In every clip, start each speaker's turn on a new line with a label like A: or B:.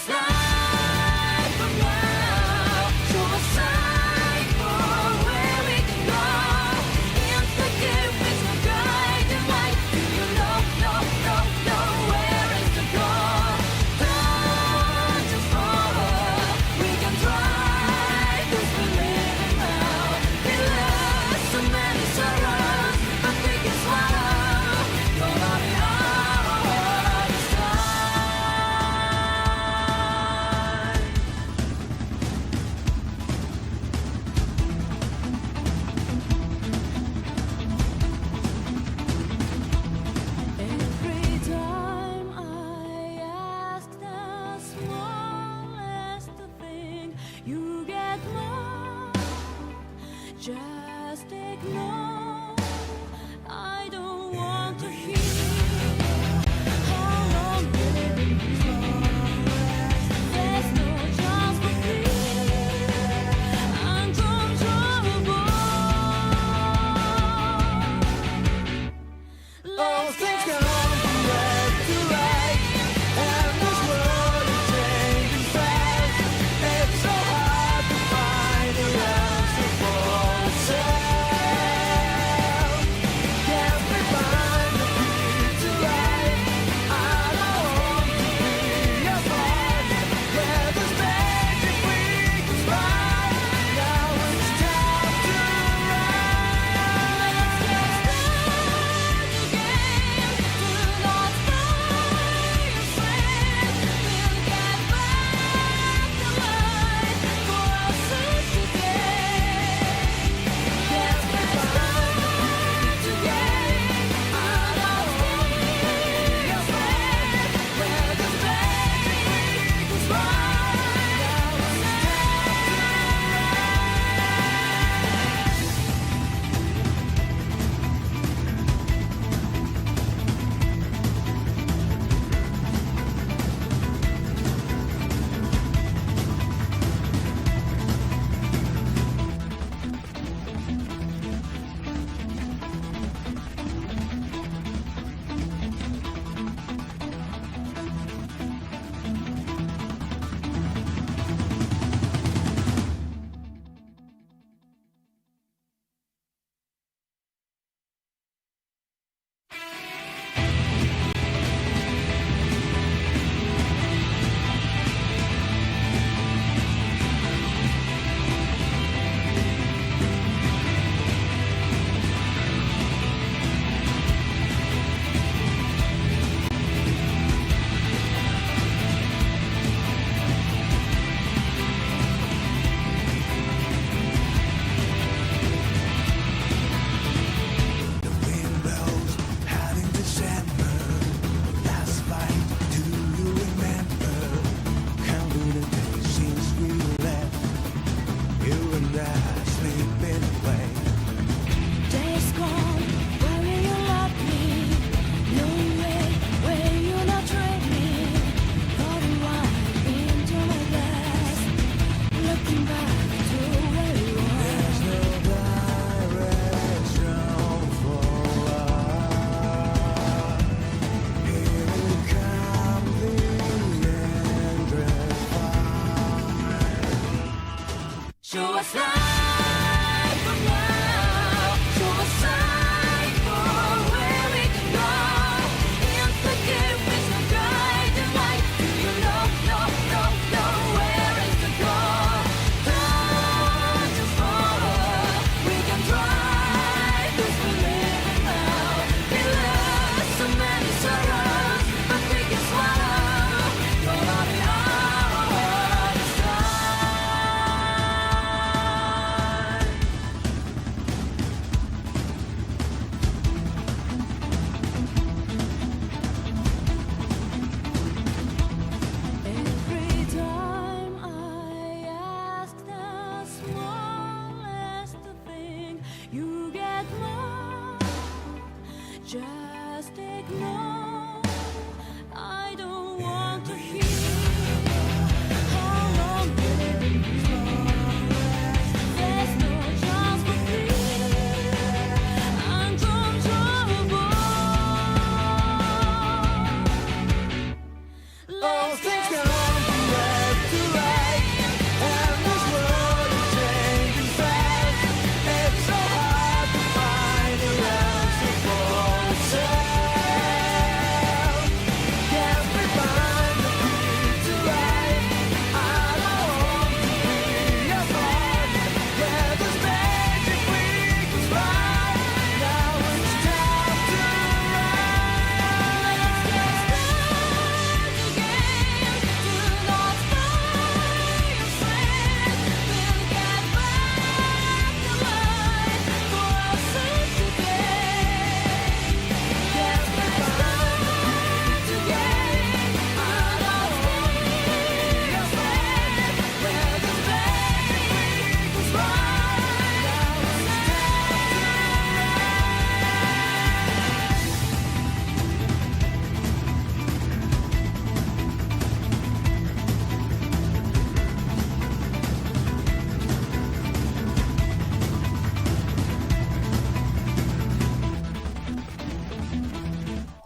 A: us light from now. Show us sight for where we can go. In the gift with no guiding light. Do you know where is to go? Don't just follow. We can try 'cause we're living now. We lost so many sorrows, but we can swallow. Gonna be alright this Every time I ask the smallest thing, you get more. Just ignore. I don't want to hear how long will it be for. There's no chance for fear. Uncontrollable.
B: All things come from left to right, and this world is changing fast. It's so hard to find the answer for itself. Can't we find the key to life? I don't want to be apart. Where there's magic we can find. Now it's time to rise.
A: Show us light from now. Show us sight for where we can go. In the gift with no guiding light. Do you know where is to go? Don't just follow. We can try 'cause we're living now. We lost so many sorrows, but we can swallow. Gonna be alright this Every time I ask the smallest thing, you get more. Just ignore. I don't want to hear how long will it be for. There's no chance for fear. Uncontrollable.
B: All things come from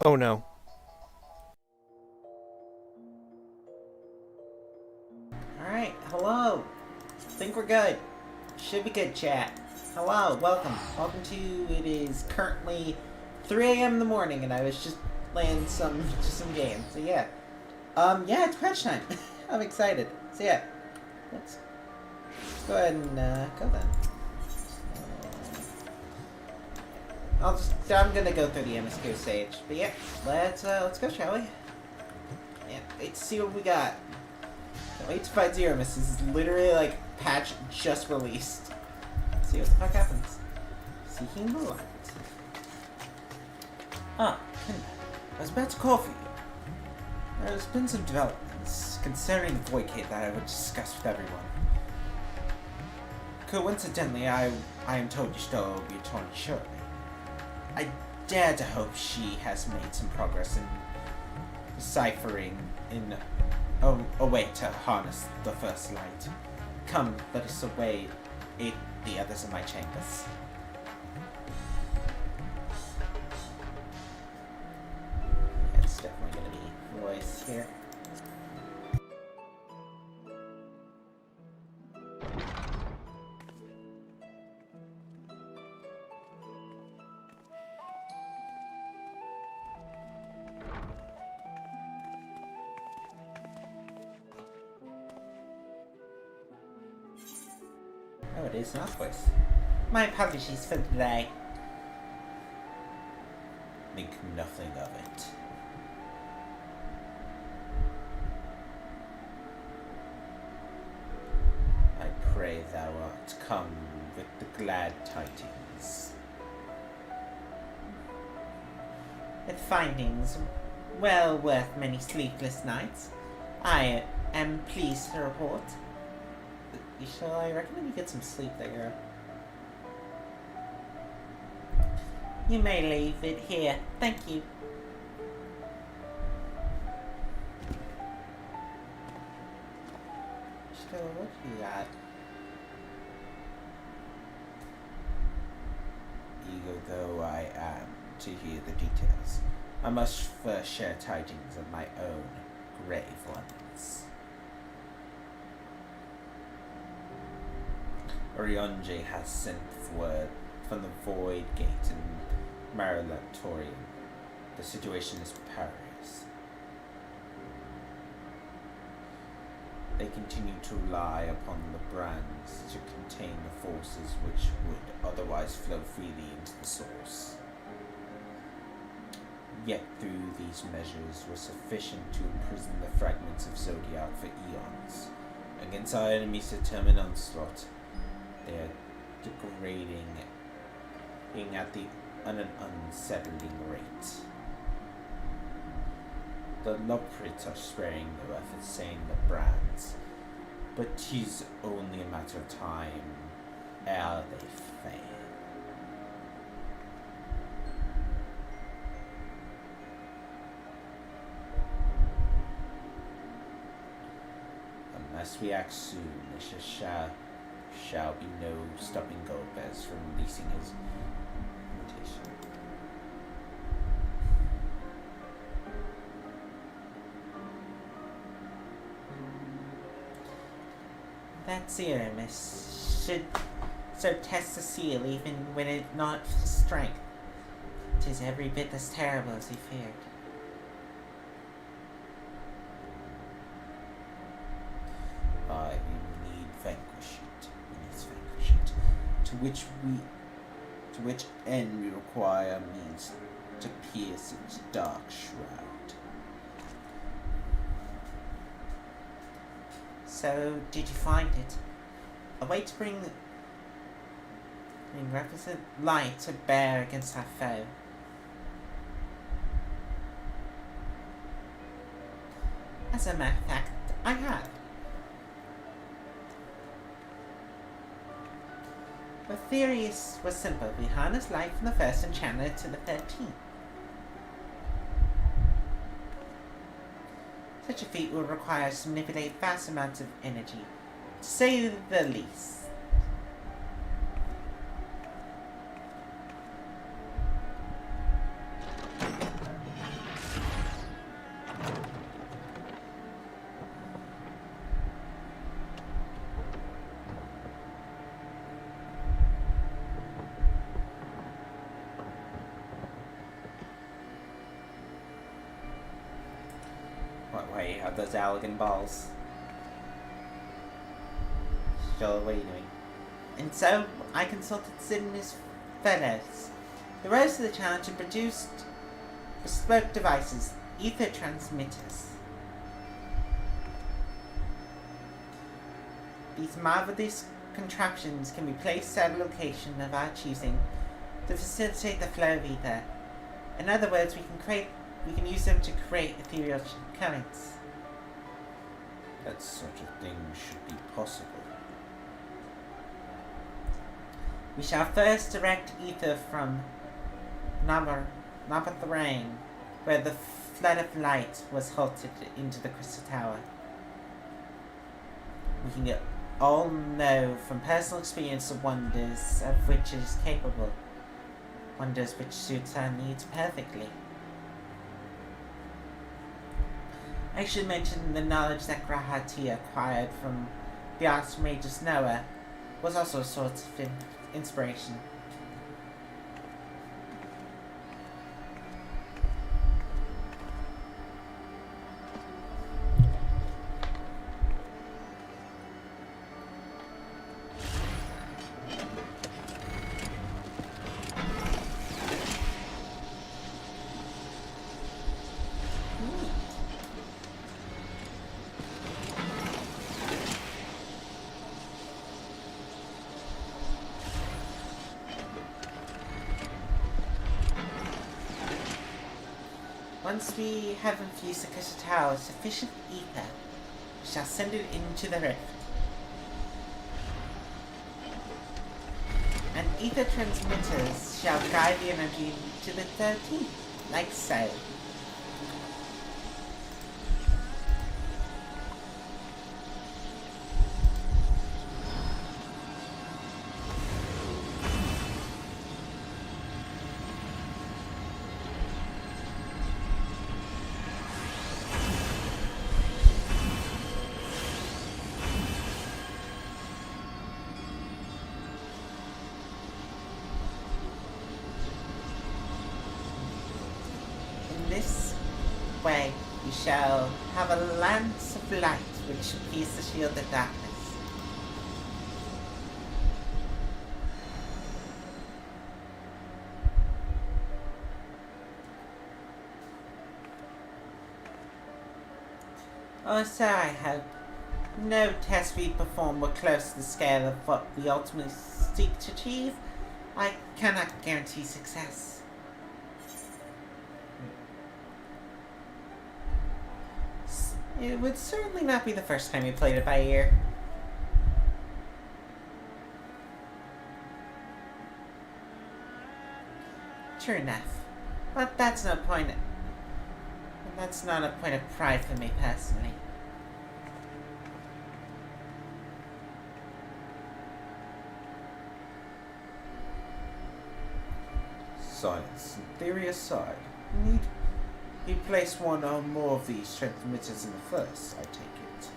C: Oh no.
D: Alright, hello. Think we're good. Should be good, chat. Hello, welcome. Welcome to, it is currently 3 a.m. in the morning, and I was just playing some games. So yeah. Yeah, it's patch time. I'm excited. So yeah. Let's go ahead and, go then. I'm gonna go through the MSQ stage. But yeah, let's go, shall we? Yeah, let's see what we got. Can't wait to fight Zero Miss. This is literally like patch just released. Let's see what the fuck happens. Seeking the light. Ah, I was about to call for you. There's been some developments concerning the Void Gate that I would discuss with everyone. Coincidentally, I am told Y'shtola will be returning shortly. I dare to hope she has made some progress in deciphering a way to harness the first light. Come, let us await the others in my chambers. It's definitely gonna be voice here. Oh, it is not voice. My apologies for the delay. Make nothing of it. I pray thou art come with the glad tidings. With findings well worth many sleepless nights, I am pleased to report. Y'shtola, I recommend you get some sleep there, girl. You may leave it here. Thank you. Y'shtola, what do you got? Eager though I am to hear the details, I must first share tidings of my own grave ones. Orionje has sent word from the Void Gate in Marilatorium. The situation is precarious. They continue to rely upon the brands to contain the forces which would otherwise flow freely into the source. Yet through these measures were sufficient to imprison the fragments of Zodiac for eons. Against our enemies' determined onslaught, they are degrading at an unsettling rate. The Loprits are sparing no effort saying the brands, but 'tis only a matter of time ere they fail. Unless we act soon, there shall be no stopping Golbez from releasing his mutation. That Zero Miss should so test the seal even when it not for strength. 'Tis every bit as terrible as he feared. We need vanquish it. To which end we require means to pierce its dark shroud. So, did you find it? A way to bring represent light to bear against our foe. As a matter of fact, I have. The theory was simple. We harness light from the first and channel it to the 13th. Such a feat will require us to manipulate vast amounts of energy, to say the least. why you have those elegant balls. Sure, what are you doing? And so, I consulted Sid and his fellows. They rose to the challenge and produced bespoke devices, ether transmitters. These marvelous contraptions can be placed at a location of our choosing to facilitate the flow of ether. In other words, we can use them to create ethereal currents.
C: That such a thing should be possible.
D: We shall first direct ether from Nabatharang, where the flood of light was halted into the Crystal Tower. We can all know from personal experience the wonders of which it is capable. Wonders which suits our needs perfectly. I should mention the knowledge that Grahati acquired from the Archmagus Noah was also a source of inspiration. Once we have infused the Crystal Tower with sufficient ether, we shall send it into the rift. And ether transmitters shall guide the energy to the 13th, like so. In this way, we shall have a lance of light which shall pierce the shield of darkness. Also, I hope no tests we perform were close to the scale of what we ultimately seek to achieve. I cannot guarantee success. It would certainly not be the first time we played it by ear. True enough. But that's no point. That's not a point of pride for me personally.
C: Science and theory aside, need we place one or more of these transmitters in the first, I take it.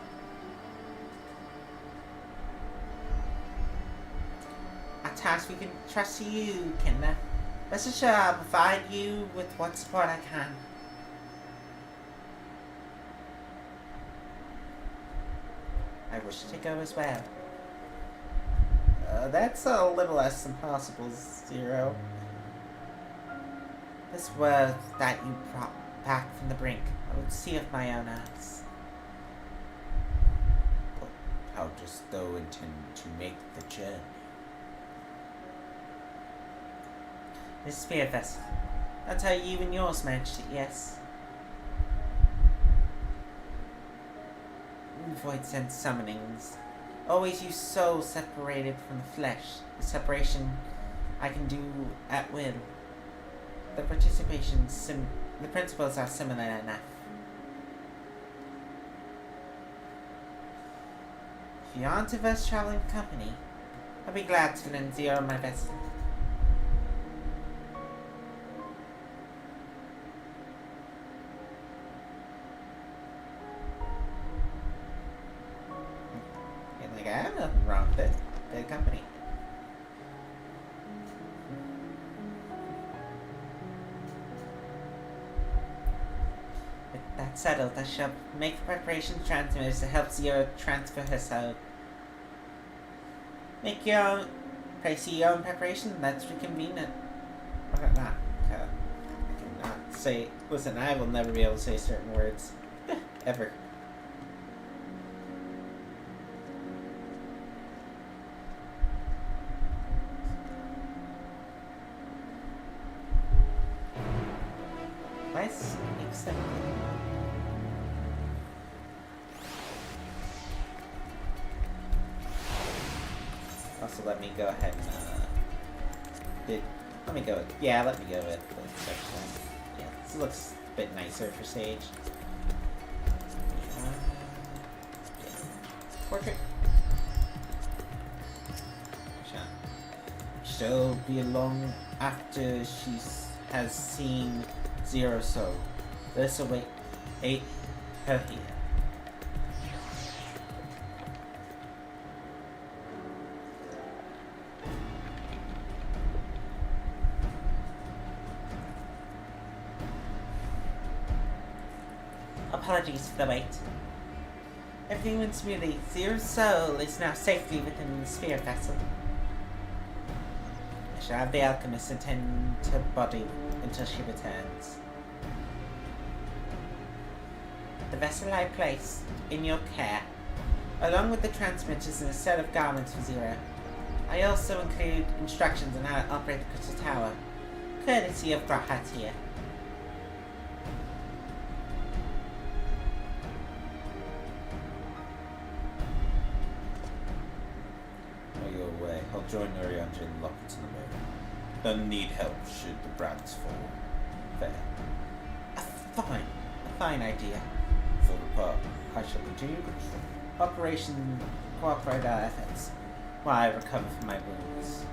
D: A task we can trust you, Kenda. Rest assured I'll provide you with what support I can. I wish to go as well. That's a little less than possible, Zero. This world that you brought back from the brink, I would see with my own eyes.
C: But how dost thou intend to make the journey?
D: This spear vessel. That's how you and yours managed it, yes? Void sense summonings. Always use souls separated from the flesh. The separation I can do at will. The the principles are similar enough. If you aren't averse traveling company, I'll be glad to lend Zero my vessel. I have nothing wrong with it. Good company. With That's settled. I shall make preparations transmitters to help Zero transfer her soul. Make your own, place your own preparation. That's reconvenient. Or not. I cannot say. Listen, I will never be able to say certain words. Ever. Nice. Accepted. Also, let me go ahead and, let me go with, yeah, let me go with the section. Yeah, this looks a bit nicer for Sage. Yeah. Portrait. She'll be along after she has seen Zero Soul. Let's await her here. Apologies for the wait. Everything went smoothly. Zero Soul is now safely within the sphere vessel. I shall have the alchemist attend to her body until she returns. The vessel I place in your care, along with the transmitters and a set of garments for Zero. I also include instructions on how to operate the crystal tower, courtesy of Grahat here.
C: While you're away, I'll join Oriantra and lock it in the moon. Don't need help should the brands fall. Fair.
D: A fine idea.
C: For the part, I shall continue to
D: Operation cooperate our efforts while I recover from my wounds.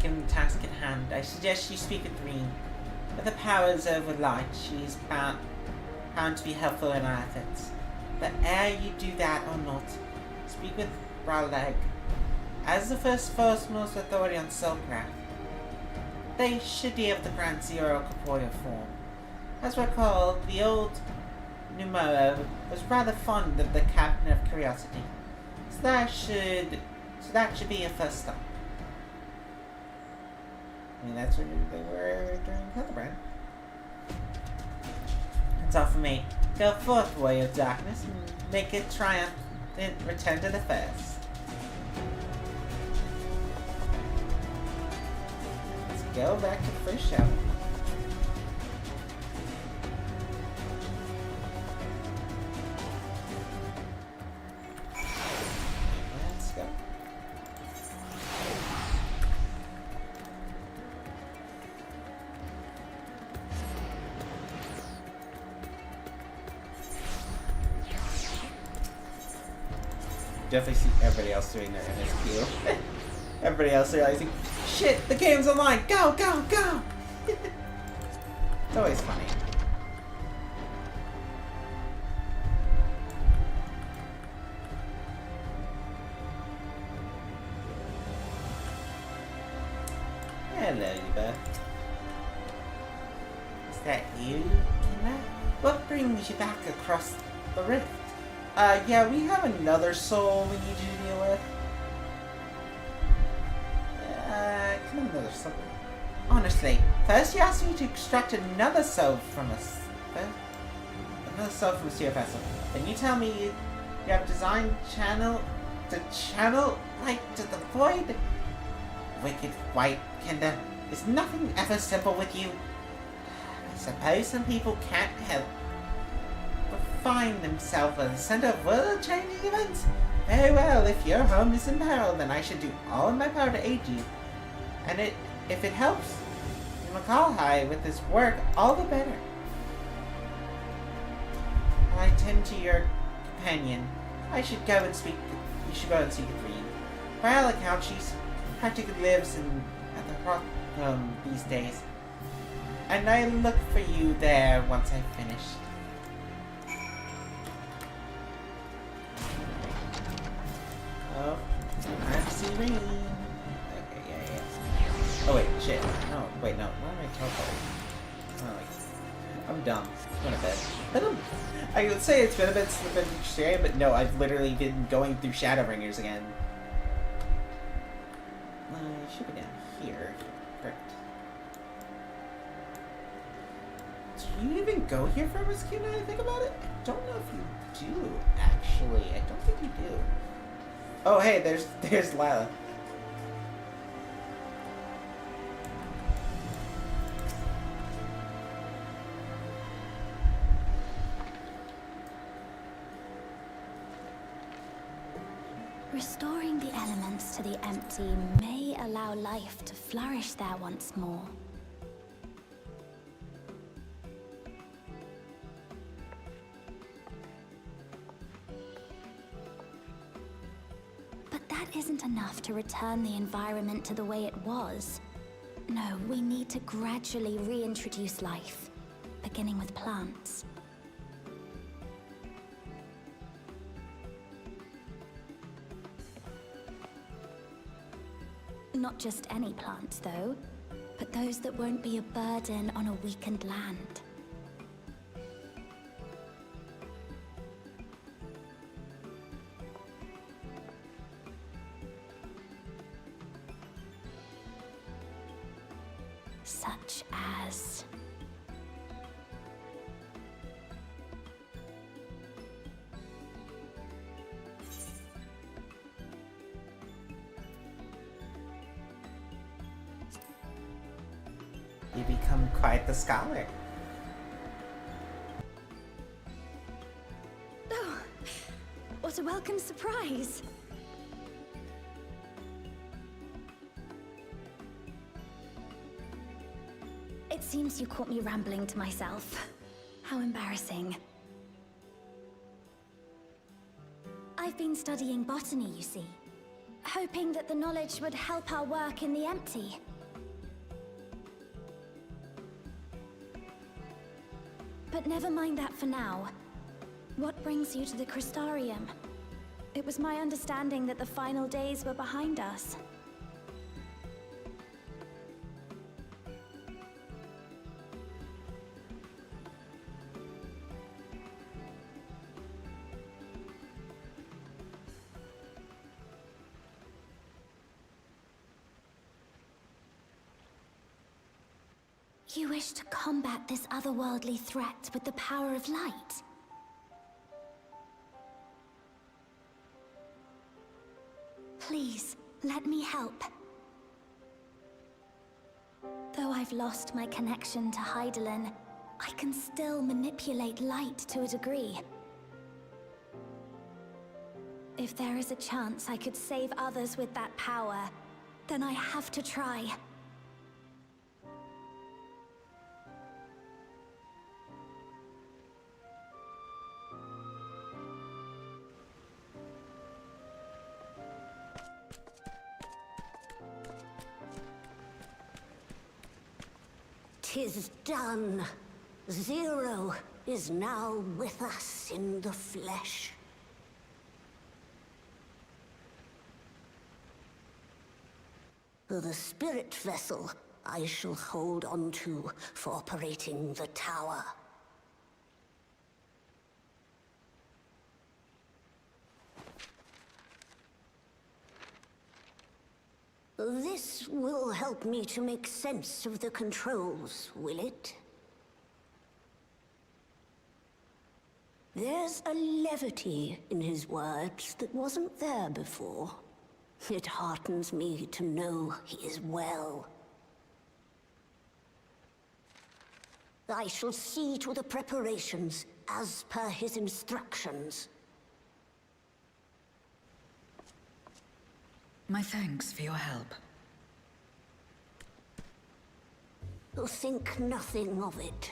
D: Given the task at hand, I suggest you speak with Green. With the powers over light, she is bound to be helpful in our efforts. But ere you do that or not, speak with Braleg. As the first foremost authority on Soulcraft, they should be able to grant Zero corporeal form. As recall, the old Numero was rather fond of the Captain of Curiosity, so that should be a first stop. I mean, that's what they were during Hildebrand. That's all for me. Go forth, Warrior of Darkness, and make it triumphant return to the first. Let's go back to the first show. Let's go. Definitely see everybody else doing their MSQ. Everybody else realizing, shit, the game's online! Go, go, go! It's always funny. Hello, Yuba. Is that you, Kina? What brings you back across the rift? Yeah, we have another soul we need you to deal with. Come on, another soul. Honestly, first you asked me to extract another soul from us. Another soul from a sphere vessel. Then you tell me you have designed the channel light to the void. Wicked white Kinder. Is nothing ever simple with you? I suppose some people can't help but find themselves at the center of world-changing events. Very well, if your home is in peril, then I should do all in my power to aid you. And if it helps Macalhai with his work, all the better. I tend to your companion. You should go and speak with Green. By all accounts, she's practically lives at the rock these days. And I look for you there once I've finished. Oh, I see Green. Okay, yeah. Oh wait, Shit. No, wait, no. Why am I teleporting? Oh, like, I'm dumb. It's been a bit. I would say it's been a bit since I've been streaming, but no, I've literally been going through Shadowbringers again. I should be down here. Correct. Do you even go here for rescue now that I think about it? I don't know if you do, actually. I don't think you do. Oh, hey, there's Lila.
A: Restoring the elements to the empty may allow life to flourish there once more. But that isn't enough to return the environment to the way it was. No, we need to gradually reintroduce life, beginning with plants. Not just any plants, though, but those that won't be a burden on a weakened land. Such as...
D: You become quite the scholar.
A: Oh, what a welcome surprise! It seems you caught me rambling to myself. How embarrassing. I've been studying botany, you see. Hoping that the knowledge would help our work in the empty. But never mind that for now. What brings you to the Crystarium? It was my understanding that the final days were behind us. You wish to combat this otherworldly threat with the power of light? Please, let me help. Though I've lost my connection to Hydaelyn, I can still manipulate light to a degree. If there is a chance I could save others with that power, then I have to try.
E: "'Tis done. Zero is now with us in the flesh. The spirit vessel I shall hold on to for operating the tower. This will help me to make sense of the controls, will it? There's a levity in his words that wasn't there before. It heartens me to know he is well. I shall see to the preparations as per his instructions.
F: My thanks for your help.
E: Think nothing of it.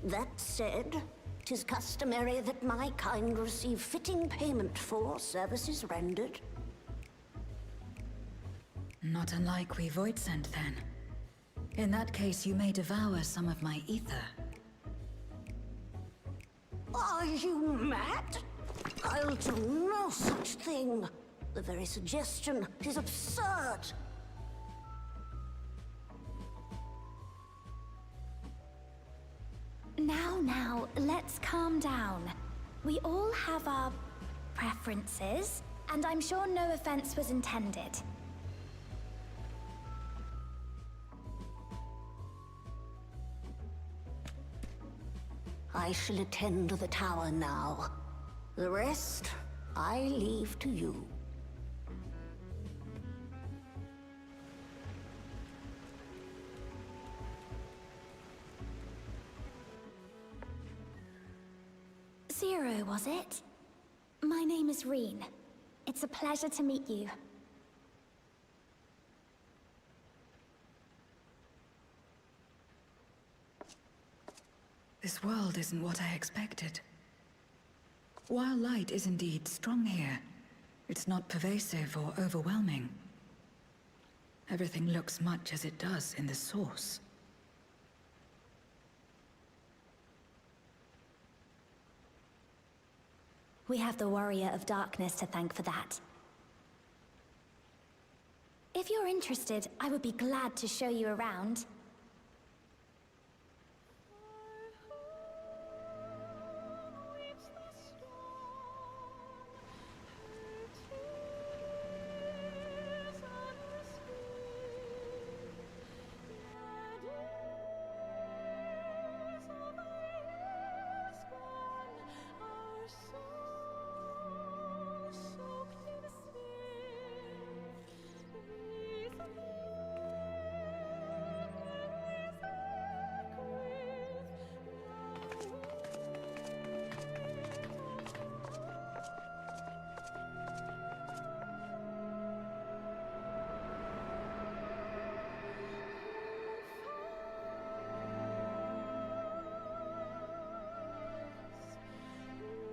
E: That said, 'tis customary that my kind receive fitting payment for services rendered.
F: Not unlike we Voidsent, then. In that case, you may devour some of my ether.
E: Are you mad? I'll do no such thing. The very suggestion is absurd.
G: now, let's calm down. We all have our preferences, and I'm sure no offense was intended.
E: I shall attend to the tower now. The rest, I leave to you.
G: Zero, was it? My name is Reen. It's a pleasure to meet you.
F: This world isn't what I expected. While light is indeed strong here, it's not pervasive or overwhelming. Everything looks much as it does in the source.
G: We have the Warrior of Darkness to thank for that. If you're interested, I would be glad to show you around.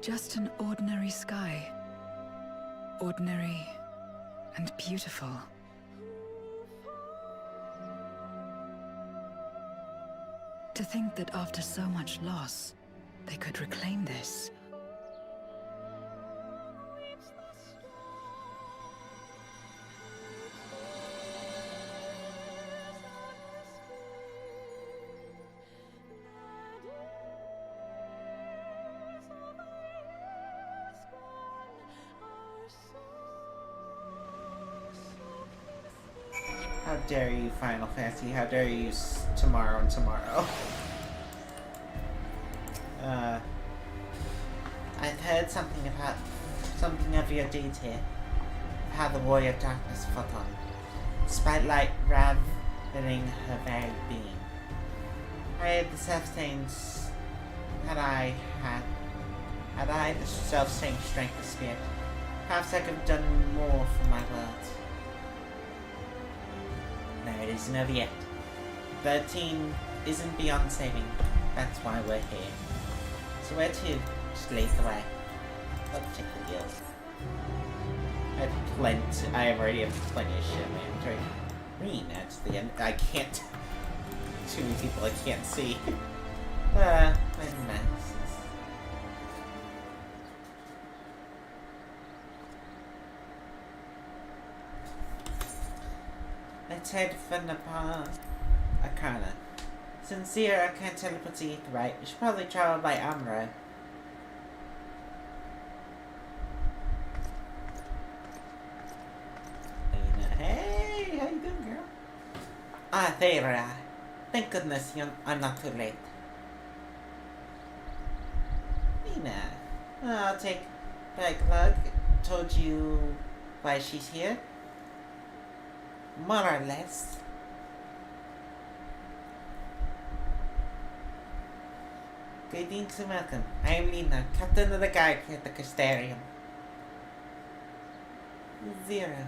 F: Just an ordinary sky. Ordinary and beautiful. To think that after so much loss, they could reclaim this.
D: How dare you, Final Fantasy? How dare you, tomorrow and tomorrow? I've heard something of your deeds here. Of how the Warrior of Darkness fought on, despite light ravening her very being. I had the self-stains. Had I the self-same strength of spirit, perhaps I could have done more for my world. No, it isn't over yet. 13 isn't beyond saving. That's why we're here. So where to? Just lead the way. I'll take the deals. I already have plenty of shit, man. Sorry. Green at the end. I can't. Too many people I can't see. My masses. Let's head for Nepal. Akana. Sincere, I can't teleport to Aetheryte. We should probably travel by Amro. Hey, how you doing, girl? Ah, there. Thank goodness I'm not too late. Nina. I'll take back lug. Told you why she's here? More or less. Greetings and welcome. I'm Lena, captain of the guard here at the Castarium. Zero.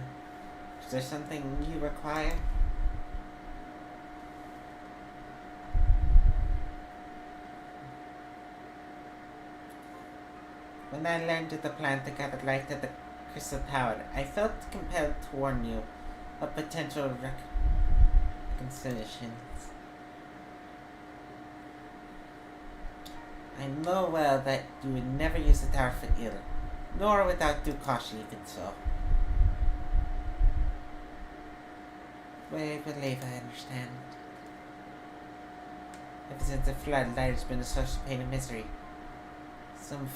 D: Is there something you require? When I learned of the plan to gather light at the Crystal Tower, I felt compelled to warn you of potential reconciliations. I know well that you would never use the tower for ill, nor without due caution even so. But I believe I understand.
C: Ever since the flood, light has been a source of pain and misery. Some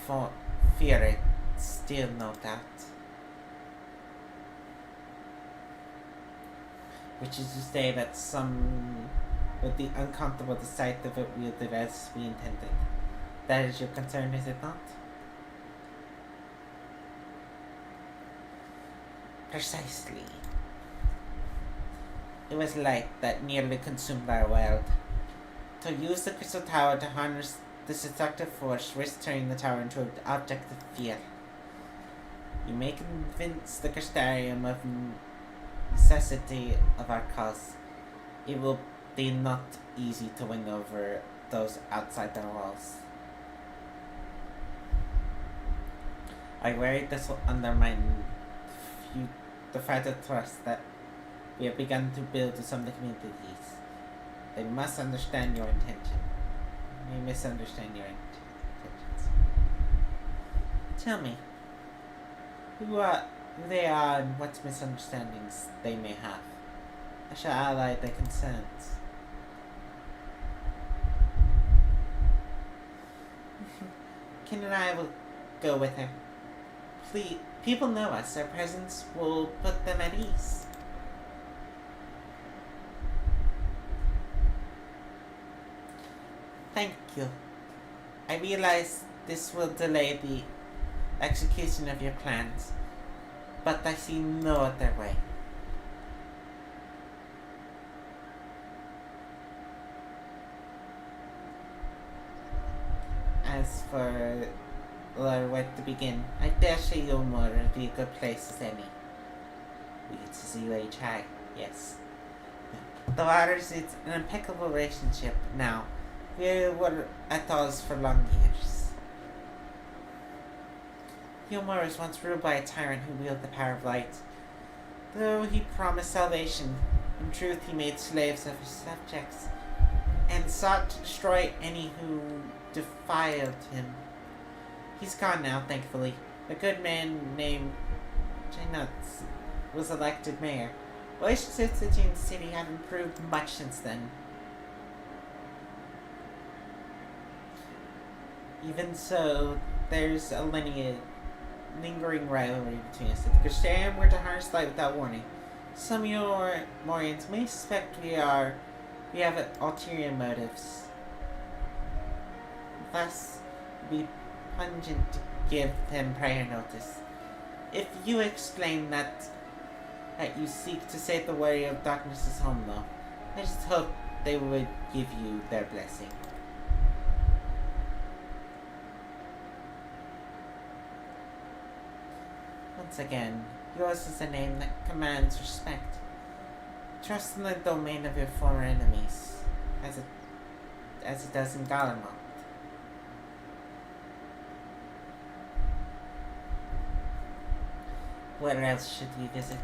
C: fear it, still no doubt. Which is to say that some would be uncomfortable the sight of it wielded as we intended. That is your concern, is it not? Precisely. It was light that nearly consumed our world. To use the crystal tower to harness the seductive force risks turning the tower into an object of fear. You may convince the Crystarium of necessity of our cause. It will be not easy to win over those outside their walls. I worry this will undermine the further trust that we have begun to build with some of the communities. They must understand your intention. They misunderstand your intentions. Tell me, who they are and what misunderstandings they may have. I shall ally their concerns. Ken and I will go with her. Please, people know us. Our presence will put them at ease. Thank you. I realize this will delay the execution of your plans, but I see no other way. As for where to begin, I dare say Yulmore would be a good place as any. We get to see where you try, yes. The Waters, it's an impeccable relationship now. We were at odds for long years. Yulmore was once ruled by a tyrant who wielded the power of light. Though he promised salvation, in truth he made slaves of his subjects, and sought to destroy any who defiled him. He's gone now, thankfully. A good man named Januts was elected mayor. Relationships between the city have improved much since then. Even so, there's a lingering rivalry between us. If the Crystarium were to harness light without warning, some of your Morians may suspect we have ulterior motives. Thus, it would be pungent to give them prior notice. If you explain that you seek to save the Warrior of Darkness's home, though, I just hope they would give you their blessing. Once again, yours is a name that commands respect. Trust in the domain of your former enemies, as it does in Galamont. Where else should we visit?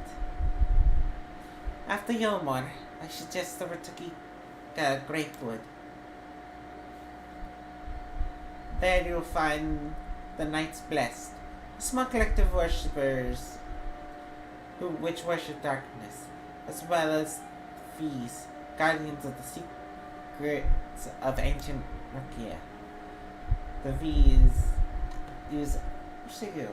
C: After Yulmore, I suggest over to Greatwood. There you'll find the Knights Blessed, a small collective of worshippers which worship darkness, as well as Fees, guardians of the secrets of ancient Rakia. The V's use Shigu,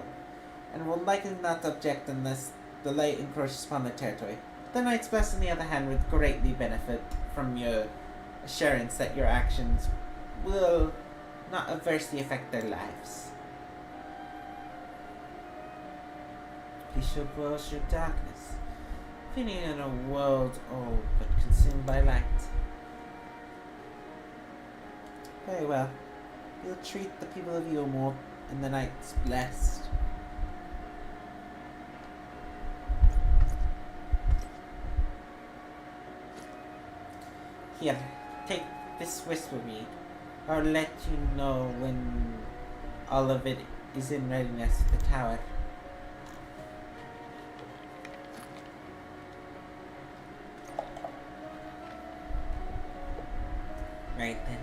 C: and will likely not object unless the light encroaches upon their territory. The Knights Blessed, on the other hand, would greatly benefit from your assurance that your actions will not adversely affect their lives. Peace shall worship darkness, feeding in a world old but consumed by light. Very well. We'll treat the people of Yulmore and the Knights Blessed. Here, take this whisper reed. I'll let you know when all of it is in readiness for the tower. Right then.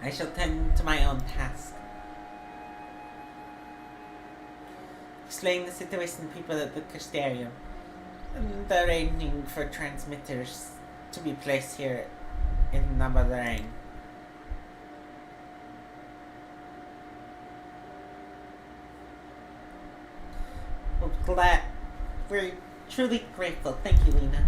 C: I shall tend to my own task. Explain the situation to people at the Crystarium, and arranging for transmitters to be placed here in Nabarang. We're glad. We're truly grateful. Thank you, Lena.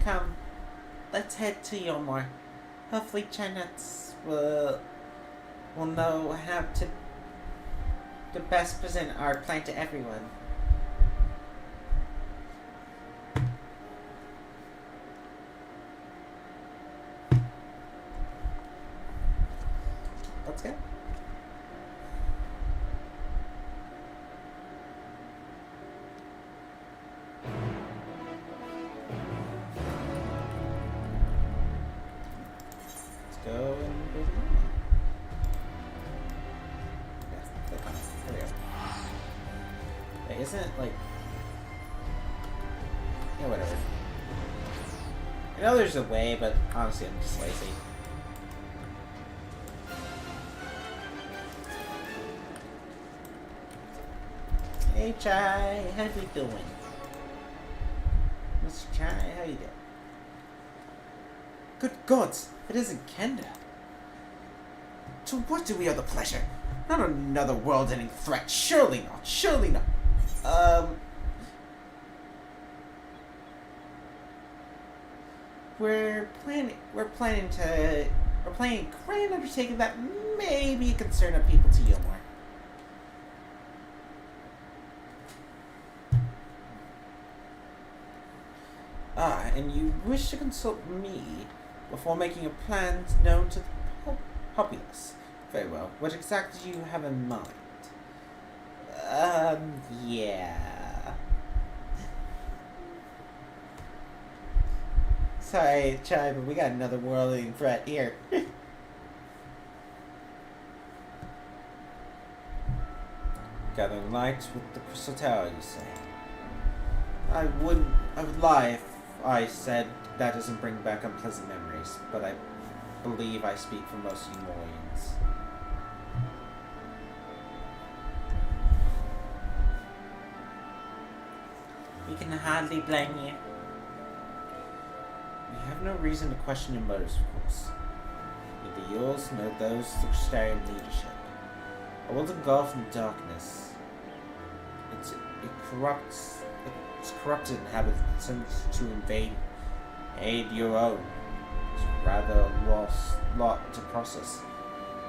C: Come, let's head to Yomor. Hopefully Chanuts will know how to best present our plan to everyone. Let's go. Let's go and go to Yuma. Yes, click on it. There we go. Wait, isn't it like... Yeah, whatever. I know there's a way, but honestly I'm just lazy. Hey Chai, how you doing? Mr. Chai, how you doing? Good gods, it isn't Kenda. To what do we owe the pleasure? Not another world-ending threat. Surely not. Surely not. We're planning a grand undertaking that may be a concern of people to Yomor. Ah, and you wish to consult me before making your plans known to the populace. Very well. What exactly do you have in mind? Yeah. Sorry, Chai, but we got another worldling threat here. Gathering light with the Crystal Tower, you say? I would lie if I said that doesn't bring back unpleasant memories, but I believe I speak for most Umorians. We can hardly blame you. We have no reason to question your motives, of course. Neither yours nor those of the Crystarian leadership. A world engulfed in darkness. Its corrupted inhabitants to aid your own. It's rather a lost lot to process.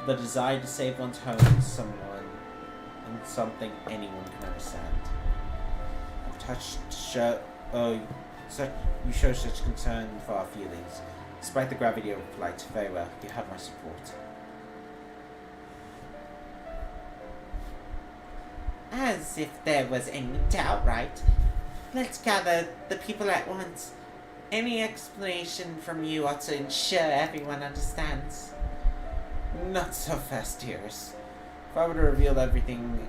C: The desire to save one's home is something anyone can understand. You show such concern for our feelings. Despite the gravity of flight, very well, you have my support. As if there was any doubt, right? Let's gather the people at once. Any explanation from you ought to ensure everyone understands. Not so fast, dearest. If I were to reveal everything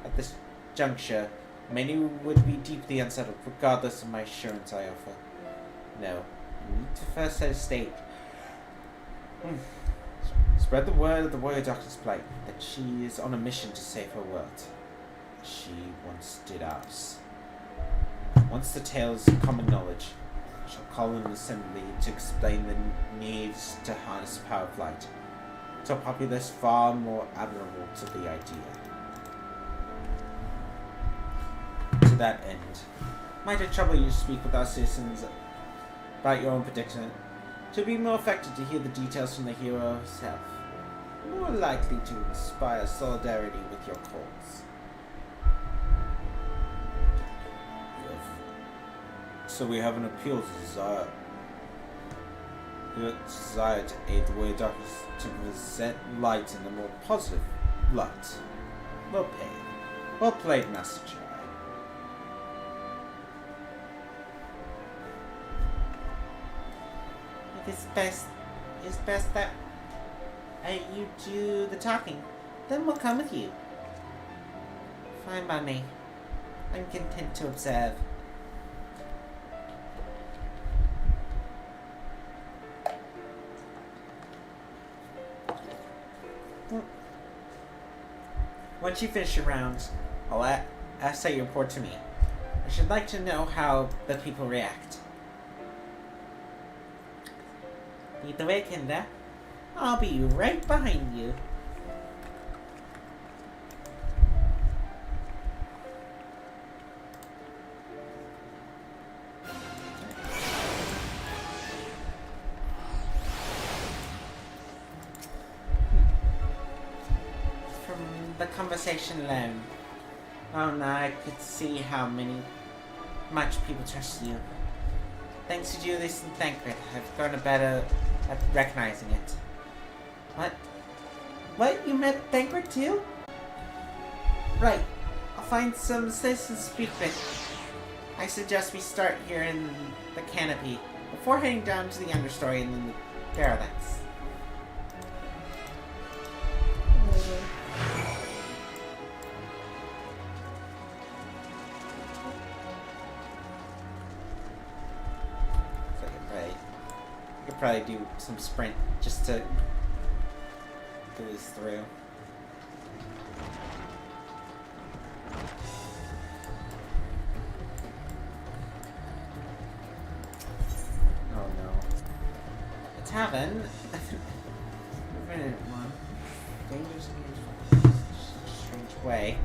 C: at this juncture, many would be deeply unsettled, regardless of my assurance I offer. No, we need to first set a stage. Spread the word of the Warrior Doctor's plight, that she is on a mission to save her world. She once did ours. Once the tale is common knowledge, I shall call an assembly to explain the needs to harness the power of light, to a populace far more admirable to the idea. To that end, might it trouble you to speak with our citizens about your own predicament, to be more effective to hear the details from the hero herself, more likely to inspire solidarity with your cause. So we have an appeal to desire to aid the Warrior Doctors to present light in a more positive light. Well played. Well played, Master Chai. It's best that you do the talking. Then we'll come with you. Fine by me. I'm content to observe. Once you finish your rounds, I'll ask that you report to me. I should like to know how the people react. Lead the way, Kinda. I'll be right behind you. From the conversation alone, I could see how much people trust you. Thanks to Julius and Thancred, I've gotten better at recognizing it. What? You met Thancred too? Right. I'll find some citizens to speak with. I suggest we start here in the canopy, before heading down to the understory and then the derelict. I could probably do some sprint just to do this through. Oh no. A tavern? Minute one. Dangerous strange way.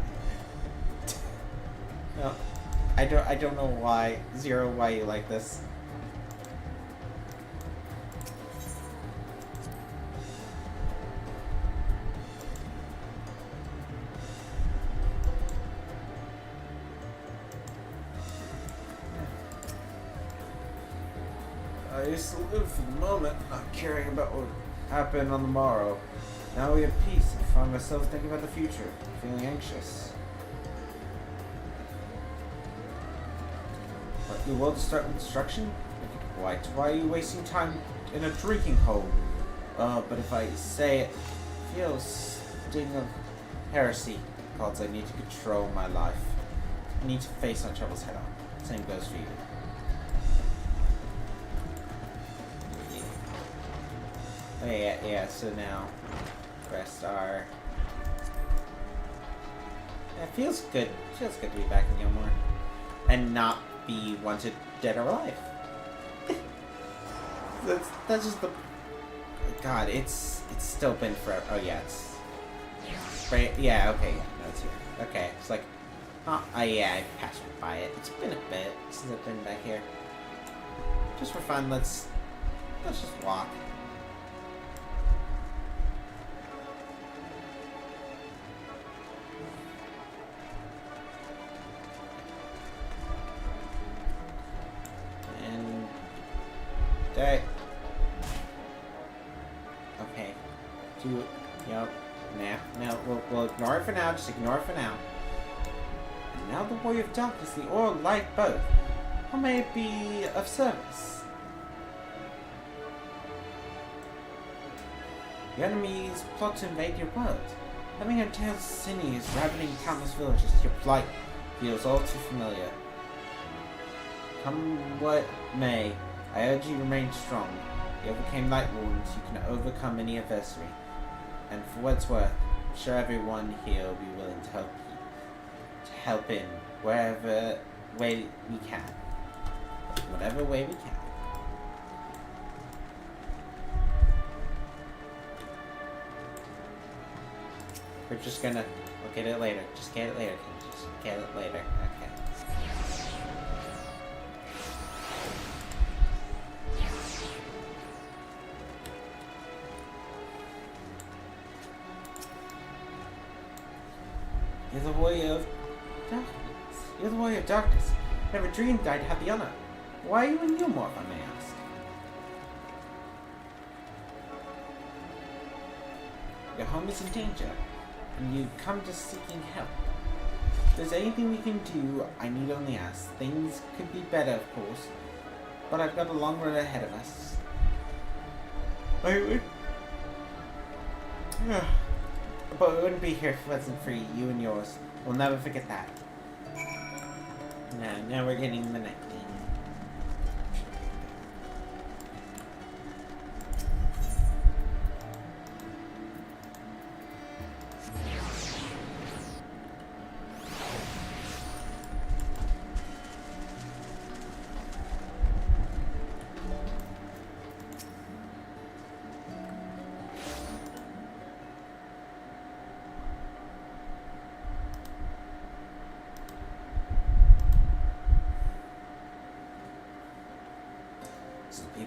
C: No. I don't know why. Zero, why you like this. I used to live for the moment, not caring about what would happen on the morrow. Now we have peace. I find myself thinking about the future, feeling anxious. What, you want to start with destruction? Why are you wasting time in a drinking hole? But if I say it, feels sting of heresy. Gods, I need to control my life. I need to face my troubles head on. Same goes for you. Oh, yeah, so now rest our... Yeah, it feels good. Feels good to be back in Gilmore. And not be wanted dead or alive. that's just the... God, it's still been forever. Oh, yeah, it's... Right, yeah, okay, yeah, no, it's here. Okay, it's like... Oh, yeah, I passed by it. It's been a bit since I've been back here. Just for fun, let's just walk. Okay. Yep. No, we'll ignore it for now. Just ignore it for now. And now the Warrior of Darkness, the Oral Light both. How may it be of service? The enemies plot to invade your world. Having a tale of sinews ravaging countless villages, your plight feels all too familiar. Come what may, I urge you to remain strong. You overcame light wounds, you can overcome any adversary. And for what it's worth, I'm sure everyone here will be willing to help you. To help in wherever way we can. Whatever way we can. We're just gonna... We'll get it later. Just get it later. Just get it later. Okay. You're the Warrior of Darkness. You're the Warrior of Darkness. Never dreamed I'd have the honor. Why are you in Gilmore, if I may ask? Your home is in danger, and you've come to seeking help. If there's anything we can do, I need only ask. Things could be better, of course, but I've got a long road ahead of us. But we wouldn't be here if it wasn't for you and yours. We'll never forget that. Now we're getting the night thing.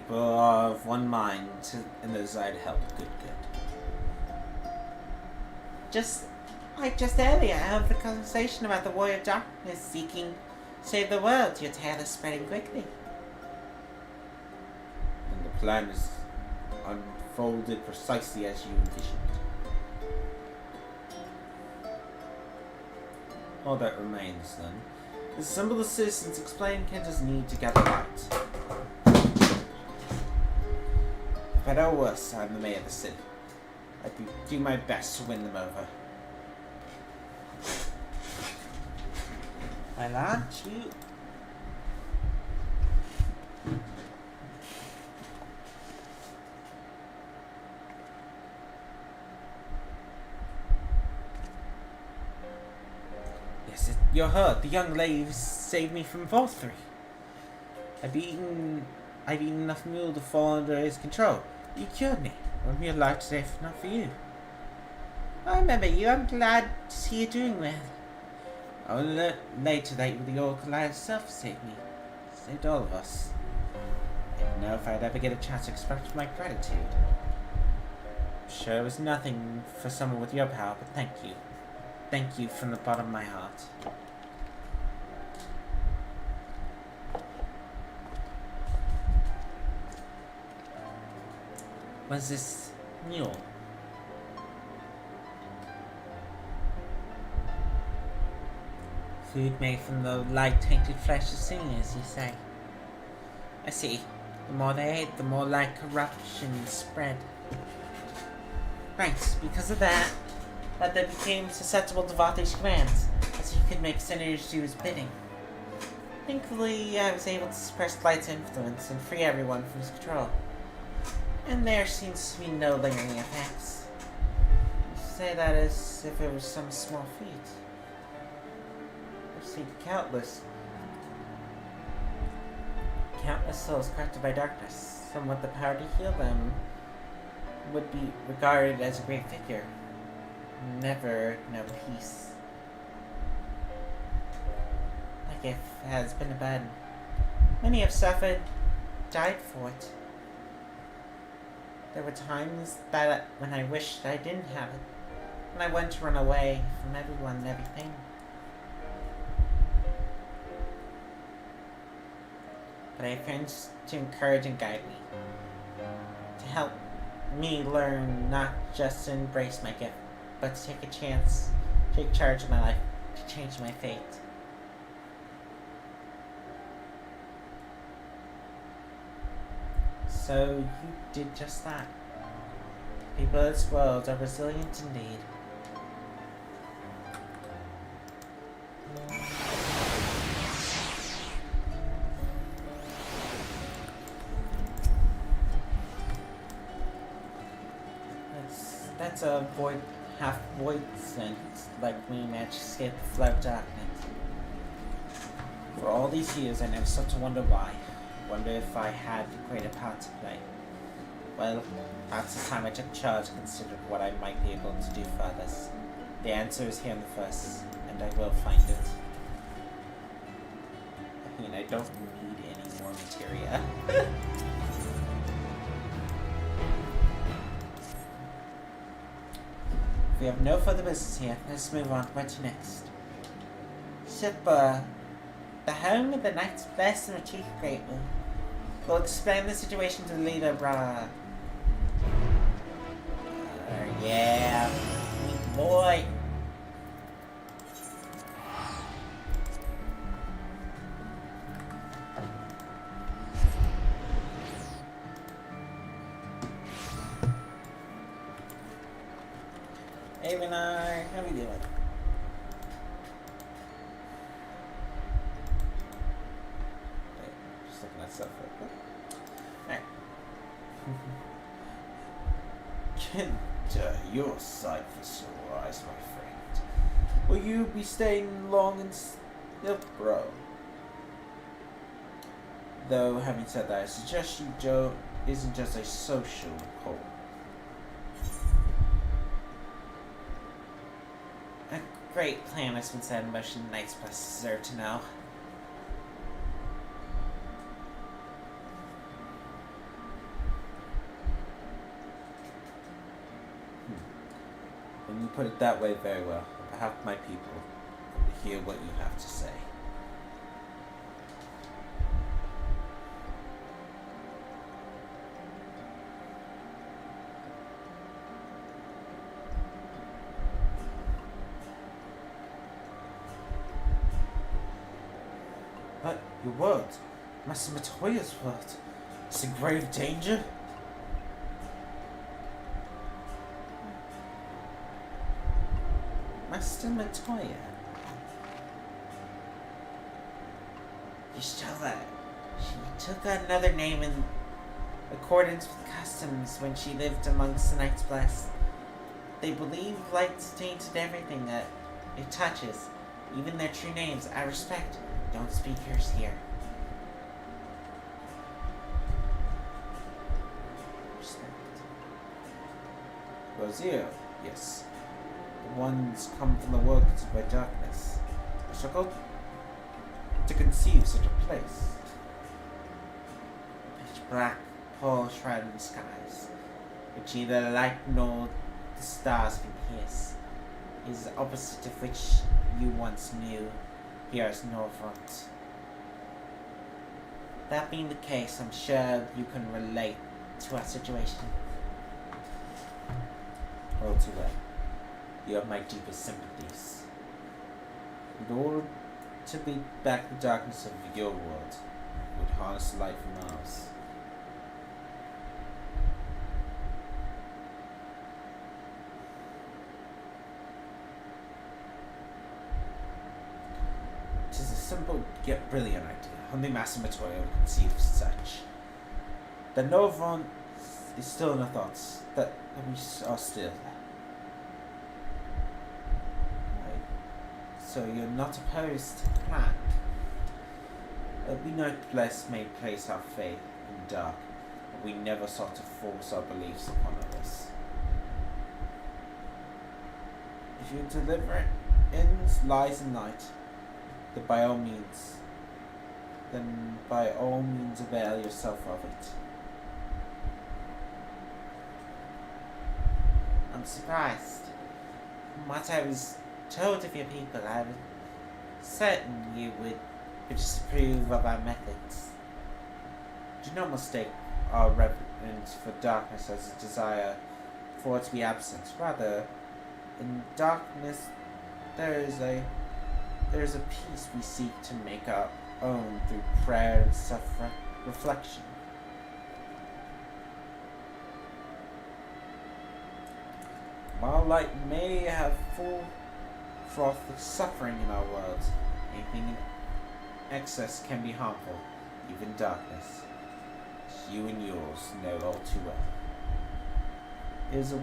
C: people are of one mind and the desire to help. Good. Just earlier, I had the conversation about the Warrior of Darkness seeking to save the world. Your tale is spreading quickly. And the plan is unfolded precisely as you envisioned. All that remains, then, is to assemble the citizens, explain Kenta's need to gather light. Better or worse, I'm the mayor of the city. I do my best to win them over. My lord, you... Yes, you're hurt. The young lady who saved me from Volthree. I've eaten enough mule to fall under his control. You cured me. I wouldn't be alive today if not for you. I remember you. I'm glad to see you doing well. I will learn later that the Oracle herself saved me. Saved all of us. I didn't know if I'd ever get a chance to express my gratitude. I'm sure it was nothing for someone with your power, but thank you. Thank you from the bottom of my heart. What's this mule? Food made from the light-tainted flesh of singers, you say? I see. The more they ate, the more light corruption spread. Right, because of that they became susceptible to Vathi's commands, as he could make sinners do his bidding. Thankfully, I was able to suppress Light's influence and free everyone from his control. And there seems to be no lingering effects. You say that as if it was some small feat. I've seen countless souls corrupted by darkness. Someone with the power to heal them would be regarded as a great figure. Never no peace. Like it has been a burden. Many have suffered, died for it. There were times that when I wished I didn't have it, when I wanted to run away from everyone and everything. But I have friends to encourage and guide me, to help me learn not just to embrace my gift, but to take a chance, take charge of my life, to change my fate. So you did just that. People of this world are resilient indeed. That's a half void sense, like we managed to escape the flood of darkness. For all these years, I never stopped to wonder why. Wonder if I had a greater part to play. Well, perhaps it's time I took charge and considered what I might be able to do for others. The answer is here in the verse, and I will find it. I mean, I don't need any more materia. We have no further business here. Let's move on. Where to next? Shipper. The home of the Knight's Best and the Chief Great One. We'll explain the situation to the leader, brah. Yeah. Sweet boy. Hey, Renard. How we doing? Just looking at stuff real quick. Alright. Kenta, you're a sight for sore eyes, my friend. Will you be staying long in Silkbro? Though, having said that, I suggest Joe isn't just a social hole. A great plan has been set in motion. The Knights Plus deserve to know. When you put it that way, very well. On behalf of my people, I will hear what you have to say. But your word, Master Matoya's word, is in grave danger? Master Matoya? You show that she took another name in accordance with customs when she lived amongst the Knights Blessed. They believe light's tainted everything that it touches, even their true names. I respect. Don't speak yours here. Respect. Rosier, yes. The ones come from the workers by darkness. I struggle to conceive such a place. Pitch black, pall shrouded skies, which neither light nor the stars can pierce, is the opposite of which you once knew. Here is Norvrot. That being the case, I'm sure you can relate to our situation. All too well. You have my deepest sympathies. In order to beat back the darkness of your world, you would harness the light from ours. It is a simple yet brilliant idea. Only Master Matoya would conceive of such. The Norvrot is still in our thoughts. That we are still. Right. So you're not opposed to the plan. We Knight Blessed may place our faith in dark, but we never sought to force our beliefs upon others. If your deliverance lies in light, then by all means avail yourself of it. I'm surprised. From what I was told of your people, I was certain you would disapprove of our methods. Do not mistake our reverence for darkness as a desire for it to be absent. Rather, in darkness there is a peace we seek to make our own through prayer and self-reflection. While light may have full froth of suffering in our world, anything in excess can be harmful, even darkness. As you and yours know all too well. It is the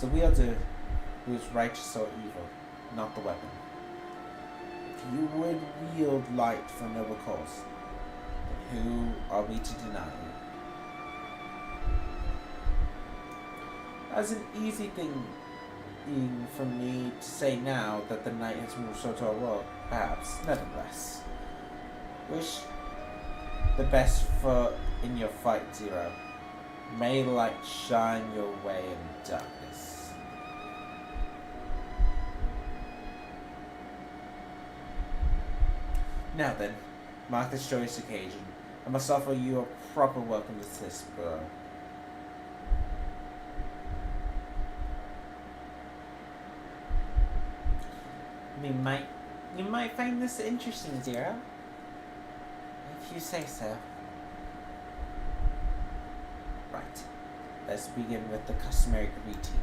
C: wielder who is righteous or evil, not the weapon. If you would wield light for a noble cause, then who are we to deny you? As an easy thing for me to say now that the night has moved so to our world, perhaps, nevertheless. Wish the best for in your fight, Zero. May light shine your way in darkness. Now then, mark this joyous occasion. I must offer you a proper welcome to this borough. You might find this interesting, Zero. If you say so. Right. Let's begin with the customary greeting.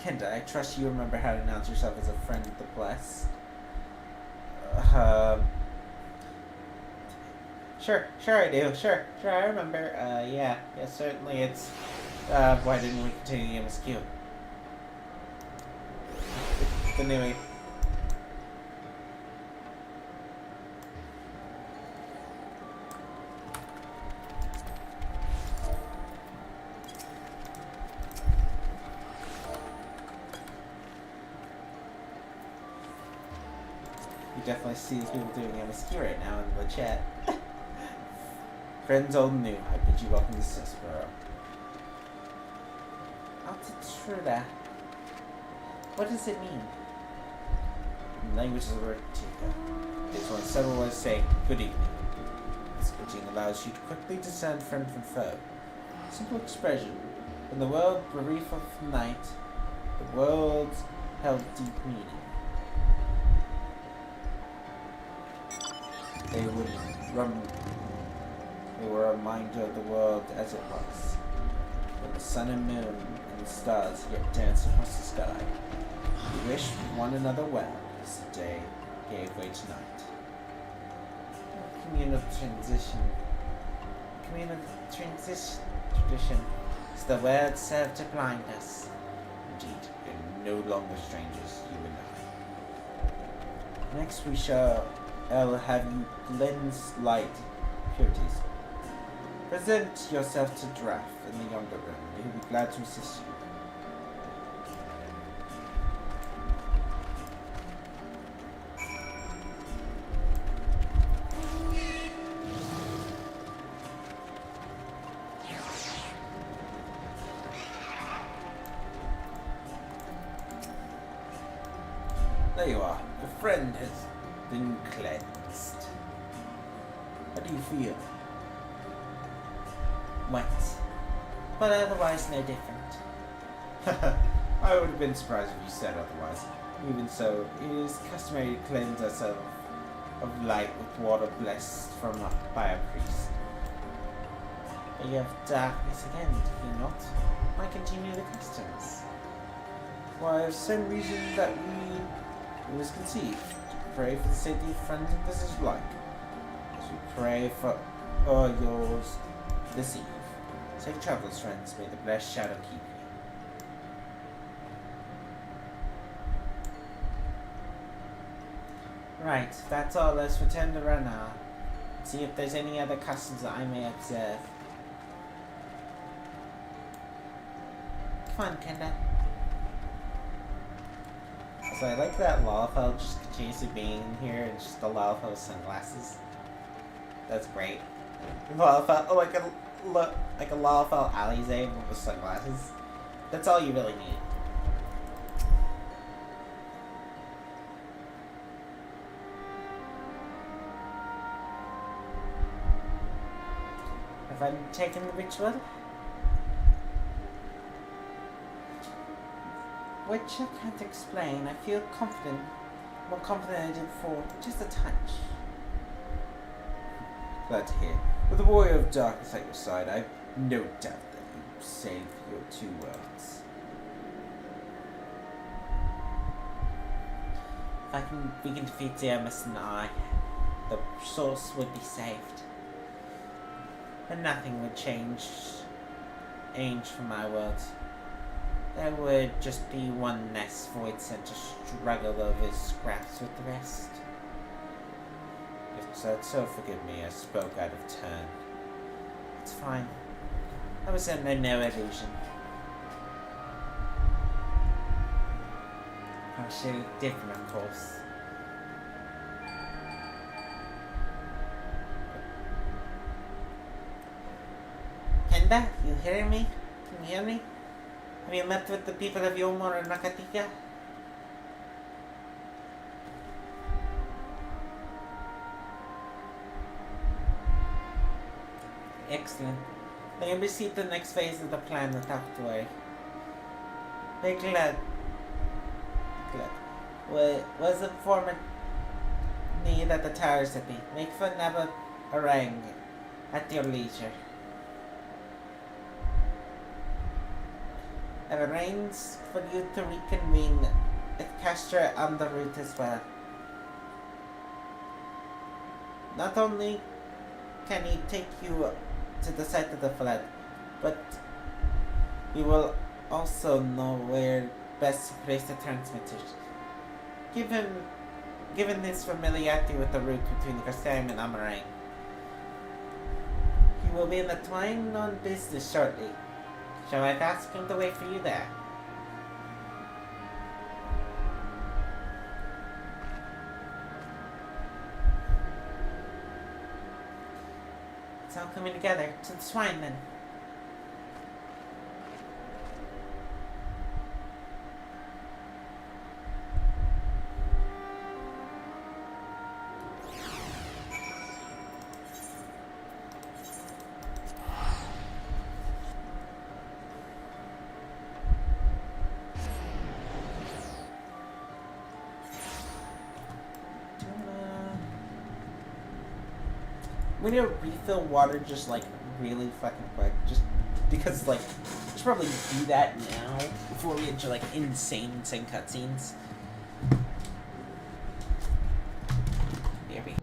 C: Kenda, I trust you remember how to announce yourself as a friend of the Blessed. Sure I do. Sure, I remember. Yeah, certainly it's, why didn't we continue the MSQ? The newie. You definitely see people doing MSQ right now in the chat. Friends old and new, I bid you welcome to Cicero. Altituda. What does it mean? In the language of the word Tika. It's one of several ways to say good evening. This greeting allows you to quickly discern friend from foe. Simple expression. In the world brief of night, the world's held deep meaning. They were a reminder of the world as it was, when the sun and moon and the stars yet danced across the sky. We wished one another well as the day gave way to night. Communal transition tradition is the word served to blind us. Indeed, we are no longer strangers, you and I. Next we shall have you cleanse light purities. Present yourself to Draff in the younger room. He will be glad to assist you. There you are. Your friend has been cleansed. How do you feel? Wet. But otherwise no different. I would have been surprised if you said otherwise. Even so, it is customary to cleanse ourselves of light with water blessed by a priest. But you have darkness again, do you not? Why continue the customs? Why, for some reason that it was conceived, to pray for the safety of friends and visitors alike, as we pray for all yours this eve. Safe travels, friends. May the blessed shadow keep you. Right, that's all. Let's return to Rana. See if there's any other customs that I may observe. Come on, Kenda. So I like that Lalafell just continuously being here and just the Lalafell with sunglasses. That's great. Lalafell, like a Lalafell Alize with sunglasses. That's all you really need. Have I taken the ritual? Which I can't explain. I feel confident. More confident than I did before. Just a touch. Glad to hear. With the warrior of darkness at your side, I have no doubt that you save your 2 worlds. If we can defeat Diarmus and the source would be saved. And nothing would change for my world. There would just be one less void sent to struggle over scraps with the rest. If so forgive me, I spoke out of turn. It's fine. I was under no illusion. I was surely different, of course. Kenda, you hearing me? Can you hear me? Have you met with the people of Yomor and Nakatika? Excellent. They can proceed to the next phase of the plan without to worry. Very glad. Was a former need at the Tower City. Make for another harangue at your leisure. I've arranged for you to reconvene at Castra on the route as well. Not only can he take you to the site of the flood, but we will also know where best to place the transmitters. Given his familiarity with the route between Castellum and Amarang, he will be in the twine on business shortly. Shall I ask him to wait for you there? It's all coming together. To the swine, then. We need to refill water just like really fucking quick. Just because like we should probably do that now before we enter like insane cutscenes. Here we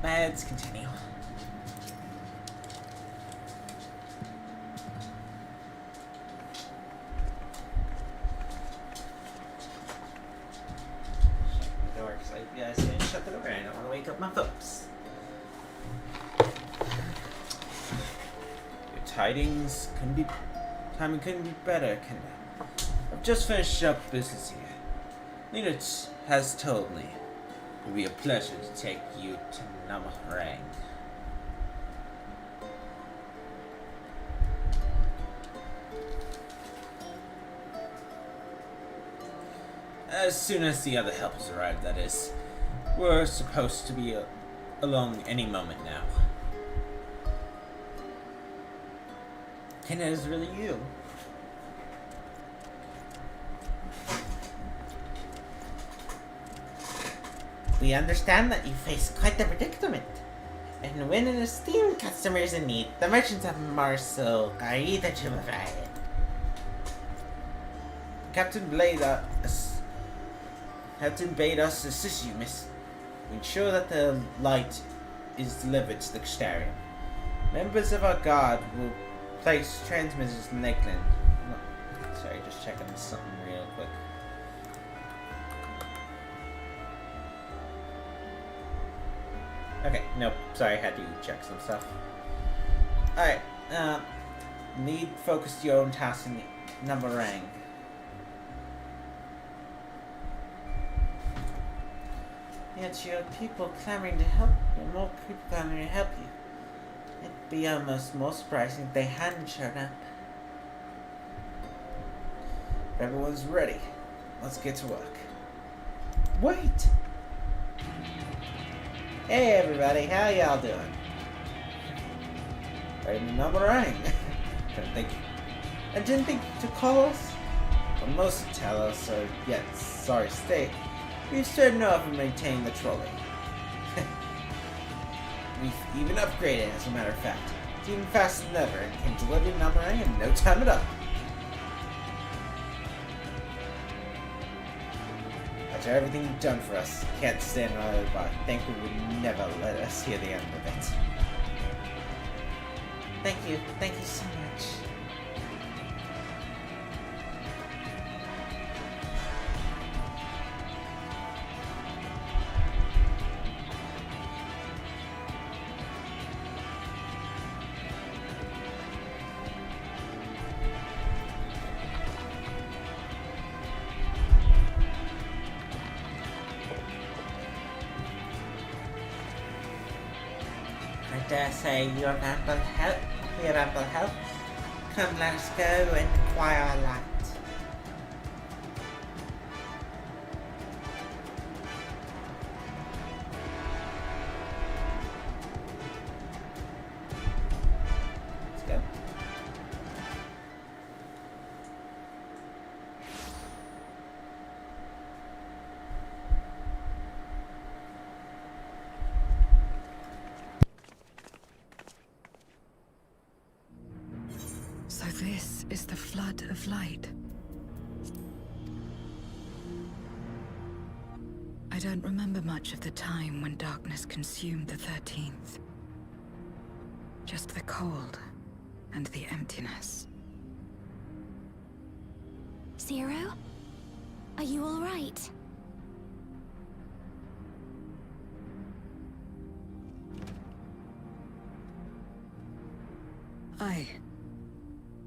C: let's continue. Shut the door, because I guys didn't shut the door. I don't want to wake up my folks. Your tidings couldn't be... timing couldn't be better, can it? I've just finished up business here. Linus has told me it will be a pleasure to take you to Namarang. As soon as the other helpers arrive, that is. We're supposed to be along any moment now. And it is really you. We understand that you face quite the predicament. And when an esteemed customer is in need, the merchants of Marcel are eager to provide it. Captain bade us assist you, miss. We ensure that the light is delivered to the Kstarium. Members of our guard will place transmitters in Lakeland. Sorry, just checking something real quick. Okay, nope, sorry, I had to check some stuff. Alright, need focus your own task in Yet you have people clamoring to help you, more people clamoring to help you. It'd be almost more surprising if they hadn't shown up. If everyone's ready, let's get to work. Wait! Hey everybody, how y'all doing? Ready to number ring? I didn't think to call us. But most of Talos are yet sorry state. We've started off and maintained the trolley. We've even upgraded, as a matter of fact. It's even faster than ever and can deliver number ring in no time at all. After everything you've done for us, can't stand another, but I think we would never let us hear the end of it. Thank you so much. I dare say your ample help. Come, let us go and acquire our light. Let's go.
F: So this is the flood of light. I don't remember much of the time when darkness consumed the 13th. Just the cold and the emptiness.
G: Zero? Are you all right?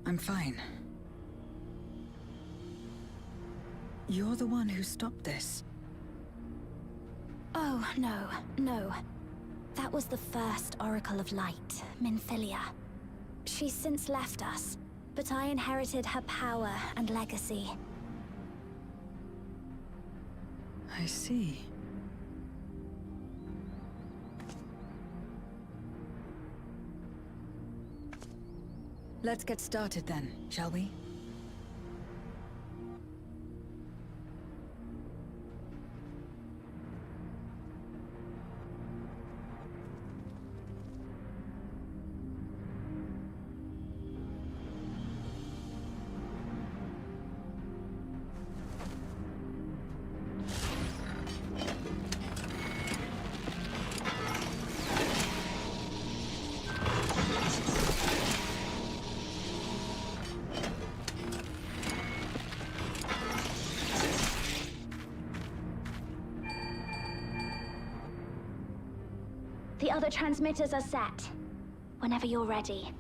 F: I'm fine. You're the one who stopped this.
G: Oh, no. That was the first Oracle of Light, Minfilia. She's since left us, but I inherited her power and legacy.
F: I see. Let's get started then, shall we?
G: The other transmitters are set. Whenever you're ready.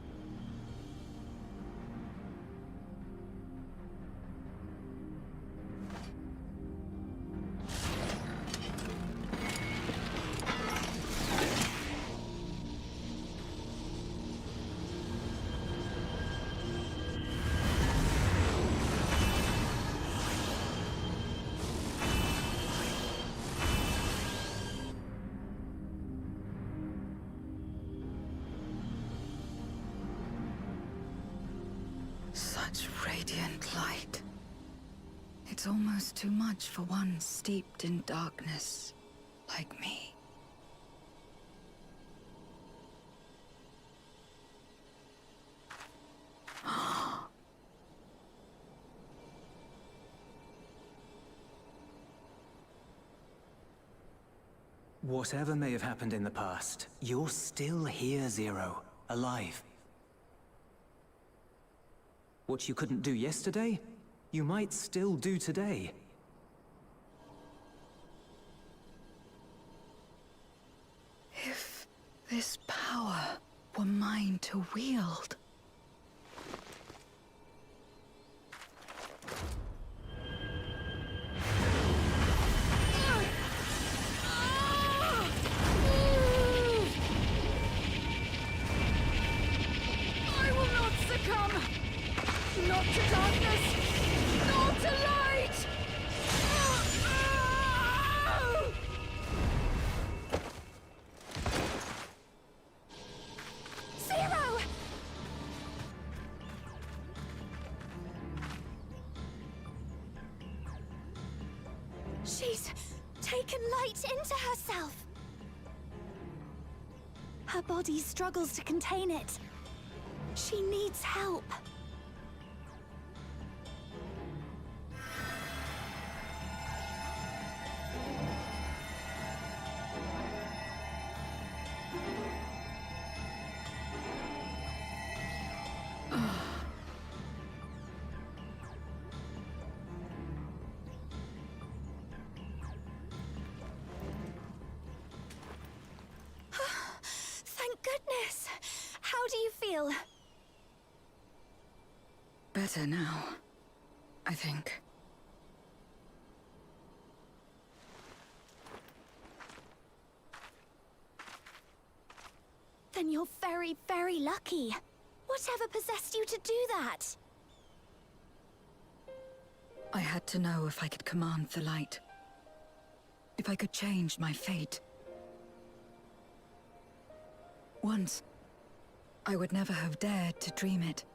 F: Such radiant light. It's almost too much for one steeped in darkness like me.
H: Whatever may have happened in the past, you're still here, Zero. Alive. What you couldn't do yesterday, you might still do today.
F: If this power were mine to wield.
A: Not to darkness! Not to light!
G: Zero! She's taken light into herself. Her body struggles to contain it. She needs help. Thank goodness. How do you feel?
F: Better now, I think.
G: Then you're very, very lucky. Whatever possessed you to do that?
F: I had to know if I could command the light. If I could change my fate. Once, I would never have dared to dream it.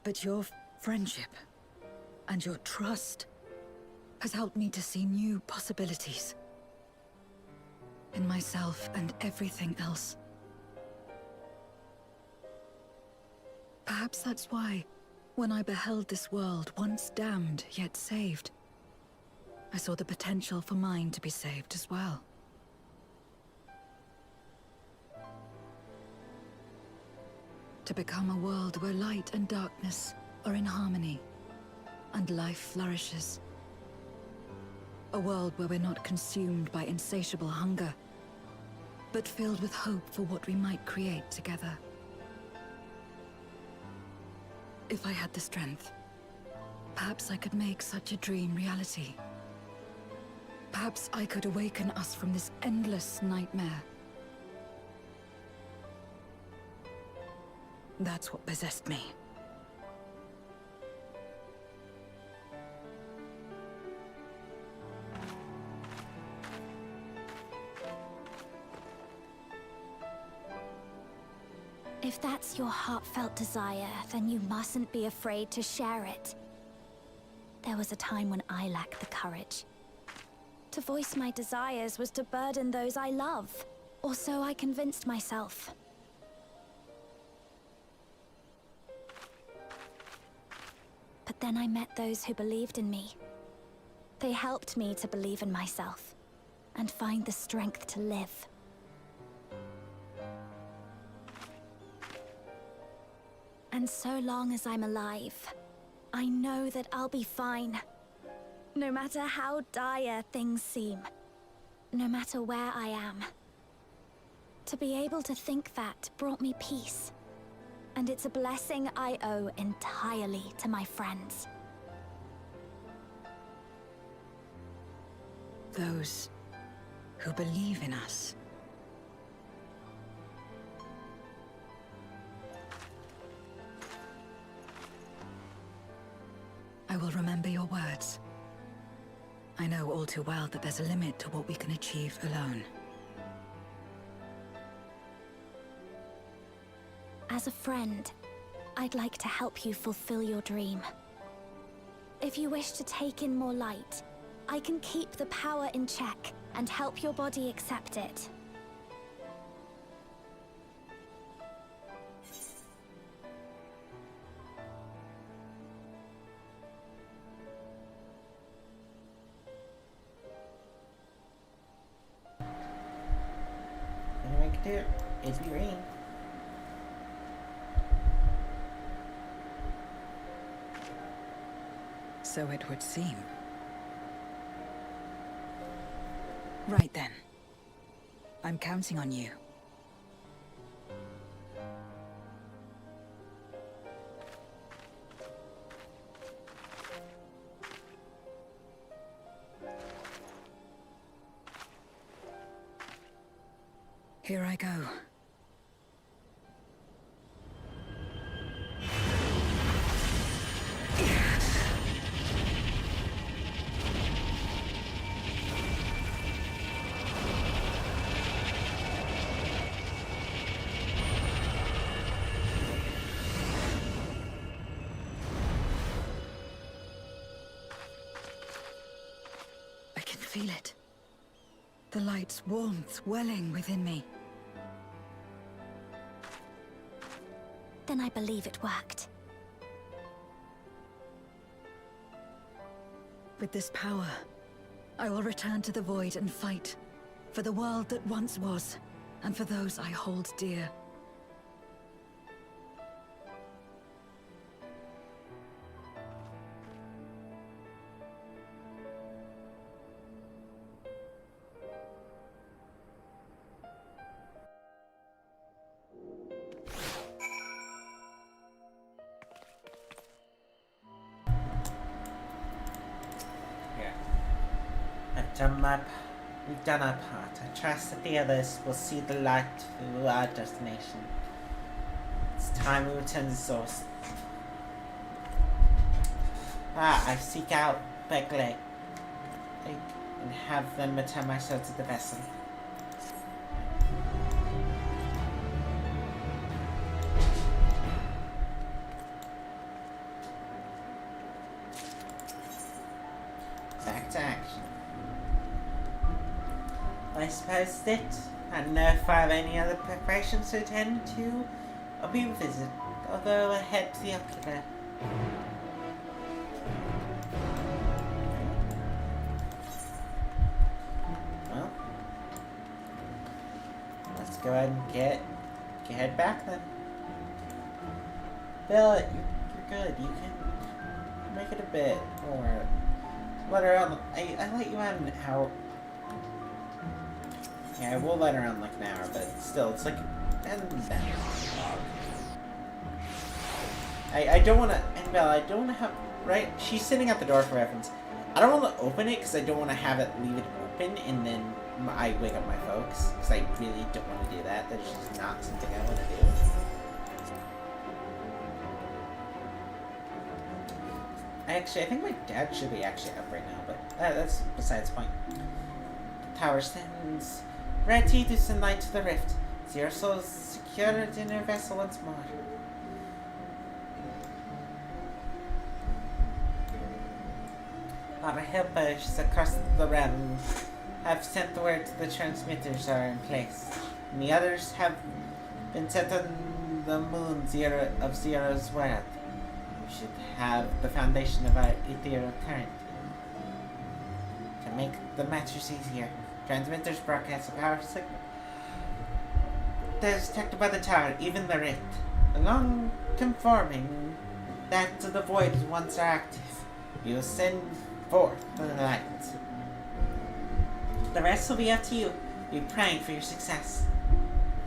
F: But your friendship and your trust has helped me to see new possibilities. In myself and everything else. Perhaps that's why, when I beheld this world once damned yet saved, I saw the potential for mine to be saved as well. To become a world where light and darkness are in harmony, and life flourishes. A world where we're not consumed by insatiable hunger, but filled with hope for what we might create together. If I had the strength, perhaps I could make such a dream reality. Perhaps I could awaken us from this endless nightmare. That's what possessed me.
G: If that's your heartfelt desire, then you mustn't be afraid to share it. There was a time when I lacked the courage. To voice my desires was to burden those I love, or so I convinced myself. But then I met those who believed in me. They helped me to believe in myself, and find the strength to live. And so long as I'm alive, I know that I'll be fine. No matter how dire things seem, no matter where I am. To be able to think that brought me peace. And it's a blessing I owe entirely to my friends.
F: Those who believe in us. I will remember your words. I know all too well that there's a limit to what we can achieve alone.
G: As a friend, I'd like to help you fulfill your dream. If you wish to take in more light, I can keep the power in check and help your body accept it.
C: Anyone can do it. It'd be rain.
F: So it would seem. Right then. I'm counting on you. Here I go. feel it. The light's warmth welling within me.
G: Then I believe it worked.
F: With this power, I will return to the Void and fight for the world that once was, and for those I hold dear.
C: We've done our part. I trust that the others will see the light through our destination. It's time we return to the source. I seek out Begley and have them return my soul to the vessel. Back to action. I suppose that I don't know if I have any other preparations to attend to or be revisited, although I head to the ocular. Well, let's go ahead and head back then. Bill, you're good. You can make it a bit more. Let her on. I let you on an hour. Yeah, I will let her on like an hour, but still, it's like an hour. I don't want to. And Bella, I don't want to have. Right? She's sitting at the door for reference. I don't want to open it because I don't want to have it leave it open and then I wake up my folks because I really don't want to do that. That's just not something I want to do. Actually, I think my dad should be actually up right now, but that's besides the point. The tower stands ready to send light to the rift. Zero Soul is secured in her vessel once more. Our helpers across the realm have sent the word the transmitters are in place, and the others have been set on the moon of Zero's world. We should have the foundation of our ethereal current. To make the matters easier, transmitters broadcast a power signal that is detected by the tower, even the rift, along conforming that to the void once are active. We will send forth the light. The rest will be up to you. We're praying for your success.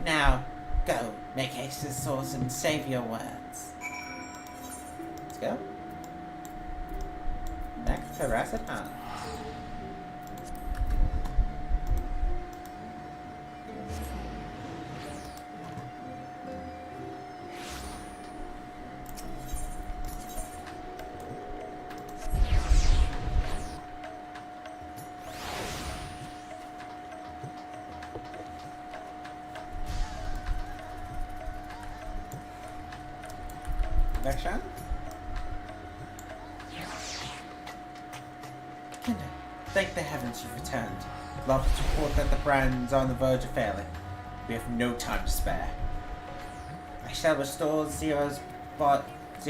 C: Now, go, make haste to the source and save your words. Let's go. Back to Rasatan. Vekshan? Thank the heavens you've returned. Love to report that the brand's on the verge of failing. We have no time to spare. I shall restore Zero to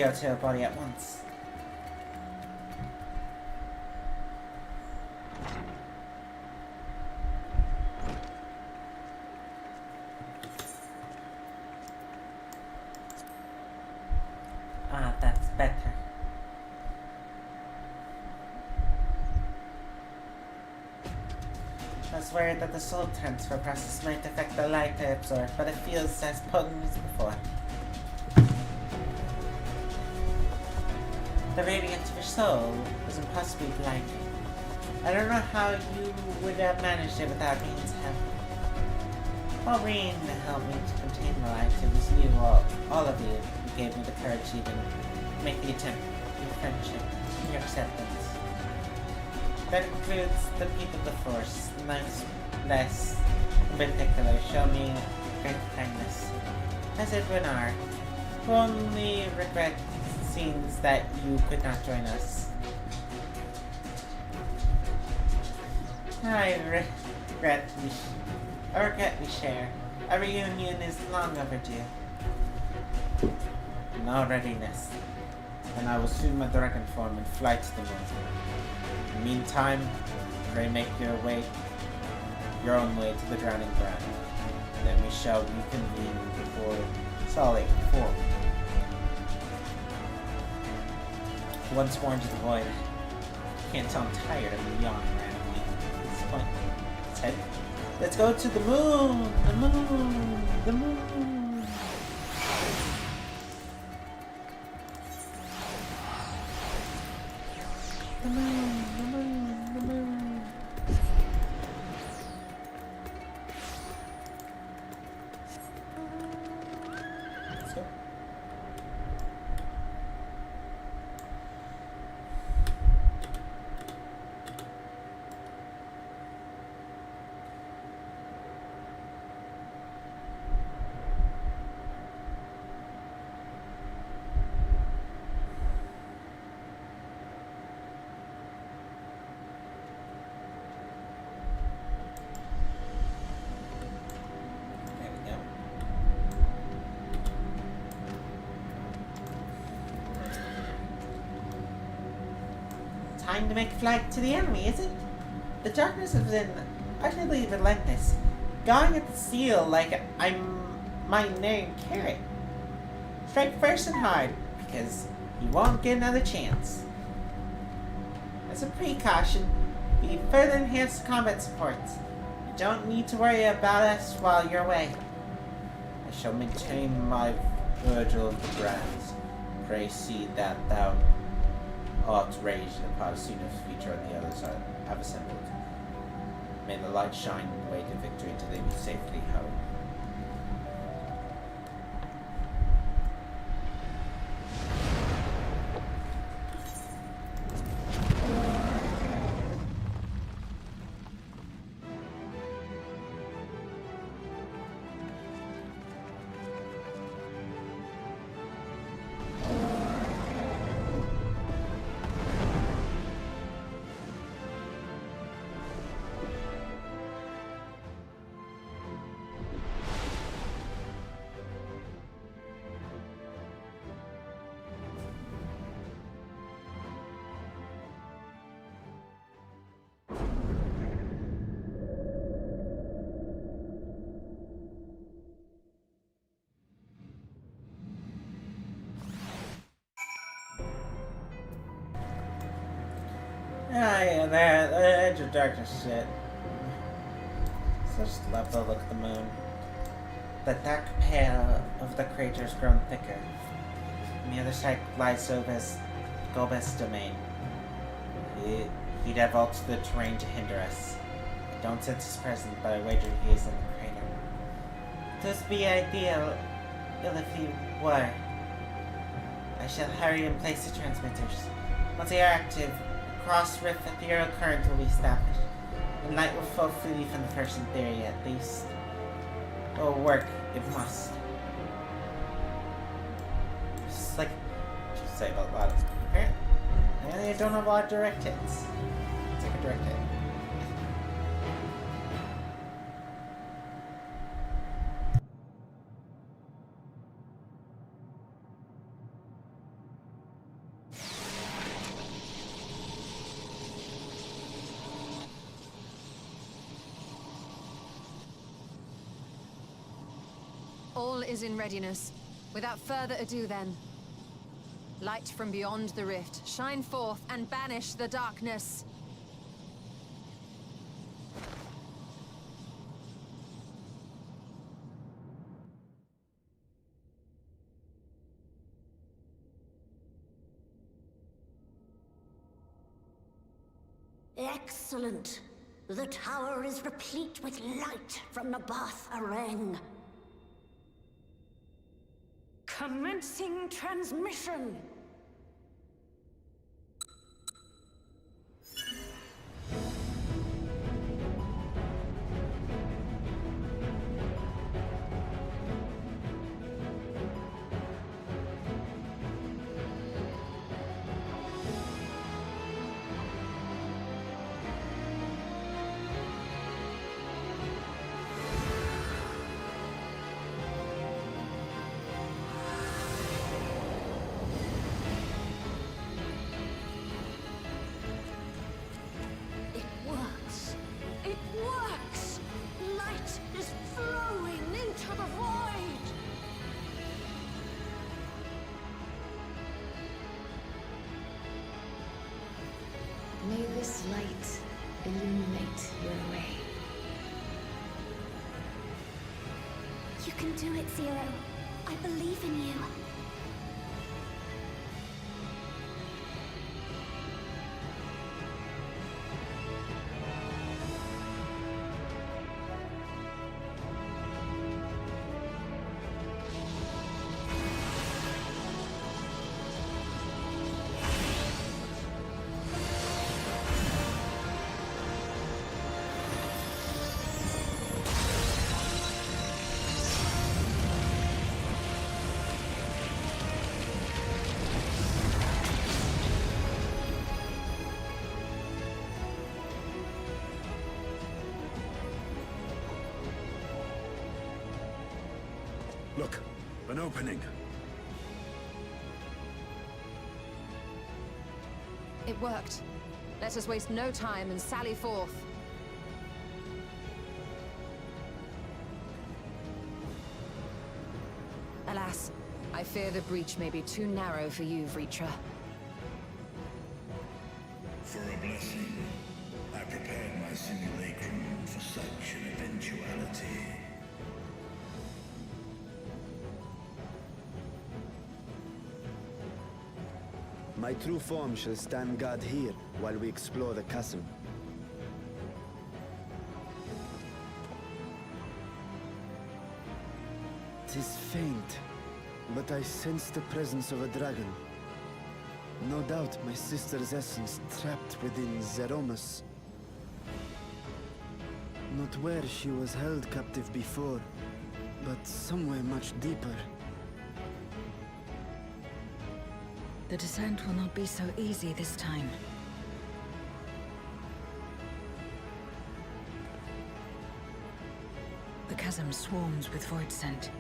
C: her body at once. That's better. I was worried that the soul transfer process might affect the light I absorb, but it feels as potent as before. The radiance of your soul was impossibly blinding. I don't know how you would have managed it without Reen's help. Maureen helped me to contain the light. It was you, all of you, who gave me the courage to even make the attempt. Your friendship, your acceptance. That includes the people of the Force, the Knights Bless in particular, show me great kindness. As did Renard, who only regret scenes that you could not join us. I regret we share. A reunion is long overdue. In all readiness, and I will assume my dragon form and fly to the moon. In the meantime, pray make your own way to the drowning ground. Then we shall reconvene before Solid form. Once more into the void. Can't tell I'm tired of yawning randomly. At this point, let's go to the moon! The moon! The moon! The moon! The moon! The moon! Let's go. There we go. Time to make a flight to the enemy, is it? The darkness has been utterly relentless, going at the seal like I'm my name carrot. Strike first and hard, because you won't get another chance. As a precaution, we further enhance combat supports. You don't need to worry about us while you're away. I shall maintain my Virgil of the Brands. Pray see that thou art raged upon Cena's feature on the other side have assembled. May the light shine the way to victory until they be safely home. Ah, yeah, that Edge of Darkness shit. So just love the look of the moon. The dark pale of the crater has grown thicker. On the other side lies Gobes' domain. He'd have altered the terrain to hinder us. I don't sense his presence, but I wager he is in the crater. This would be ideal if he were. I shall hurry and place the transmitters. Once they are active, cross-rift ethereal current will be established, and light will flow freely from the first in theory, at least. It will work, it must. Just like, just say about a lot of apparently, I don't have a lot of direct hits. It's like a direct hit.
I: All is in readiness. Without further ado then. Light from beyond the rift, shine forth and banish the darkness.
E: Excellent. The tower is replete with light from Nabath Arang. Commencing transmission.
F: this light illuminate your way.
G: You can do it, Zero. I believe in you.
J: Look, an opening.
I: It worked. Let us waste no time and sally forth. Alas, I fear the breach may be too narrow for you, Vritra.
K: For a blessing, I prepared my simulacrum for such an eventuality.
B: My true form shall stand guard here while we explore the chasm. Tis faint, but I sense the presence of a dragon. No doubt my sister's essence trapped within Zeromus. Not where she was held captive before, but somewhere much deeper.
F: The descent will not be so easy this time. The chasm swarms with void scent.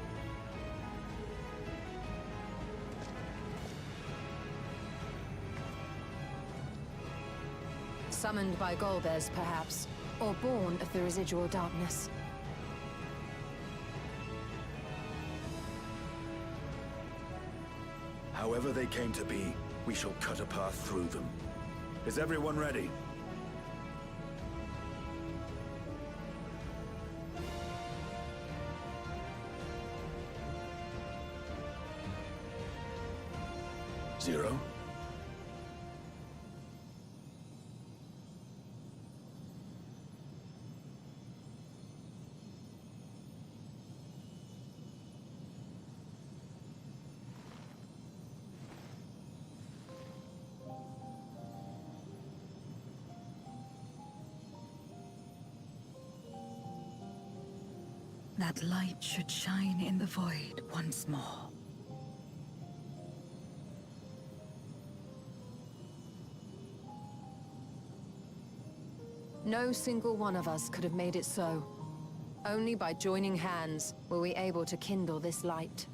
I: Summoned by Golbez, perhaps, or born of the residual darkness.
J: However they came to be, we shall cut a path through them. Is everyone ready? Zero?
F: That light should shine in the void once more.
I: No single one of us could have made it so. Only by joining hands were we able to kindle this light.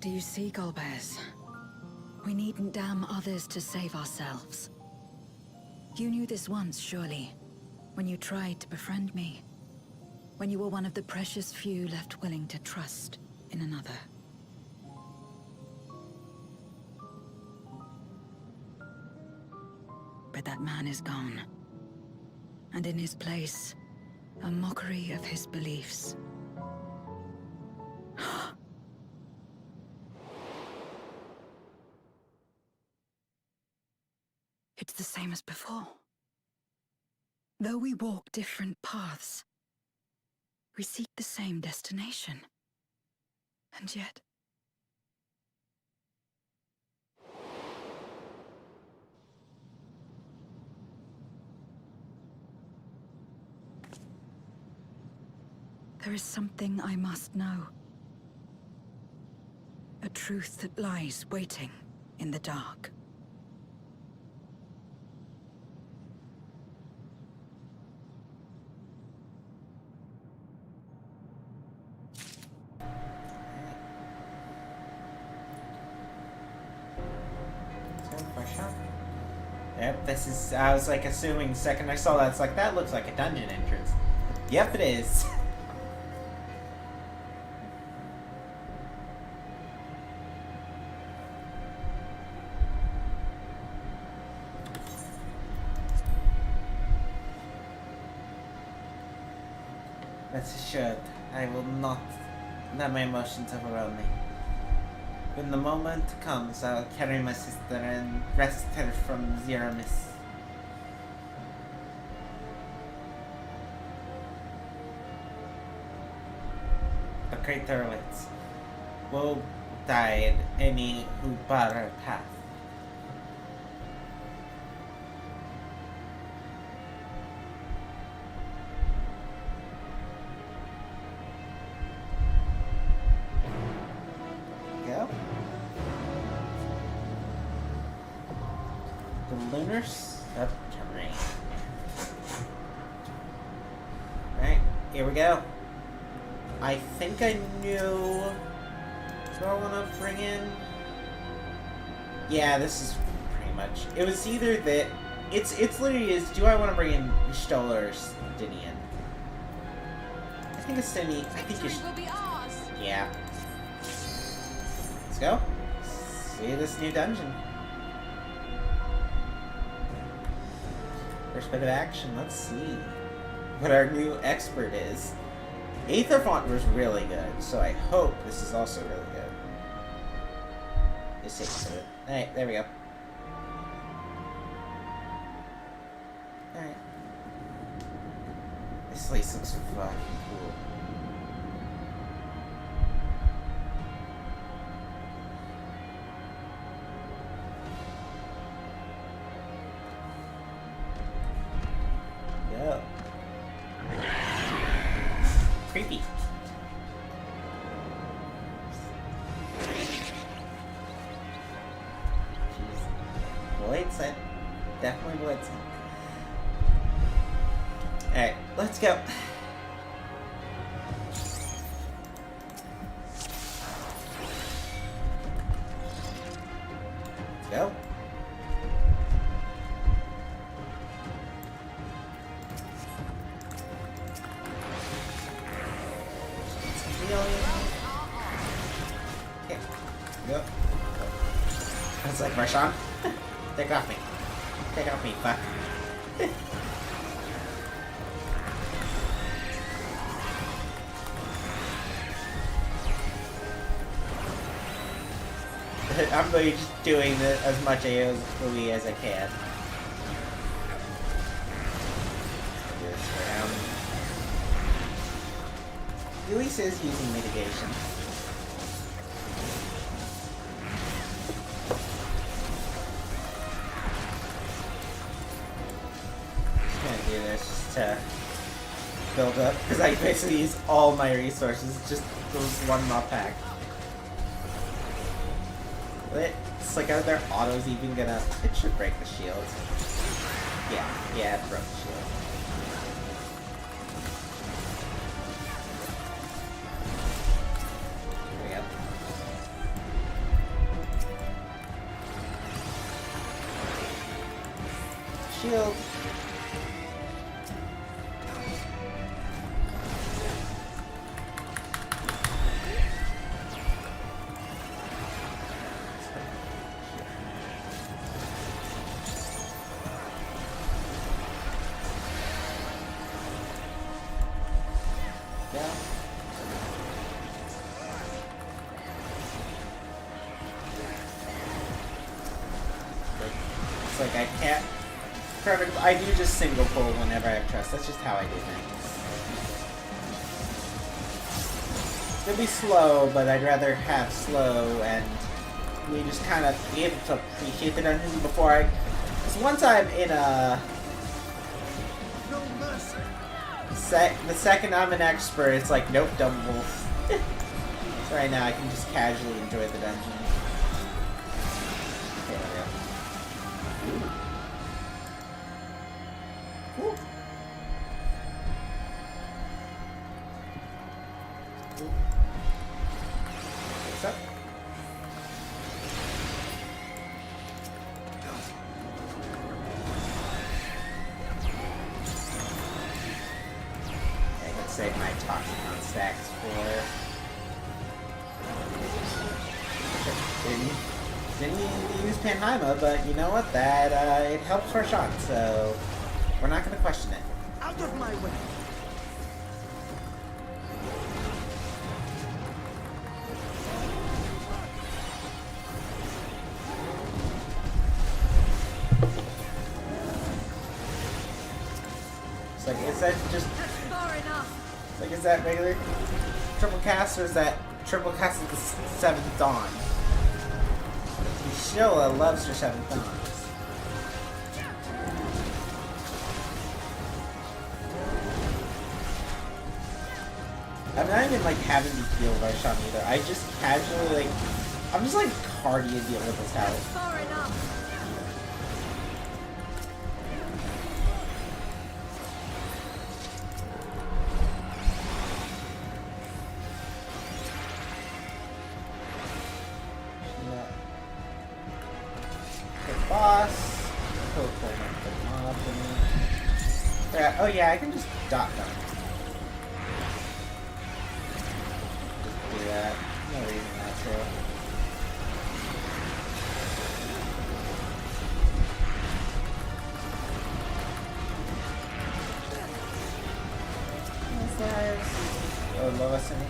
F: Do you see, Golbez? We needn't damn others to save ourselves. You knew this once, surely, when you tried to befriend me. When you were one of the precious few left willing to trust in another. But that man is gone. And in his place, a mockery of his beliefs. It's the same as before. Though we walk different paths, we seek the same destination. And yet... there is something I must know. A truth that lies waiting in the dark.
C: Yep, this is, I was like assuming the second I saw that, it's like, that looks like a dungeon entrance. Yep, it is. Rest assured, I will not let my emotions overwhelm me. When the moment comes, I'll carry my sister and rescue her from Zero Miss. A great Thorowitz will guide any who bar her path. Go. The lunar subterranean. Alright, here we go. I think I knew what I want to bring in. Yeah, this is pretty much. It was either that. It's literally is. Do I want to bring in Stoller or Stinian? I think it's Stinian. I think it's.
I: will be ours.
C: Yeah. Let's go. See this new dungeon. First bit of action. Let's see what our new expert is. Aether Font was really good, so I hope this is also really good. Just take some of it. Alright, there we go. Alright. This place looks fucking cool. Yo. Creepy. Jeez. Void set. Definitely void set. Alright, let's go. Let's go. Okay. Yep. It's like Marshawn. Take off me. Take off me, fuck. I'm really just doing as much AoE as I can. This round. Elise is using mitigation. Just gonna do this just to build up, because I basically use all my resources, just those one mob pack. It's like, are their autos even gonna... It should break the shield. Yeah, it broke the shield. Shield. Yeah. It's like I can't. Perfect. I do just single pull whenever I have trust. That's just how I do things. It'll be slow, but I'd rather have slow and we just kind of be able to appreciate the dungeon before I. Because once I'm in a.
B: No mercy.
C: The second I'm an expert, it's like, nope, double wolf. So right now I can just casually enjoy the dungeon. Okay, there we go. Cool. Cool. What's up? I can save my Toxicon stacks for... Didn't use Panheima, but you know what? That it helps for a shot, so we're not going to question it.
B: Out of my way.
C: is that just
I: That's far enough.
C: like is that regular triple cast or is that triple cast of the Seventh Dawn? Sheila loves her Seventh Dawn. I'm not even like having to deal with Arshan either. I just casually like I'm just like cardio deal with this house.
I: Far enough.
C: Good boss. Yeah, oh yeah, I can just dot them. Just do that. No reason not to. Oh, Lois in it.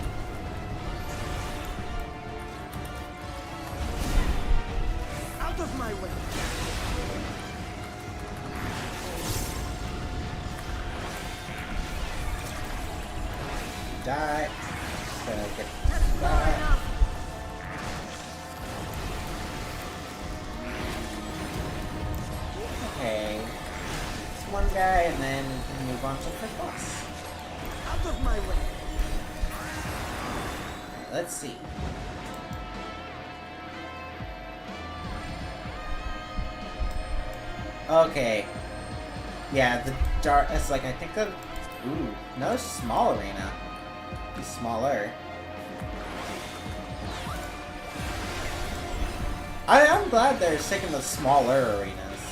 B: Out of my way!
C: Die. So get
I: That's far
C: that.
I: enough.
C: Okay. Just one guy and then we can move on to the first boss.
B: Out of my way!
C: Let's see. Okay. Yeah, the dark. It's like I think the. Ooh, no, it's a small arena. Be smaller. I'm glad they're sticking with smaller arenas,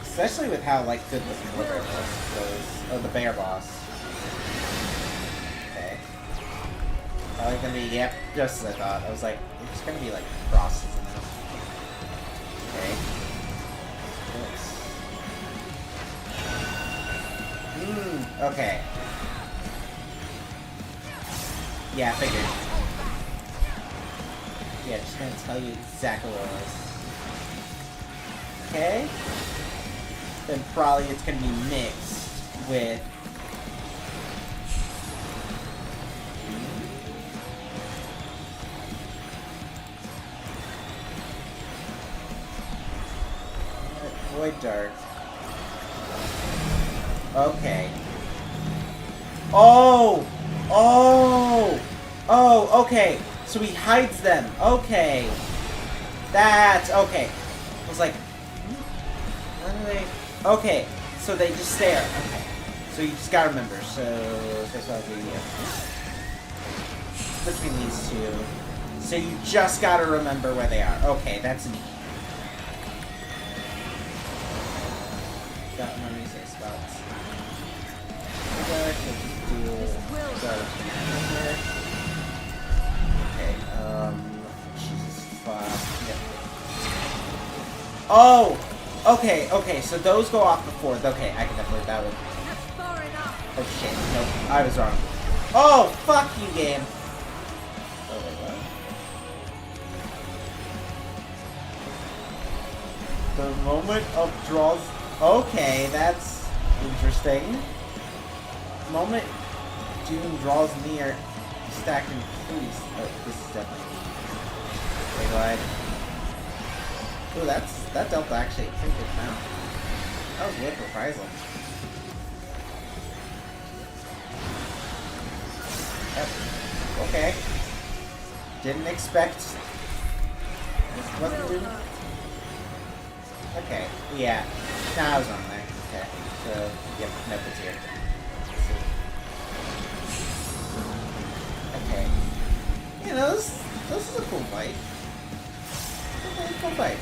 C: especially with how like good looking the bear boss was. Oh, the bear boss. Okay. Probably gonna be, yep, just as I thought. I was like, it's gonna be like crosses in it. Okay. Okay. Yeah, I figured. Yeah, just gonna tell you exactly what it was. Okay. Then probably it's gonna be mixed with Void Dart. Okay. Oh! Oh! Oh, okay. So he hides them. Okay. That's okay. I was like, what are they? Okay. So they just stare. Okay. So you just gotta remember. So this will be between these two. So you just gotta remember where they are. Okay, that's neat. Got money say spots. Okay, Jesus fuck. Yep. Oh! Okay, okay, so those go off before. Okay, I can definitely that one.
I: That's far enough.
C: Oh shit, nope, I was wrong. Oh, fuck you, game! Oh, wait, what? The moment of draws. Okay, that's interesting. Moment Doom draws near, stacking trees. Oh, this is definitely. Wait, wide. Ooh, that dealt actually a pretty good amount. That was worth reprisal. Yep. Okay. Didn't expect. This wasn't Doom. Okay, yeah. Nah, I was wrong there. Okay, so, yep, nope, it's here. Let's see. Okay. You know, this is a cool fight. It's a really cool fight.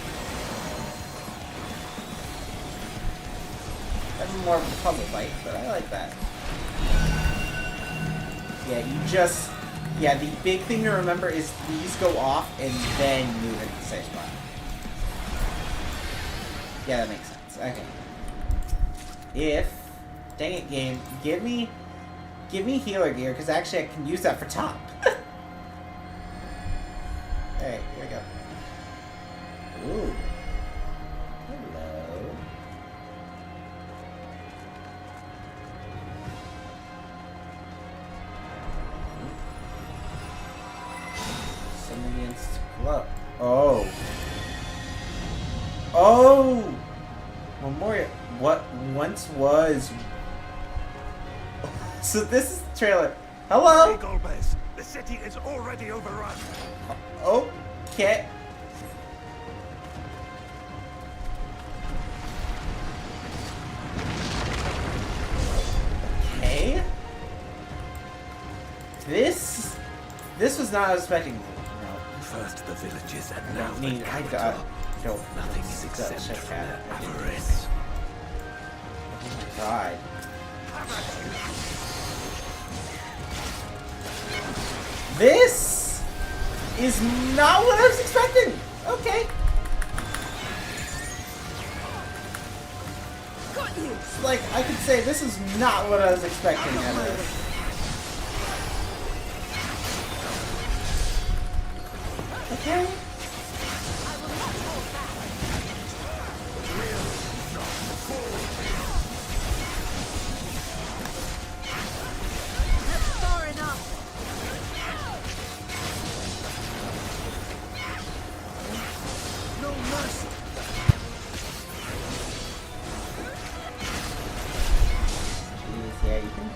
C: That's more of a puzzle fight, but I like that. Yeah, you just... Yeah, the big thing to remember is these go off and then move into the safe spot. Yeah, that makes sense. Okay. If... Dang it, game. Give me healer gear, because actually I can use that for top. Alright, here we go. Ooh. Hello. once was. So this is the trailer. Hello.
J: Golbez, the city is already overrun.
C: Okay. Okay. This was not what I was expecting. No.
J: First the villages and
C: I
J: now
C: don't
J: the
C: need. I
J: capital.
C: don't.
J: Nothing is exempt from their avarice.
C: Oh my god. This is not what I was expecting. Okay.
A: Got you.
C: It's like I could say this is not what I was expecting out of this. Okay.
A: Far enough.
J: No mercy.
C: Jeez, yeah, you can.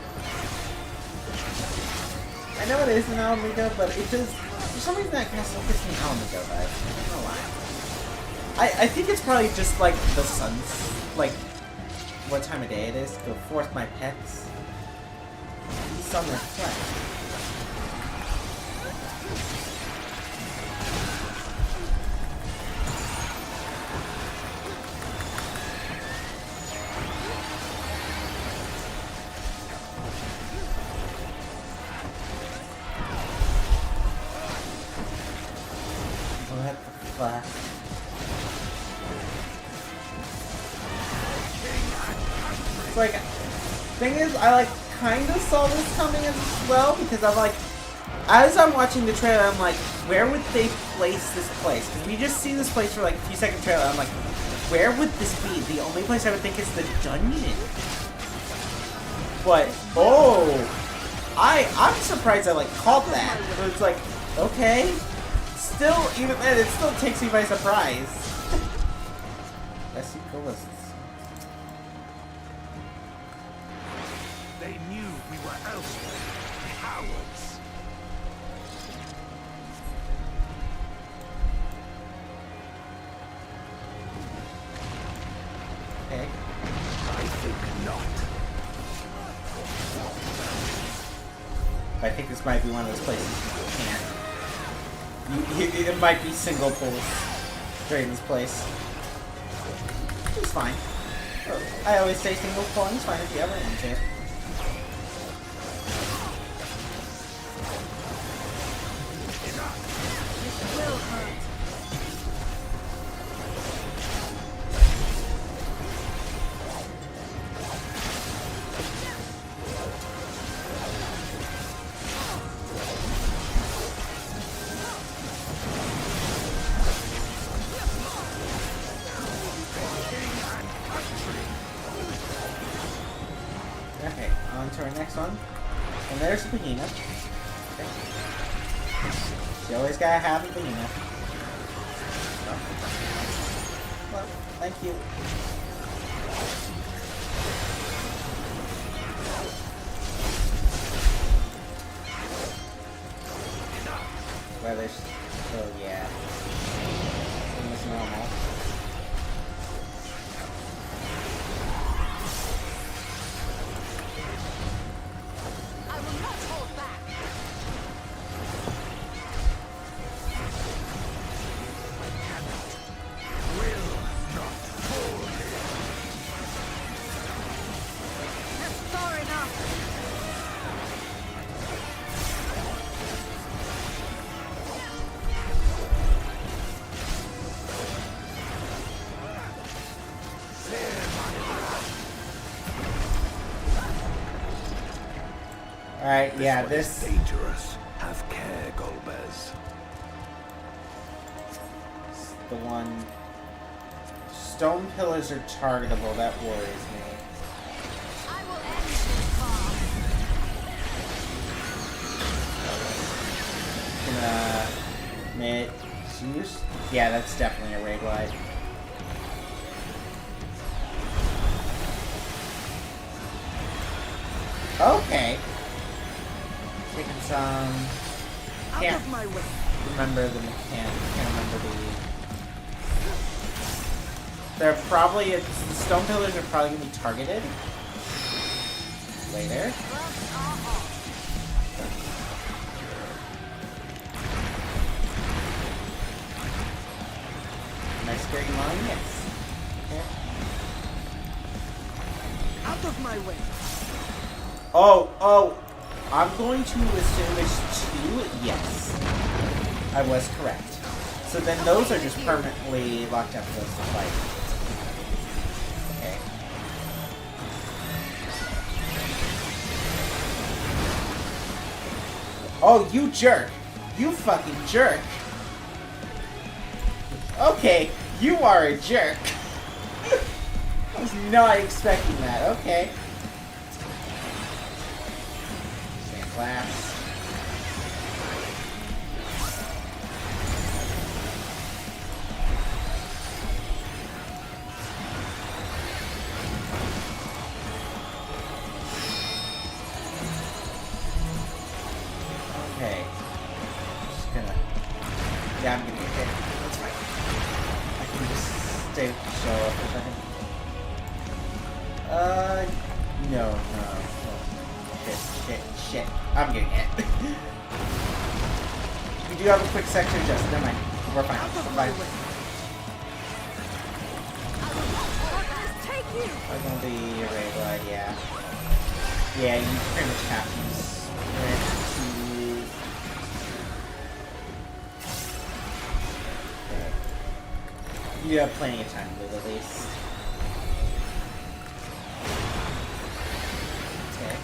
C: I know it is an Alamigo, but it does. For some reason, that castle gives me Alamigo vibes. I don't know why. I think it's probably just like the sun's, like what time of day it is. Go forth, my pets. The sun reflects. What the fuck? It's like, thing is, I like kind of saw this coming as well because I'm like, as I'm watching the trailer, I'm like, where would they place this place? Because we just see this place for like a few second trailer. I'm like, where would this be? The only place I would think is the dungeon. But I'm surprised I like caught that. But it's like, okay. Still, even then, it still takes me by surprise. Vesicula's.
J: They knew we were elsewhere. Cowards.
C: Okay.
J: I think not.
C: I think this might be one of those places you can't. It might be single pulls during this place. It's fine. I always say single pulling is fine if you ever want to.
A: This will hurt.
C: Okay, on to our next one. And there's the behemoth. Okay. You always gotta have a behemoth. Well, thank you. Well, there's. Oh, yeah. Same as normal.
I: I will not hold back.
A: That's far enough.
C: Alright, yeah,
J: One
C: this.
J: is dangerous. Have care, Golbez.
C: The one. Stone pillars are targetable, that worries me.
A: I will end this far.
C: Misuse? Yeah, that's definitely a raid light. Okay. Taking some.
B: Out
C: Can't
B: of my way.
C: remember the mechanic. Can't remember the. They're probably the stone pillars are probably gonna be targeted later. Nice green line, yes. Okay.
B: Out of my way.
C: Oh, I'm going to assume it's 2. Yes. I was correct. So then those are just permanently locked up for us to fight. Okay. Oh, you jerk! You fucking jerk! Okay, you are a jerk. I was not expecting that. Okay. Sand blast. Okay. Just gonna. Yeah, I'm gonna get hit. That's fine. I can just stay with the show up for a second. No. Shit. I'm getting hit. We do have a quick sec to adjust. Never mind. We're fine. We're fine. We're gonna be Ray Blood, yeah. Yeah, you pretty much have to sprint to... Okay. You have plenty of time to live at least. Okay.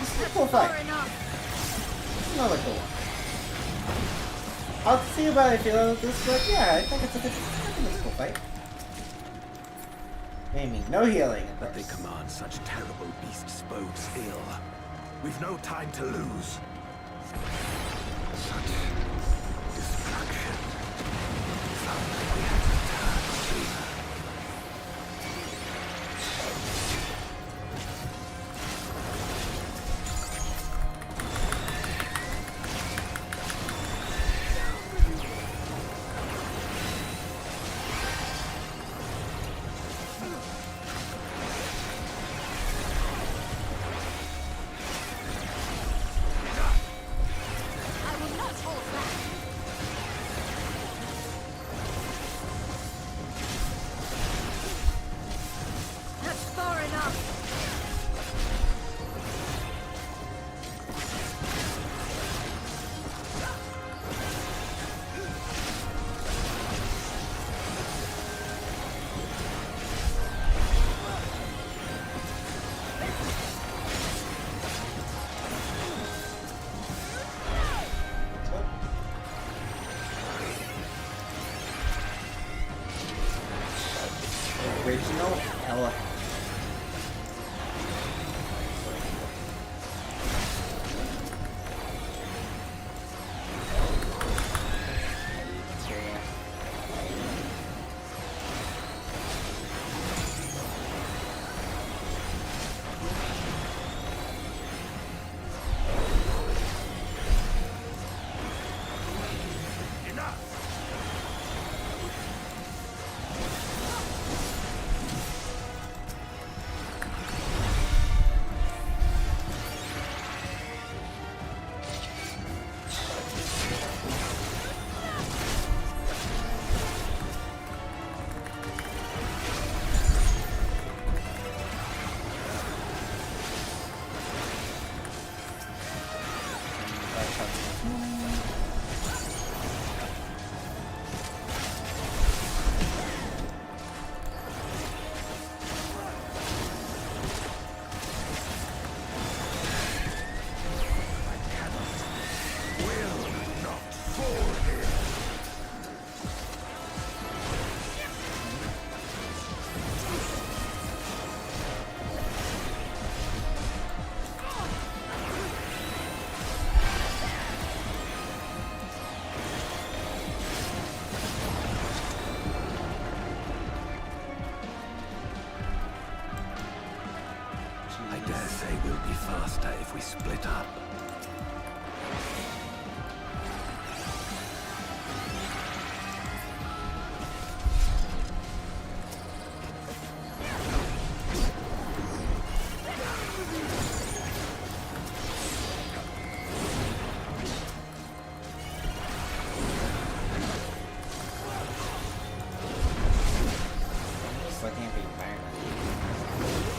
C: This is a cool fight. Another cool one. I'll see about it if you like this, but yeah, I think it's a cool fight. Maybe no healing, of
J: That they
C: course.
J: command such terrible beasts bodes ill. We've no time to lose. Such destruction. Felt like we had to return sooner.
C: Original elephant.
J: faster if we split up.
C: I'm just looking at the environment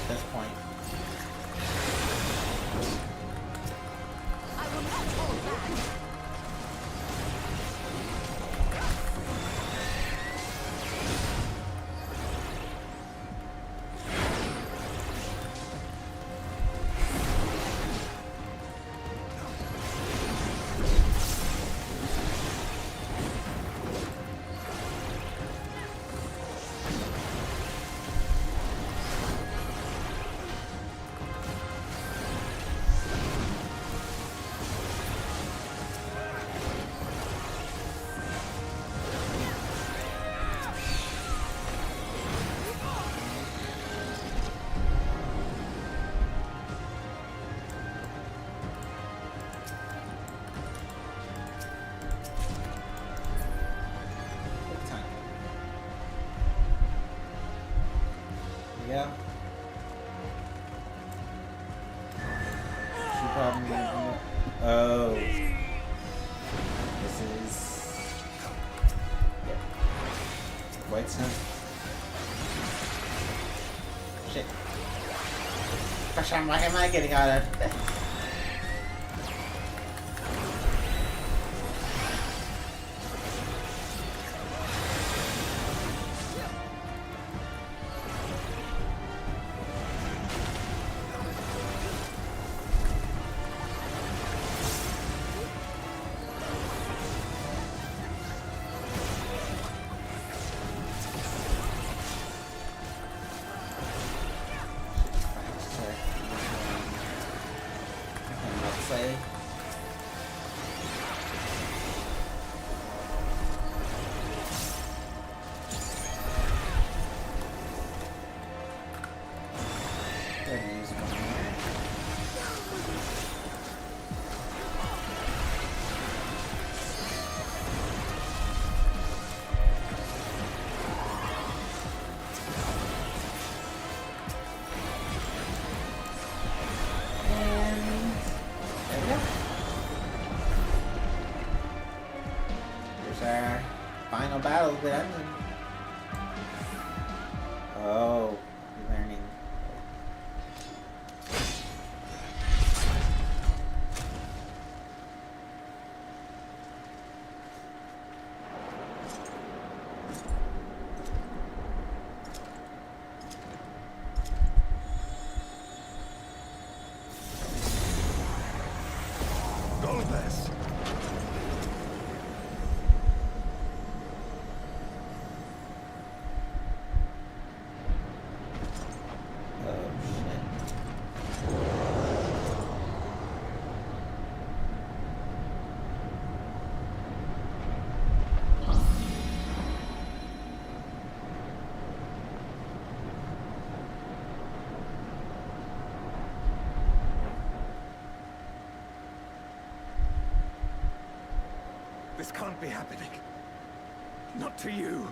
C: at this point.
I: I will not hold back.
C: Big time. Yeah. She probably. Oh. This is. White Sun. Shit. Gosh, why am I getting out of? Say. Gonna use one more. And there we go. Here's our final battle with the ending. Oh, you're learning.
J: Golbez!
C: Oh shit.
J: This can't be happening. Not to you.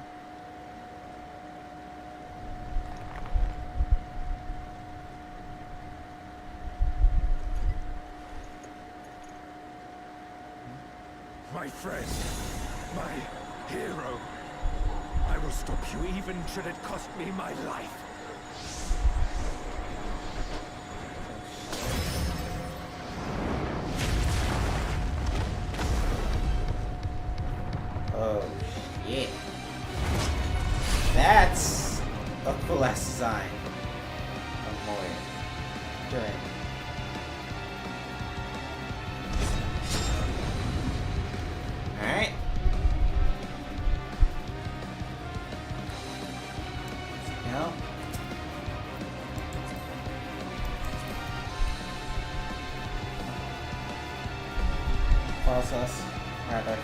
J: My friend, my hero. I will stop you even should it cost me my life.
C: Oh shit. That's a cool ass design of Moria. During. Alright. Now. False us. Rather.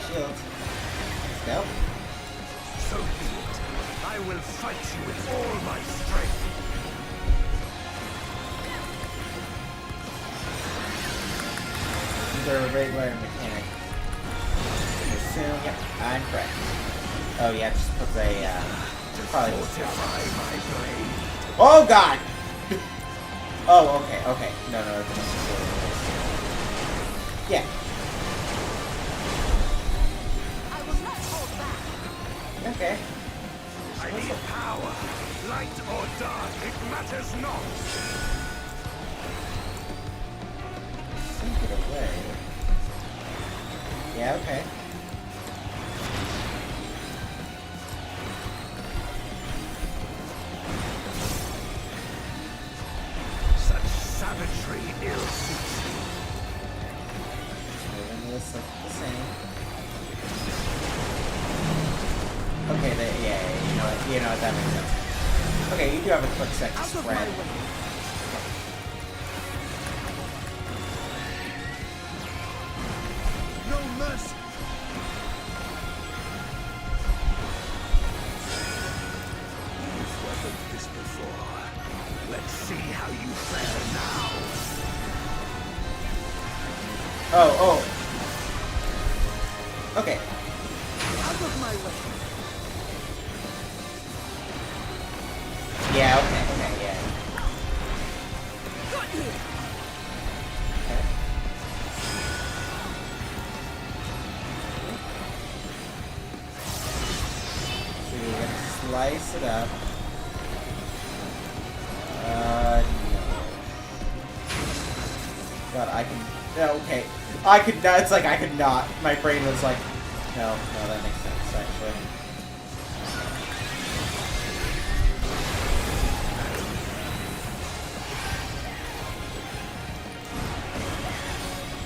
C: Shield. Let's go.
J: So be it. I will fight you with all my strength.
C: their regular mechanic. Assume, yep, I'm correct. Oh yeah, just puts a, probably oh god! Oh, okay. No, it's just yeah.
A: I will not hold back.
C: Okay.
J: I need power. Light or dark, it matters not.
C: Sink it away. Yeah, okay.
J: Such savagery ill suits me.
C: Moving this like the same. Okay, yeah, you know what, that makes sense. Okay, you do have a quick second spread.
J: No mercy. You've weathered this before. Let's see how you fare now.
C: Oh. Okay.
B: Out of my way.
C: Yeah, okay, yeah. Okay. So you're gonna slice it up. No. God, I can. Yeah, okay. I could not. It's like I could not. My brain was like, no, that makes sense actually.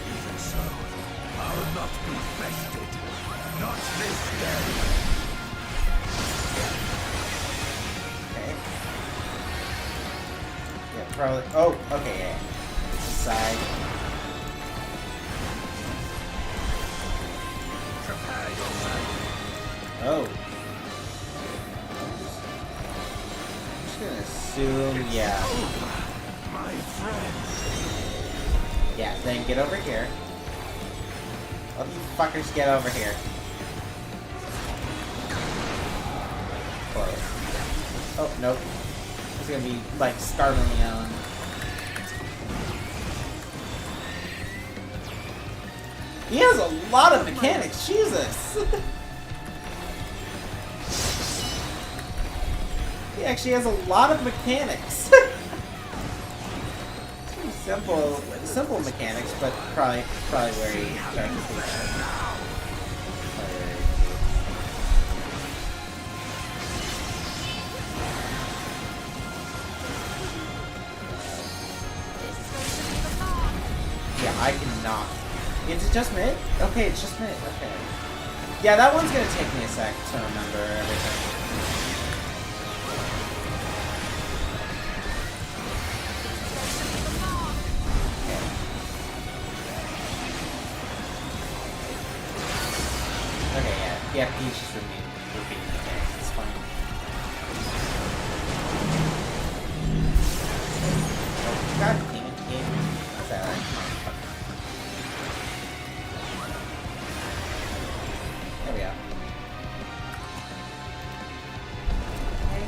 J: Even so, I'll not be bested. Not this day.
C: Okay. Yeah, probably. Oh, okay, yeah. This side.
J: Prepare yourself.
C: Oh. I'm just gonna assume, yeah.
J: My friends.
C: Yeah, then get over here. All you fuckers get over here. Close. Oh, nope. It's gonna be, like, starving me on. He has a lot of mechanics, Jesus! He actually has a lot of mechanics. Simple mechanics, but probably where he starts to yeah, I cannot. It's just mid? Okay, it's just mid. Okay. Yeah, that one's gonna take me a sec to remember everything. Okay, yeah, he's just repeating the thing. It's fine. Oh, god damn it, game. That's alright. There we go. Okay.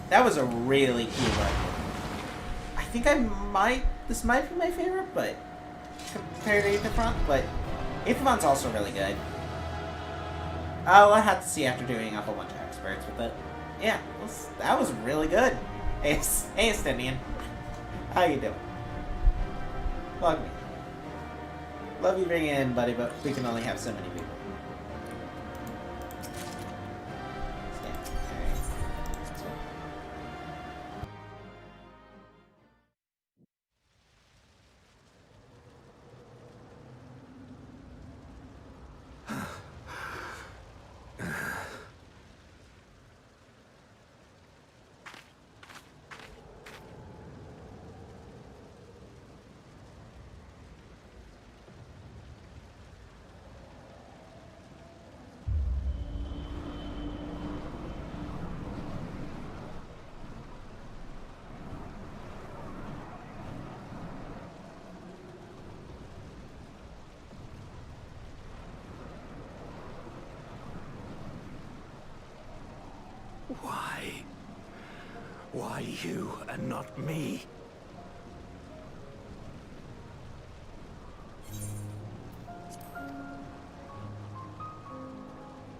C: That was a really cool one. I think this might be my favorite, but compared to Aetherfront, but Aetherfront's also really good. I'll have to see after doing a whole bunch of experts with it. Yeah, that was really good. Hey, Stendian. How you doing? Log me. Love you bringing in, buddy, but we can only have so many people.
J: Why you and not me?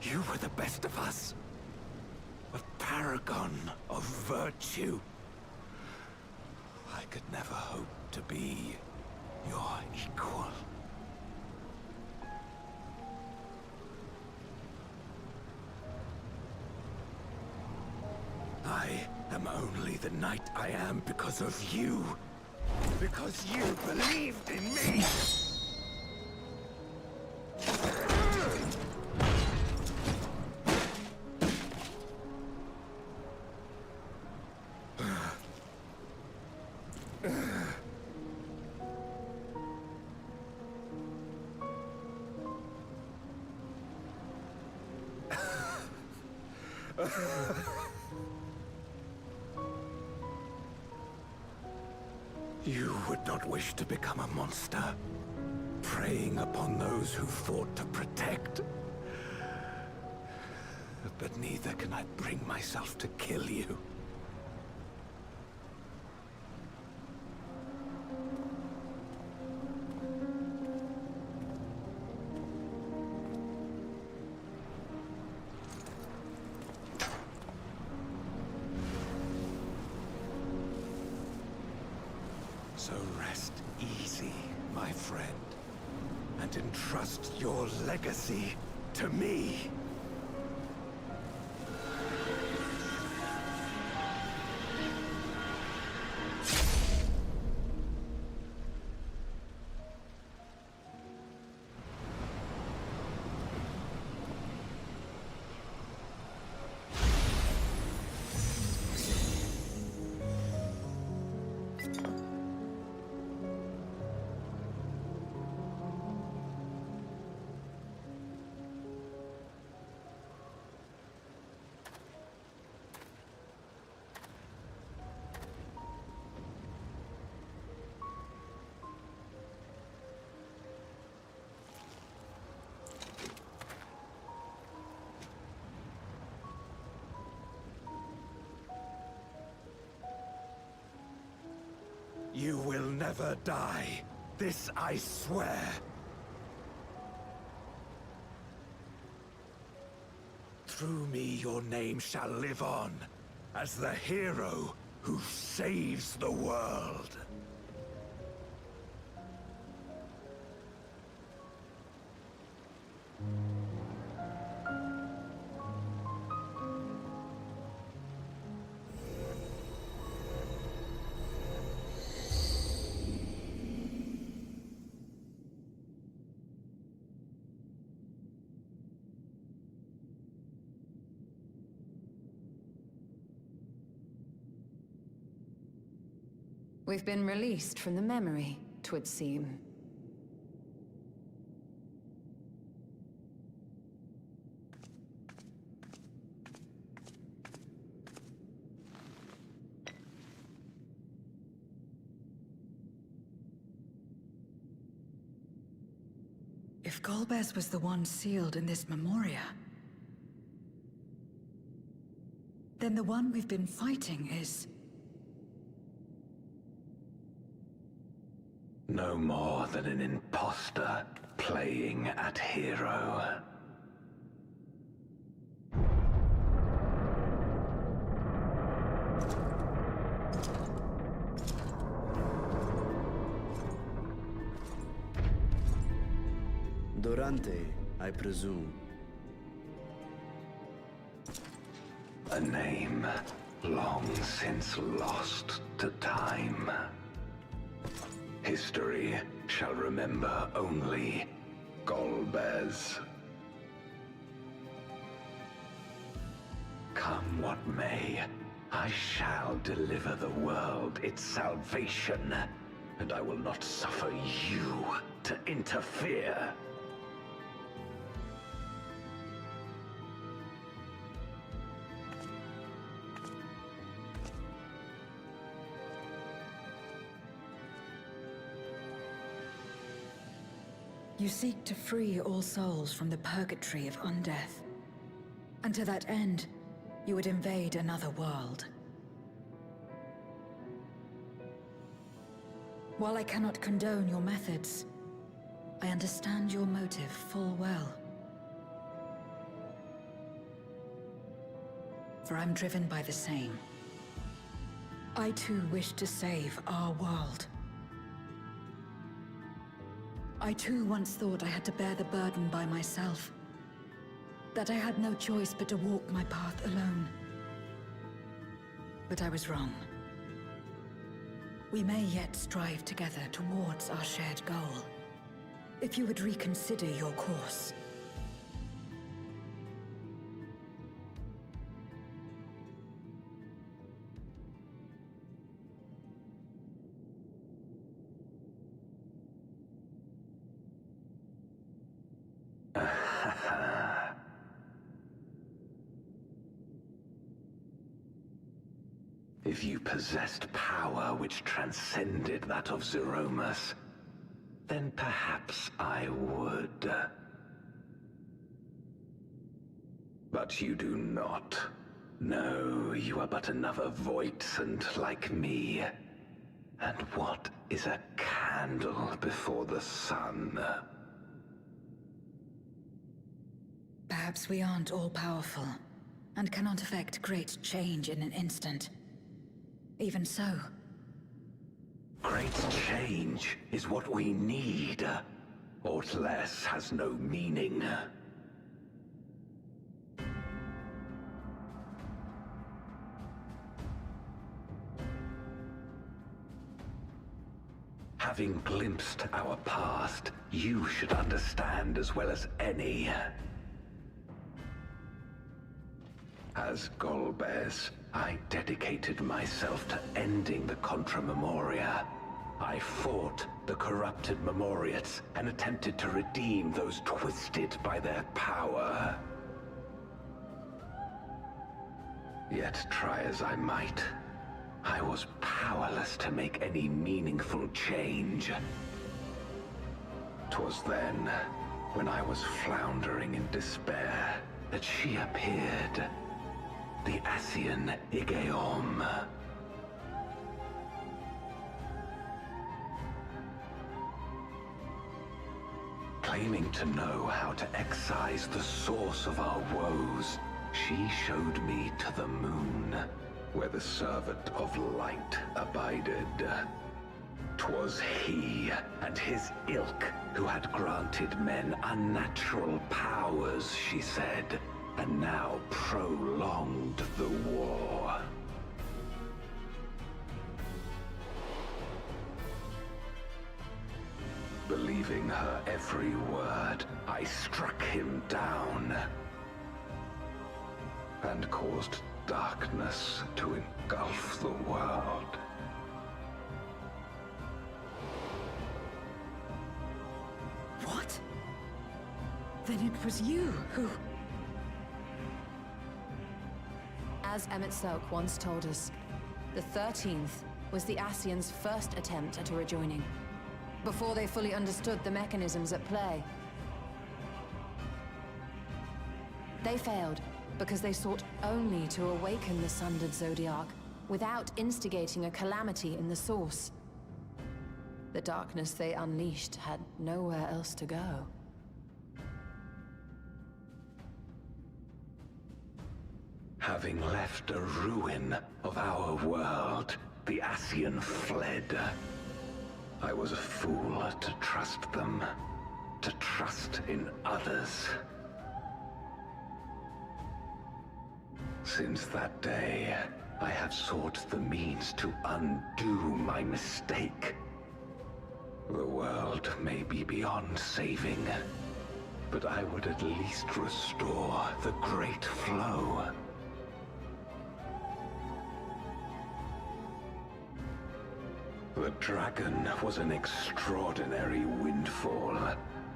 J: You were the best of us. A paragon of virtue. I could never hope to be your equal. I am only the knight I am because of you. Because you believed in me. You would not wish to become a monster, preying upon those who fought to protect. But neither can I bring myself to kill you. So rest easy, my friend, and entrust your legacy to me. You will never die. This I swear. Through me your name shall live on, as the hero who saves the world.
I: We've been released from the memory, 'twould seem.
F: If Golbez was the one sealed in this Memoria, then the one we've been fighting is...
J: No more than an imposter playing at hero.
L: Durante, I presume.
J: A name long since lost to time. History shall remember only Golbez. Come what may, I shall deliver the world its salvation, and I will not suffer you to interfere.
F: You seek to free all souls from the purgatory of undeath. And to that end, you would invade another world. While I cannot condone your methods, I understand your motive full well. For I'm driven by the same. I too wish to save our world. I too once thought I had to bear the burden by myself. That I had no choice but to walk my path alone. But I was wrong. We may yet strive together towards our shared goal. If you would reconsider your course.
J: If you possessed power which transcended that of Zeromus, then perhaps I would. But you do not. No, you are but another Voidsent like me. And what is a candle before the sun?
F: Perhaps we aren't all-powerful, and cannot effect great change in an instant. Even so.
J: Great change is what we need. Aught less has no meaning. Having glimpsed our past, you should understand as well as any. As Golbez, I dedicated myself to ending the Contra Memoria. I fought the corrupted Memoriates and attempted to redeem those twisted by their power. Yet try as I might, I was powerless to make any meaningful change. 'Twas then, when I was floundering in despair, that she appeared. The Ascian Igaeom. Claiming to know how to excise the source of our woes, she showed me to the moon, where the servant of light abided. 'Twas he and his ilk who had granted men unnatural powers, she said, and now prolonged the war. Believing her every word, I struck him down and caused darkness to engulf the world.
F: What? Then it was you who...
I: As Emet-Selch once told us, the 13th was the Ascians' first attempt at a rejoining, before they fully understood the mechanisms at play. They failed because they sought only to awaken the sundered Zodiark without instigating a calamity in the source. The darkness they unleashed had nowhere else to go.
J: Having left a ruin of our world, the Ascian fled. I was a fool to trust them, to trust in others. Since that day, I have sought the means to undo my mistake. The world may be beyond saving, but I would at least restore the Great Flow. The dragon was an extraordinary windfall,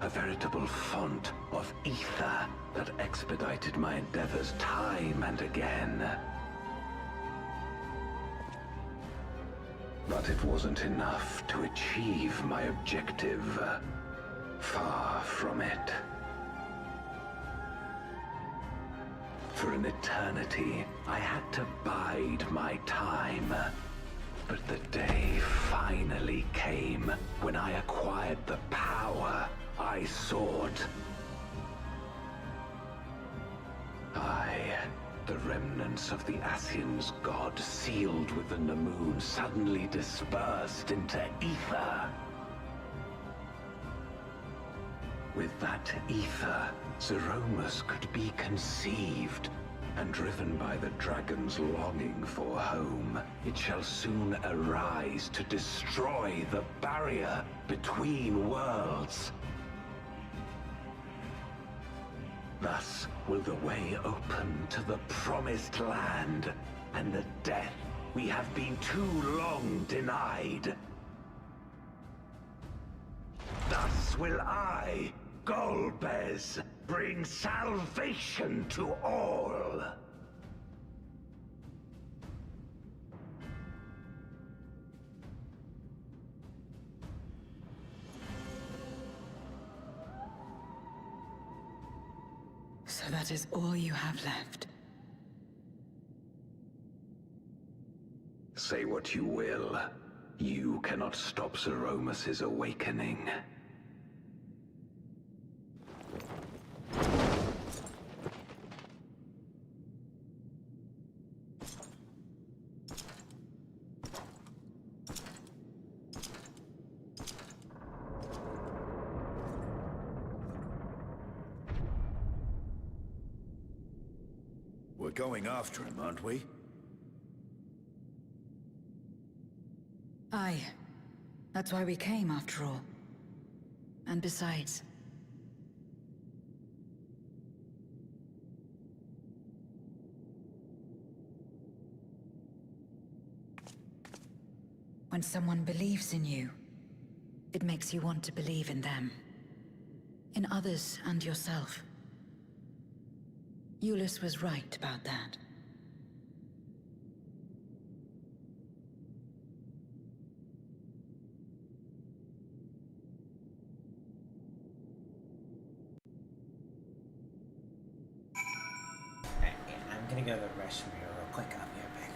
J: a veritable font of ether that expedited my endeavors time and again. But it wasn't enough to achieve my objective. Far from it. For an eternity, I had to bide my time. But the day finally came when I acquired the power I sought. The remnants of the Ascian's god, sealed within the moon, suddenly dispersed into ether. With that ether, Zeromus could be conceived, and driven by the dragon's longing for home, it shall soon arise to destroy the barrier between worlds. Thus will the way open to the promised land, and the death we have been too long denied. Thus will I, Golbez, bring salvation to all.
F: So that is all you have left.
J: Say what you will. You cannot stop Zeromus's awakening.
K: We're going after him, aren't we?
F: Aye. That's why we came, after all. And besides... when someone believes in you, it makes you want to believe in them. In others and yourself. Euless was right about that.
C: Alright, yeah, I'm gonna go to the restroom here real quick. I'll be right back.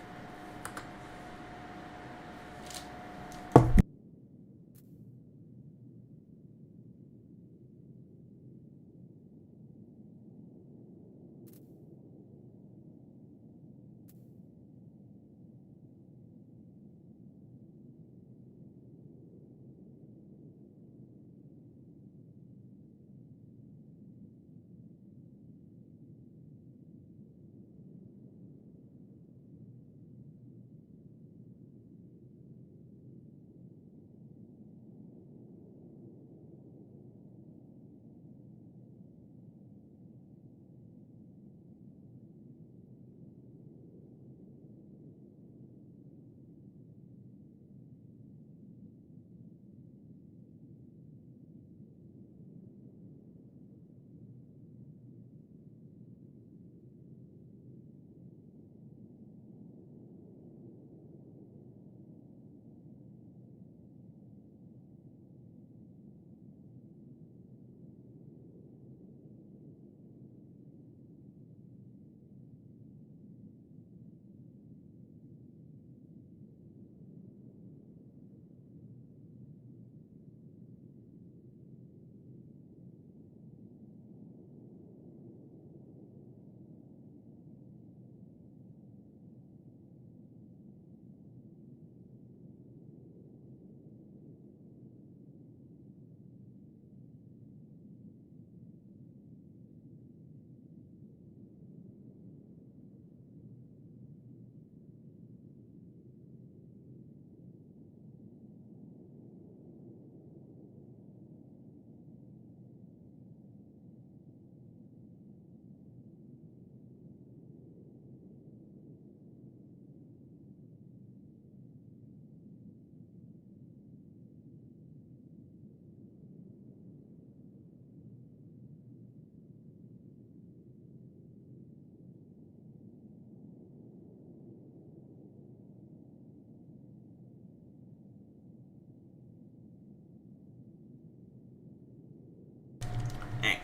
C: Alright,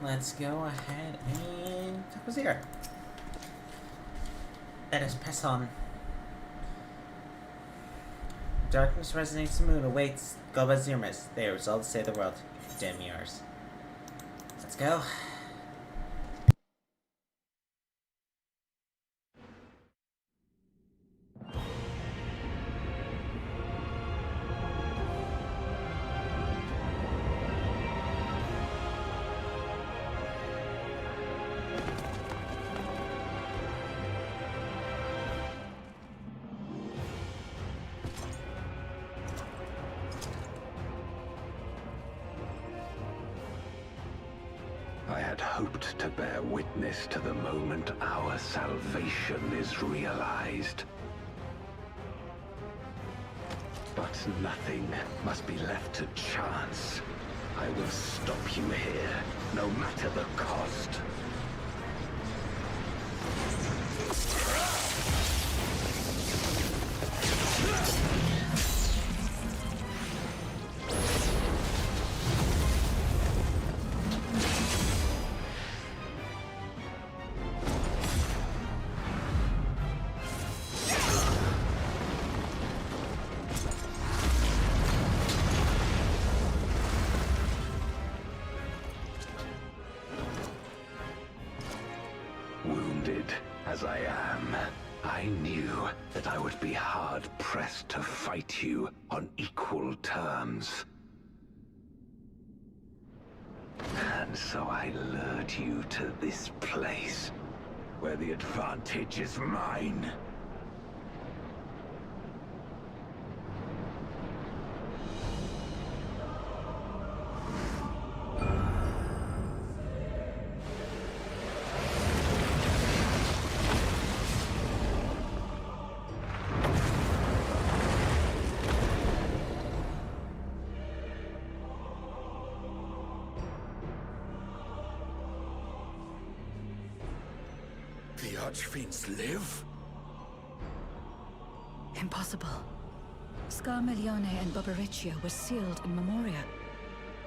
C: let's go ahead and talk with Zero. Let us press on. Darkness resonates the moon awaits Gobazirmas. They are resolved to save the world. Damn yours. Let's go.
J: I had hoped to bear witness to the moment our salvation is realized. But nothing must be left to chance. I will stop you here, no matter the cost. Wounded as I am, I knew that I would be hard-pressed to fight you on equal terms. And so I lured you to this place, where the advantage is mine.
K: The Archfiends live?
F: Impossible. Scarmiglione and Barbariccia were sealed in Memoria,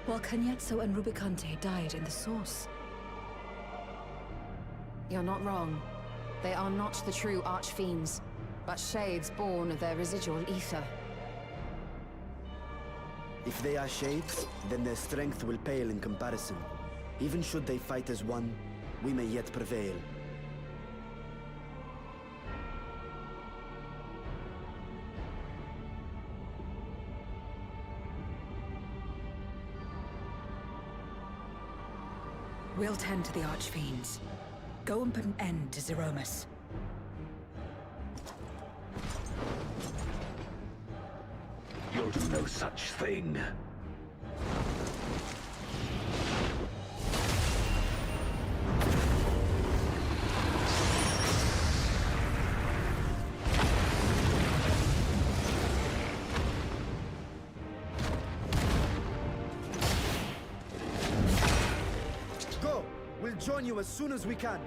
F: while Cagnezzo and Rubicante died in the Source.
I: You're not wrong. They are not the true Archfiends, but shades born of their residual ether.
B: If they are shades, then their strength will pale in comparison. Even should they fight as one, we may yet prevail.
F: We'll tend to the Archfiends. Go and put an end to Zeromus.
J: You'll do no such thing.
B: Go! We'll join you as soon as we can.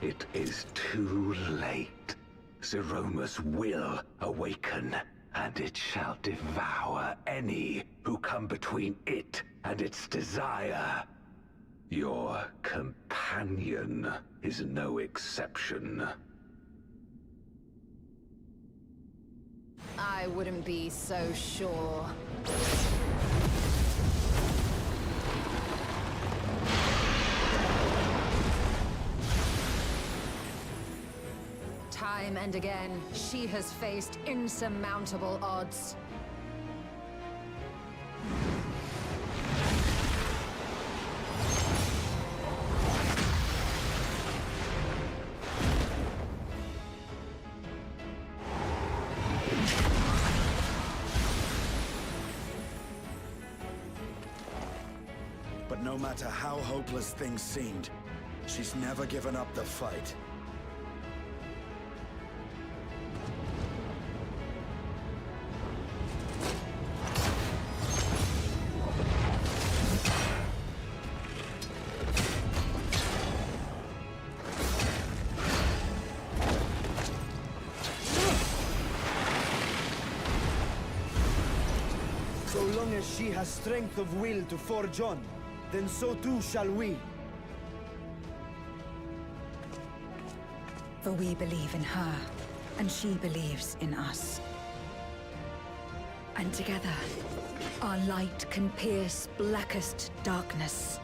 J: It is too late. Zeromus will awaken, and it shall devour any who come between it and its desire. Your companion is no exception.
I: I wouldn't be so sure. Time and again, she has faced insurmountable odds.
K: But no matter how hopeless things seemed, she's never given up the fight.
B: long as she has strength of will to forge on, then so too shall we.
F: For we believe in her, and she believes in us. And together, our light can pierce blackest darkness.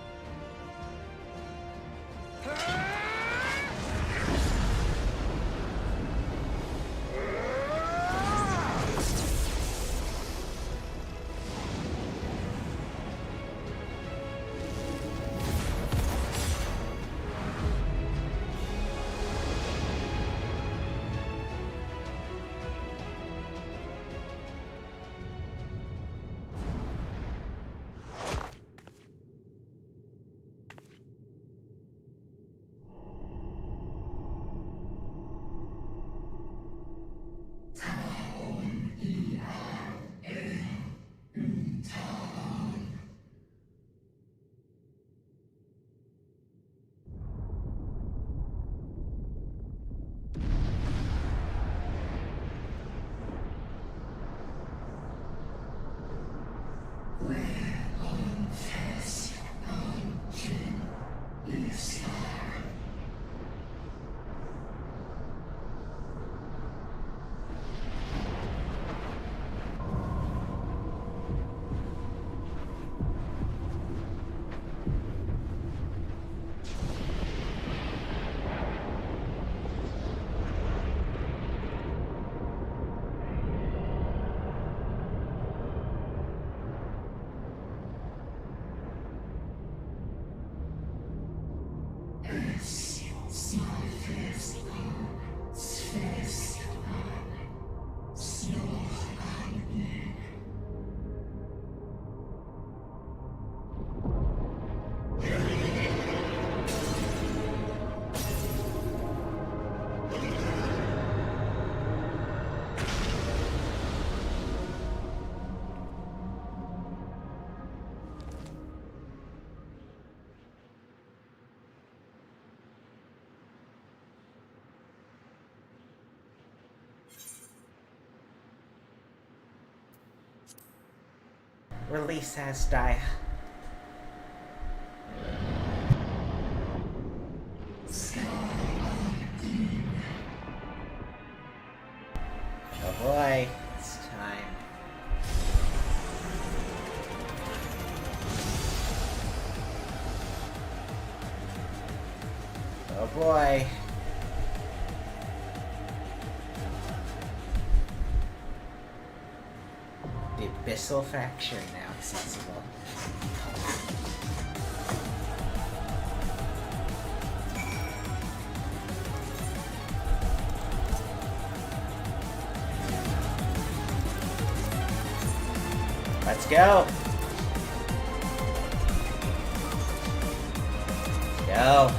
C: Release Asdaya. Oh boy, it's time. Oh boy. The Abyssal Fracture now accessible. Let's go. Let's go.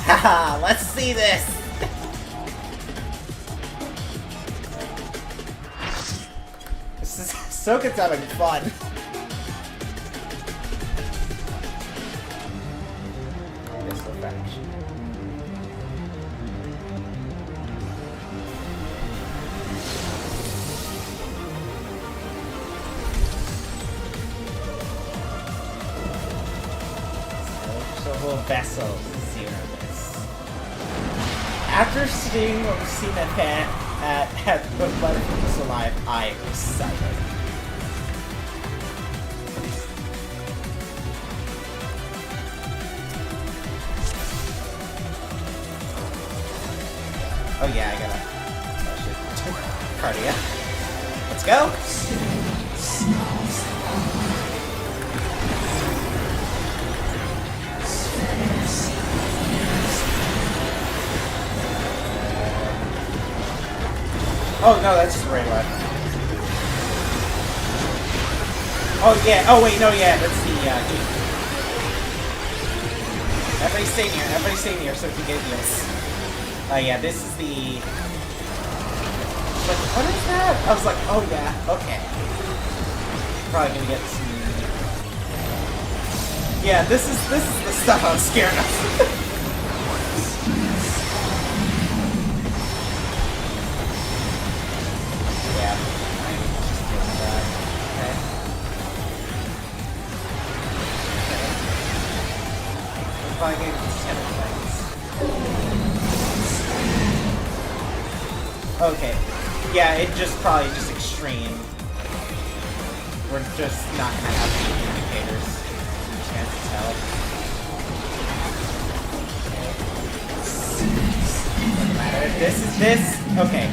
C: Haha, let's see this. This is Soka's having fun. Abyssal Fracture. Vessel Xeromus. After seeing what we've seen at the Butterflies Alive, I am excited. Oh yeah, I gotta. Oh shit. Cardia. Let's go! Oh no, that's just regular. Oh yeah, oh wait, no, yeah, that's the, heat. Everybody stay near so we can get heals. Oh yeah, this is the... Like, what is that? I was like, oh yeah, okay. Probably gonna get some... Yeah, this is the stuff I was scared of. Yeah, I just doing that. Viking 10 things. Okay. Yeah, it just probably just extreme. We're just not gonna have the indicators. Chances tell. Doesn't matter. This. Okay.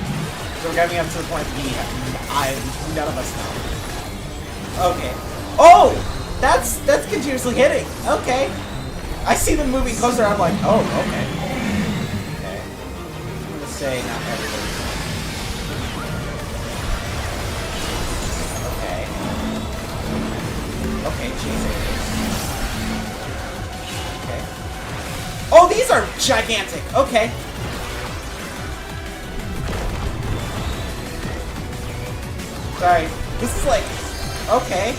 C: So we're getting up to the point none of us know. Okay. Oh! That's continuously hitting. Okay. I see them moving closer, I'm like, oh, okay. Okay. I'm gonna say not everybody. Okay. Okay, Jesus. Okay. Oh, these are gigantic! Okay. Sorry. This is like... Okay.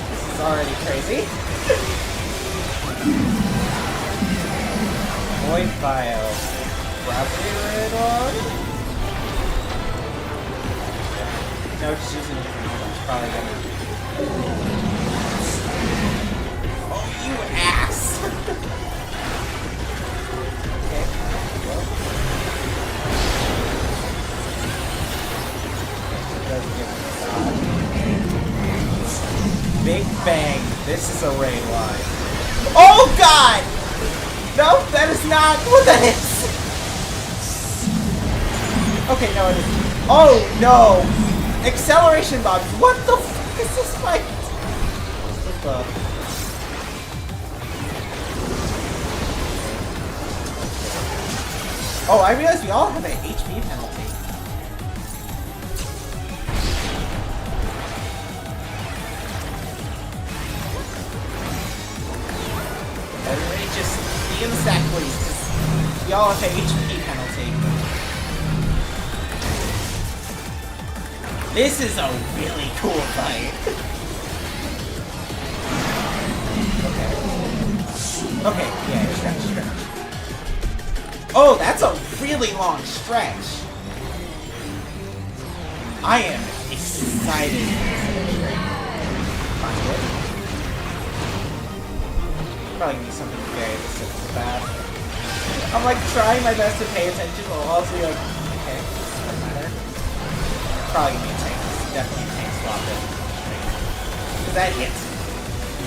C: This is already crazy. Void Bio. Gravity Radar? No, just using a different one. It's probably gonna... Oh, you ass! Okay. Doesn't give me a Big Bang. This is a raid line. Oh god! No, that is not what that is! Okay, no, it isn't. Oh no! Acceleration bombs. What the fuck is this fight? What the? Oh, I realized we all have an HP penalty. Everybody just be in the sack, please. We all have an HP penalty. This is a really cool fight. Okay, yeah, stretch. Oh, that's a really long stretch. I am excited. Probably gonna be something very specific about. I'm like trying my best to pay attention while also like, okay, doesn't matter. Probably gonna be a tank. Definitely a tank swap it. Because that hits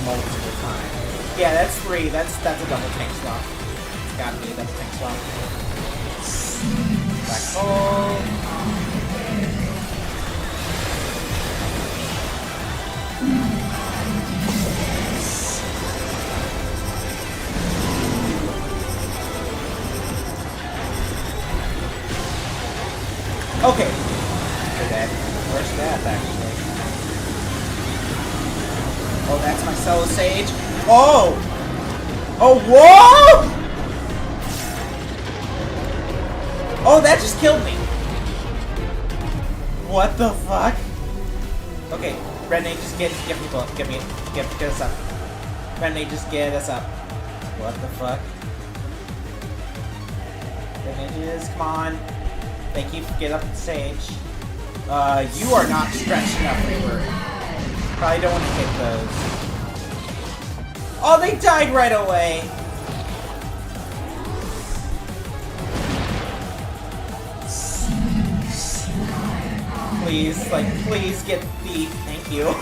C: multiple times. Yeah, that's 3. That's a double tank swap. It's gotta be a double tank swap. Black hole. Okay. For that. Where's that actually? Oh, that's my Cello Sage. Oh! Oh, whoa! Oh, that just killed me. What the fuck? Okay, Red Knight, just get people up. Get us up. Red Knight, just get us up. What the fuck? Red Knight, come on. Thank you. Get up the stage. You are not stretched enough, Reaper. Probably don't want to hit those. Oh, they died right away. Please, like, please get the... Thank you.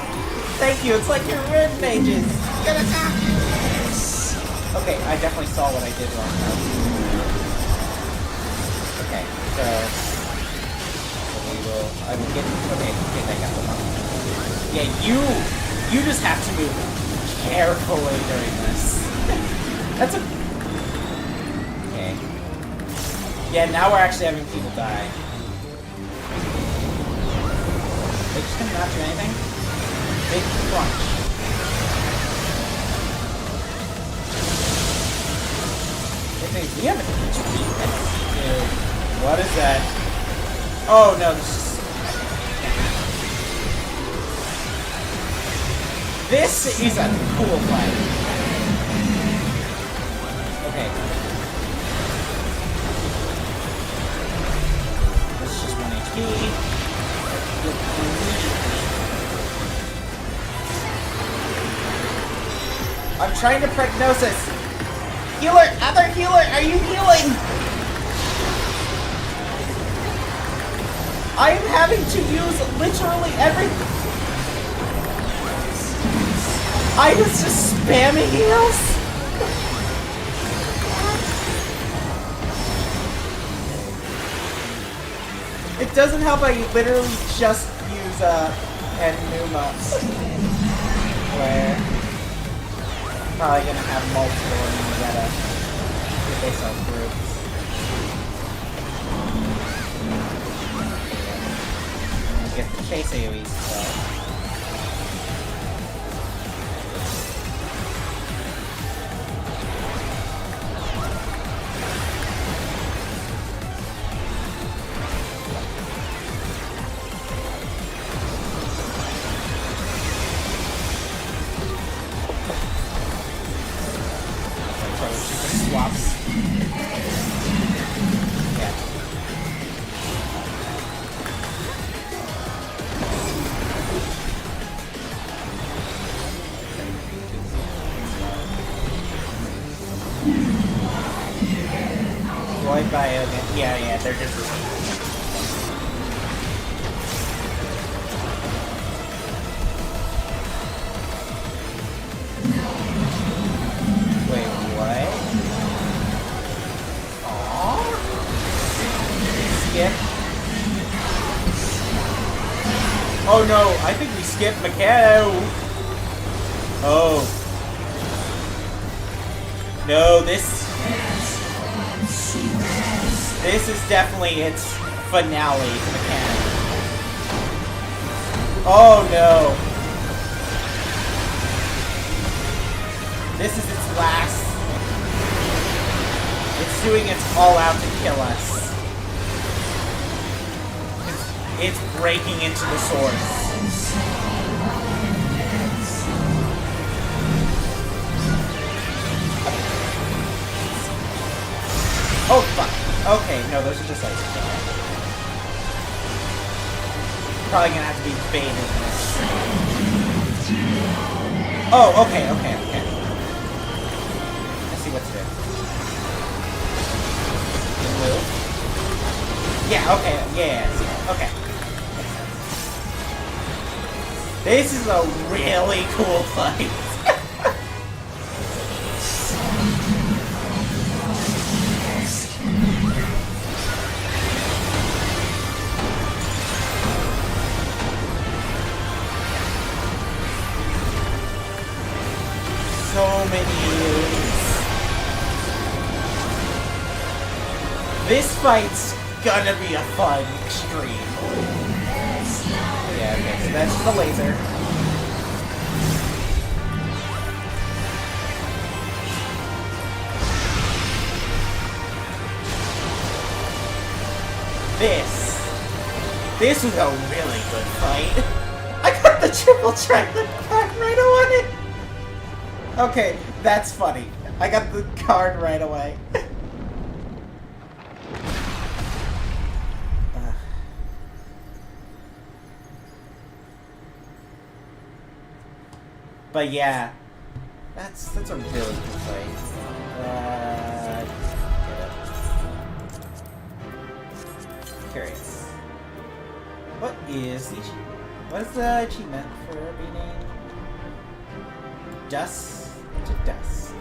C: Thank you. It's like your red mages. Get attack. Okay, I definitely saw what I did wrong now. Okay, so I will get. Okay, that got the button. Yeah, you just have to move carefully during this. That's a. Okay. Yeah, now we're actually having people die. They just gonna not do anything. Big crunch. We have an HP penalty, dude. What is that? Oh no, this is a cool fight. Okay. This is just 1 HP. I'm trying to prognosis. Healer! Other healer! Are you healing? I am having to use literally everything. I was just spamming heals. It doesn't help I literally just use Enuma. Where probably gonna have multiple and you gotta get based on groups. Get the chase AoEs as well. Swaps. Yeah. Void Bio. Yeah, they're just. Wait, what? Skip. Oh no, I think we skipped Macau. Oh. No, this is definitely its finale to Macau. Oh no. This is its last. It's doing its all out to kill us. It's breaking into the source. Oh fuck. Okay, no, those are just ice. Probably gonna have to be baited in this. Oh, okay. Let's see what's there. Move. Yeah, okay, yeah, okay. This is a really cool fight. So many years. This fight's gonna be a fun extreme. Yeah, okay, so that's the laser. This was a really good fight. I got the triple trident card right away. Okay, that's funny. I got the card right away. But yeah, that's a really good fight. Curious. What is the achievement for beating dust to dust?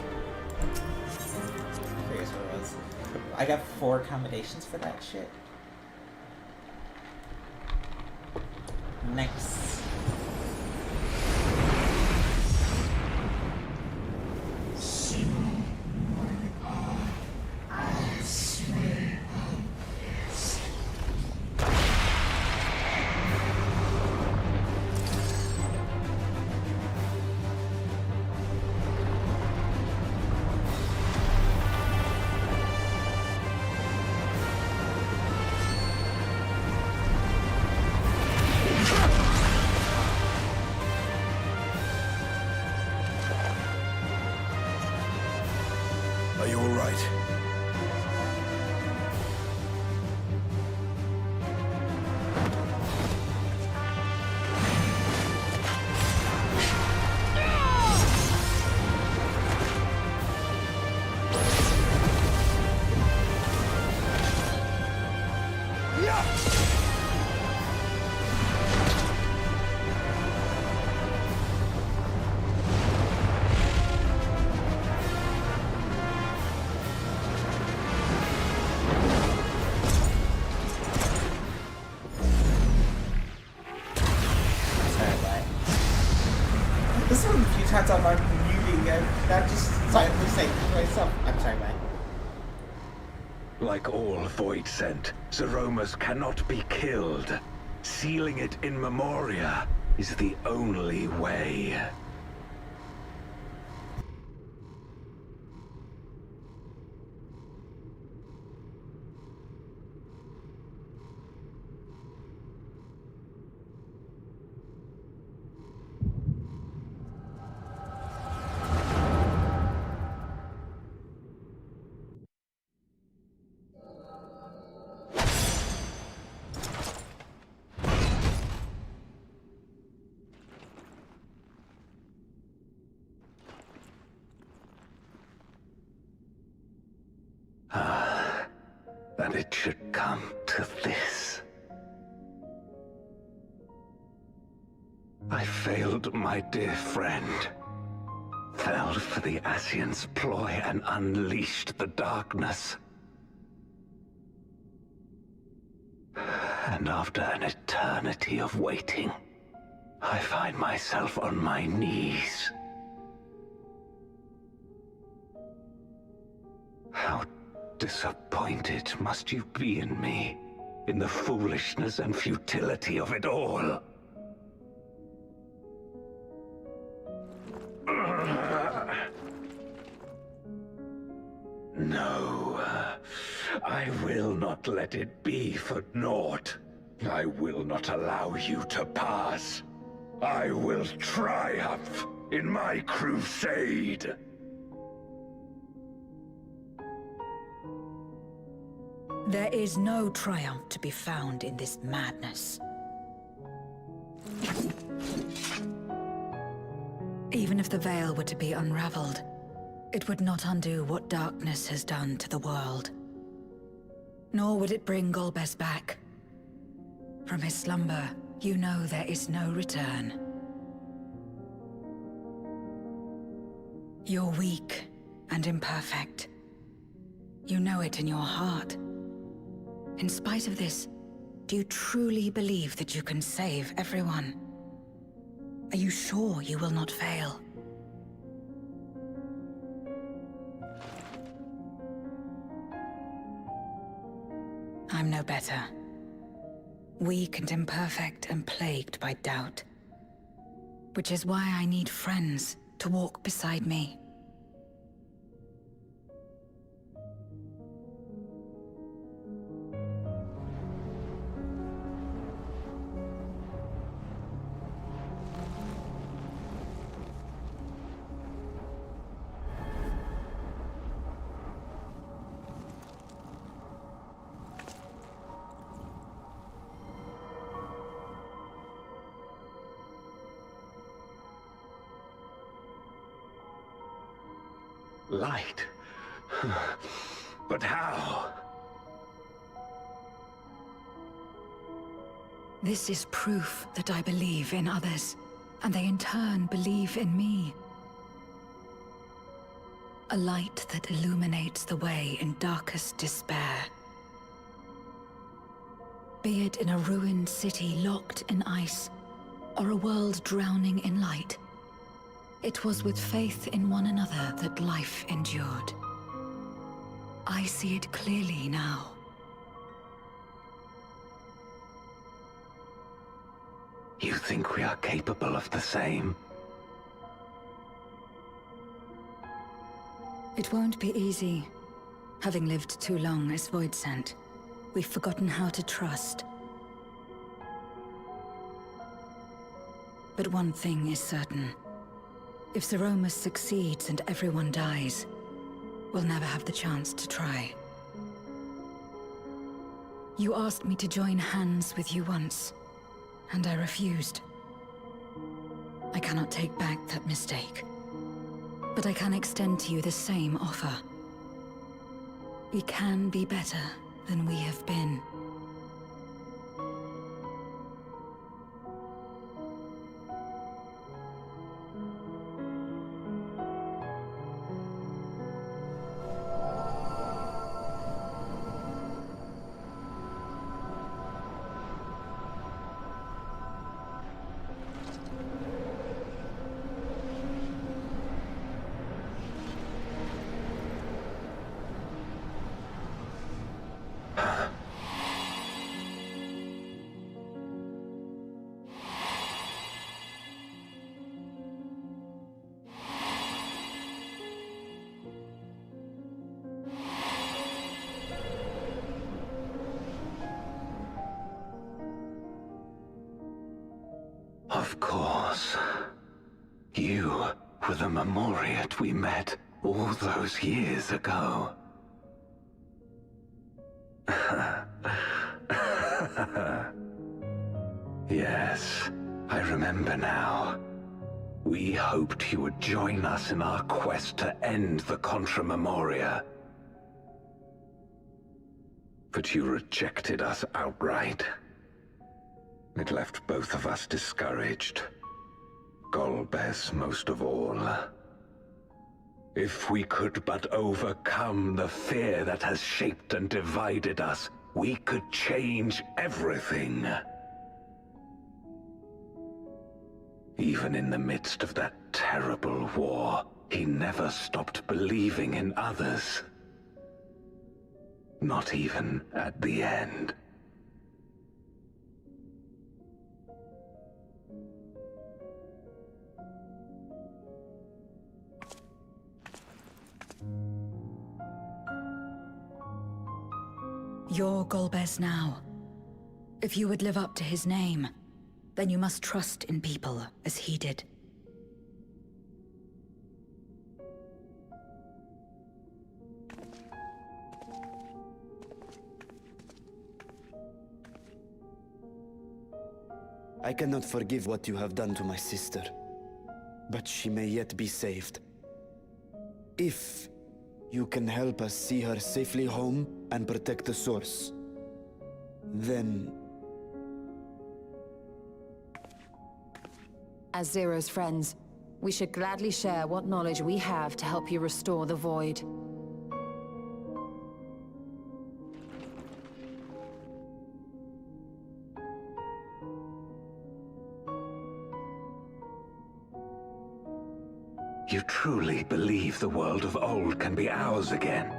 C: Curious what it was. I got 4 accommodations for that shit. Nice.
K: Are you all right?
C: This is one of the few times I'm unmuting and not just silently saying to myself, I'm sorry, man.
J: Like all Void Scent, Zeromus cannot be killed. Sealing it in Memoria is the only way. That it should come to this. I failed my dear friend. Fell for the Ascians' ploy and unleashed the darkness. And after an eternity of waiting, I find myself on my knees. How disappointed must you be in me, in the foolishness and futility of it all? No, I will not let it be for naught. I will not allow you to pass. I will triumph in my crusade.
F: There is no triumph to be found in this madness. Even if the veil were to be unraveled, it would not undo what darkness has done to the world. Nor would it bring Golbez back. From his slumber, you know there is no return. You're weak and imperfect. You know it in your heart. In spite of this, do you truly believe that you can save everyone? Are you sure you will not fail? I'm no better. Weak and imperfect and plagued by doubt. Which is why I need friends to walk beside me.
J: Light? But how?
F: This is proof that I believe in others, and they in turn believe in me. A light that illuminates the way in darkest despair. Be it in a ruined city locked in ice, or a world drowning in light. It was with faith in one another that life endured. I see it clearly now.
J: You think we are capable of the same?
F: It won't be easy. Having lived too long as Void Scent, we've forgotten how to trust. But one thing is certain. If Zeromus succeeds and everyone dies, we'll never have the chance to try. You asked me to join hands with you once, and I refused. I cannot take back that mistake, but I can extend to you the same offer. We can be better than we have been.
J: Of course. You were the Memoriat we met all those years ago. Yes, I remember now. We hoped you would join us in our quest to end the Contra Memoria. But you rejected us outright. It left both of us discouraged. Golbez most of all. If we could but overcome the fear that has shaped and divided us, we could change everything. Even in the midst of that terrible war, he never stopped believing in others. Not even at the end.
F: You're Golbez now. If you would live up to his name, then you must trust in people as he did.
B: I cannot forgive what you have done to my sister, but she may yet be saved. If you can help us see her safely home and protect the source, then...
I: As Zero's friends, we should gladly share what knowledge we have to help you restore the Void.
J: You truly believe the world of old can be ours again?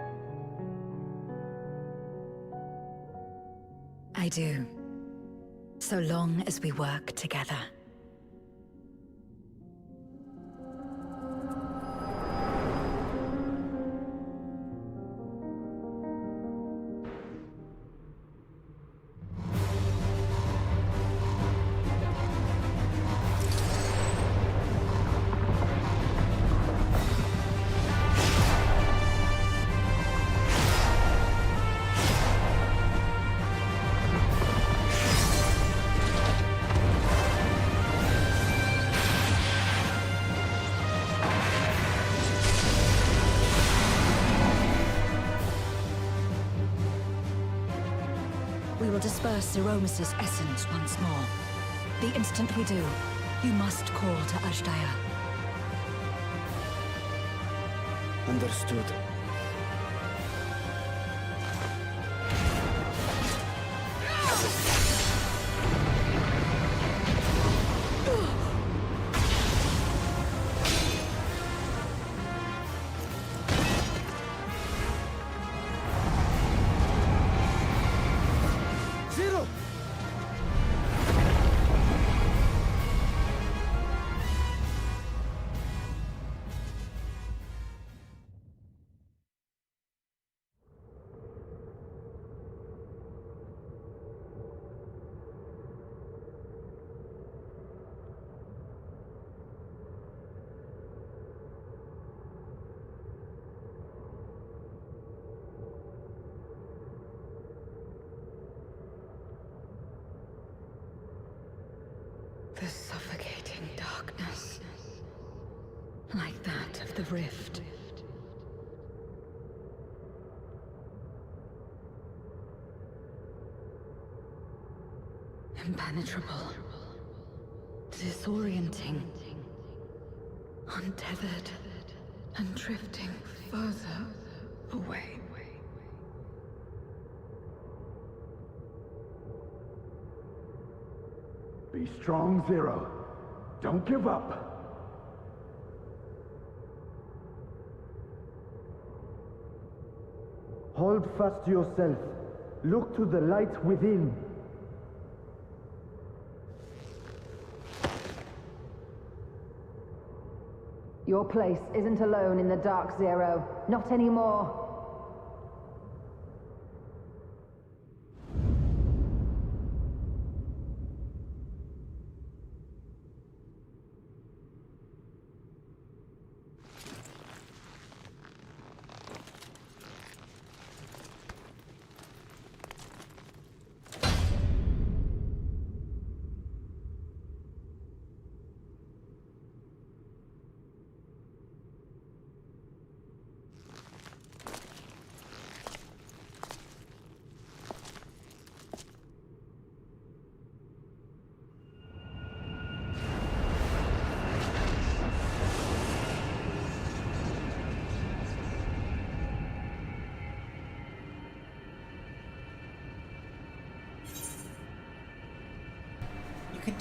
F: I do. So long as we work together. We will disperse Zeromus' essence once more. The instant we do, you must call to Azdaja.
B: Understood. Zero!
F: The suffocating darkness, like that of the rift. Impenetrable, disorienting, untethered, and drifting further away.
K: Be strong, Zero. Don't give up. Hold fast to yourself. Look to the light within.
I: Your place isn't alone in the dark, Zero. Not anymore.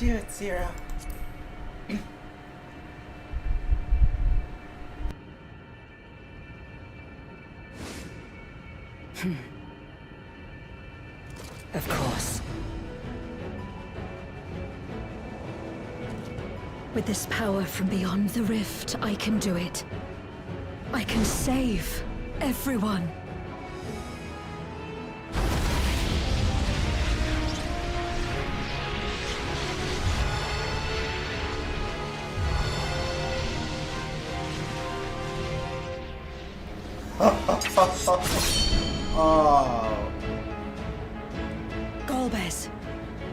C: do it, Zero.
F: Of course. With this power from beyond the rift, I can do it. I can save everyone.
C: Oh.
F: Golbez,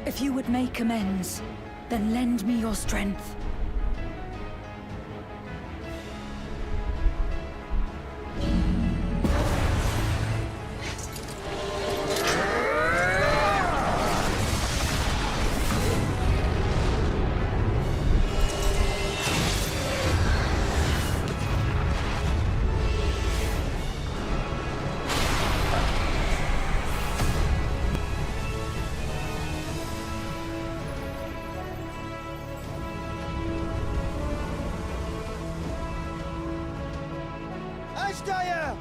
F: if you would make amends, then lend me your strength.
B: Ashdaya!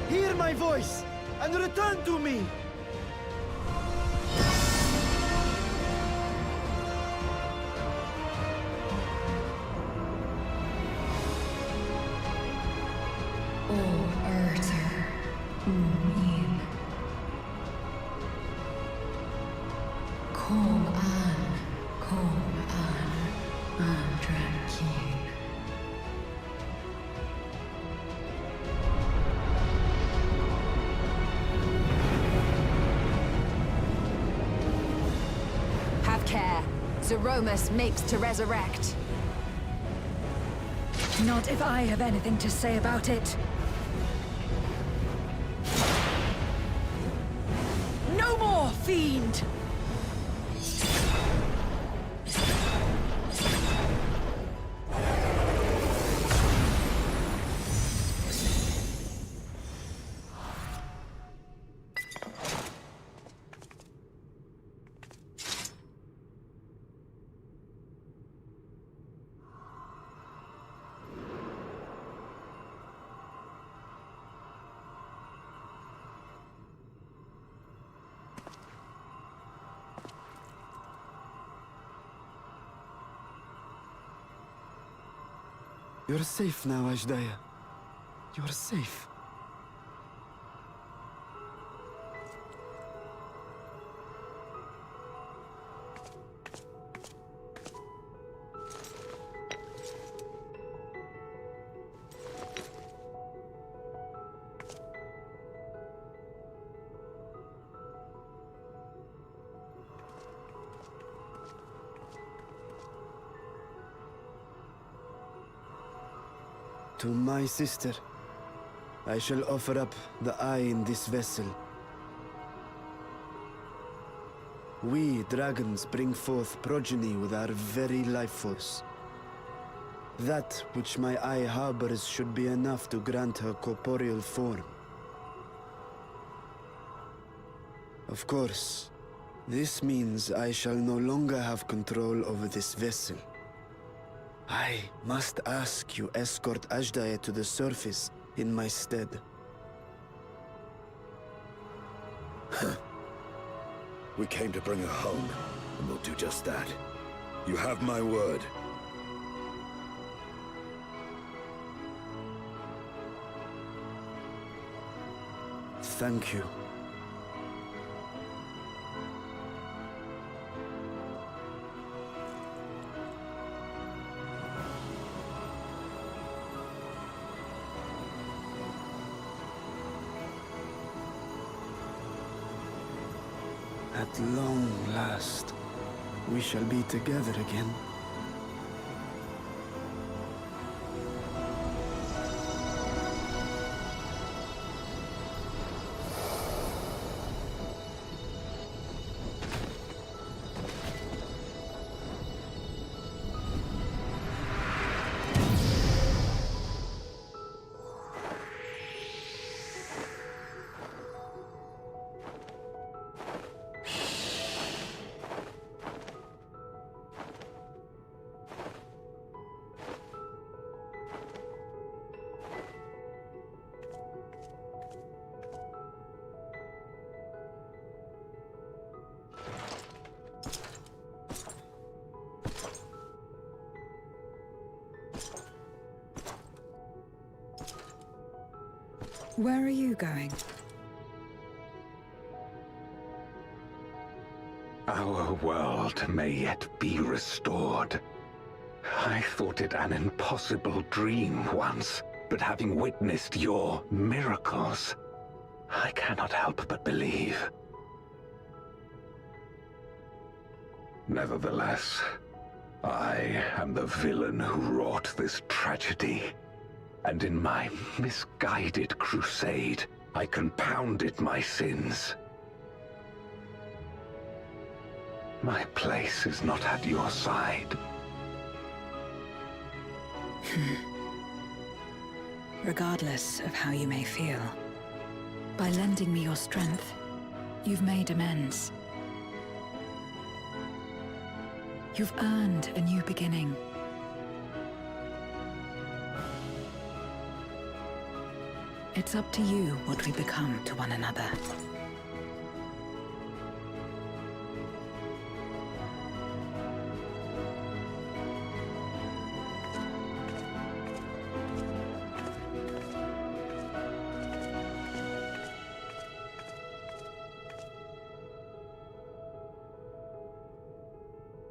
B: Hear my voice and return to me!
I: Have care. Zeromus makes to resurrect.
F: Not if I have anything to say about it. No more, fiend!
B: You're safe now, Ashdaya. You're safe. To my sister, I shall offer up the eye in this vessel. We, dragons, bring forth progeny with our very life force. That which my eye harbors should be enough to grant her corporeal form. Of course, this means I shall no longer have control over this vessel. I must ask you escort Ashdaya to the surface in my stead.
K: We came to bring her home, and we'll do just that. You have my word.
B: Thank you. At long last, we shall be together again.
F: Where are you going?
J: Our world may yet be restored. I thought it an impossible dream once, but having witnessed your miracles, I cannot help but believe. Nevertheless, I am the villain who wrought this tragedy, and in my misguided crusade, I compounded my sins. My place is not at your side.
F: Regardless of how you may feel, by lending me your strength, you've made amends. You've earned a new beginning. It's up to you what we become to one another.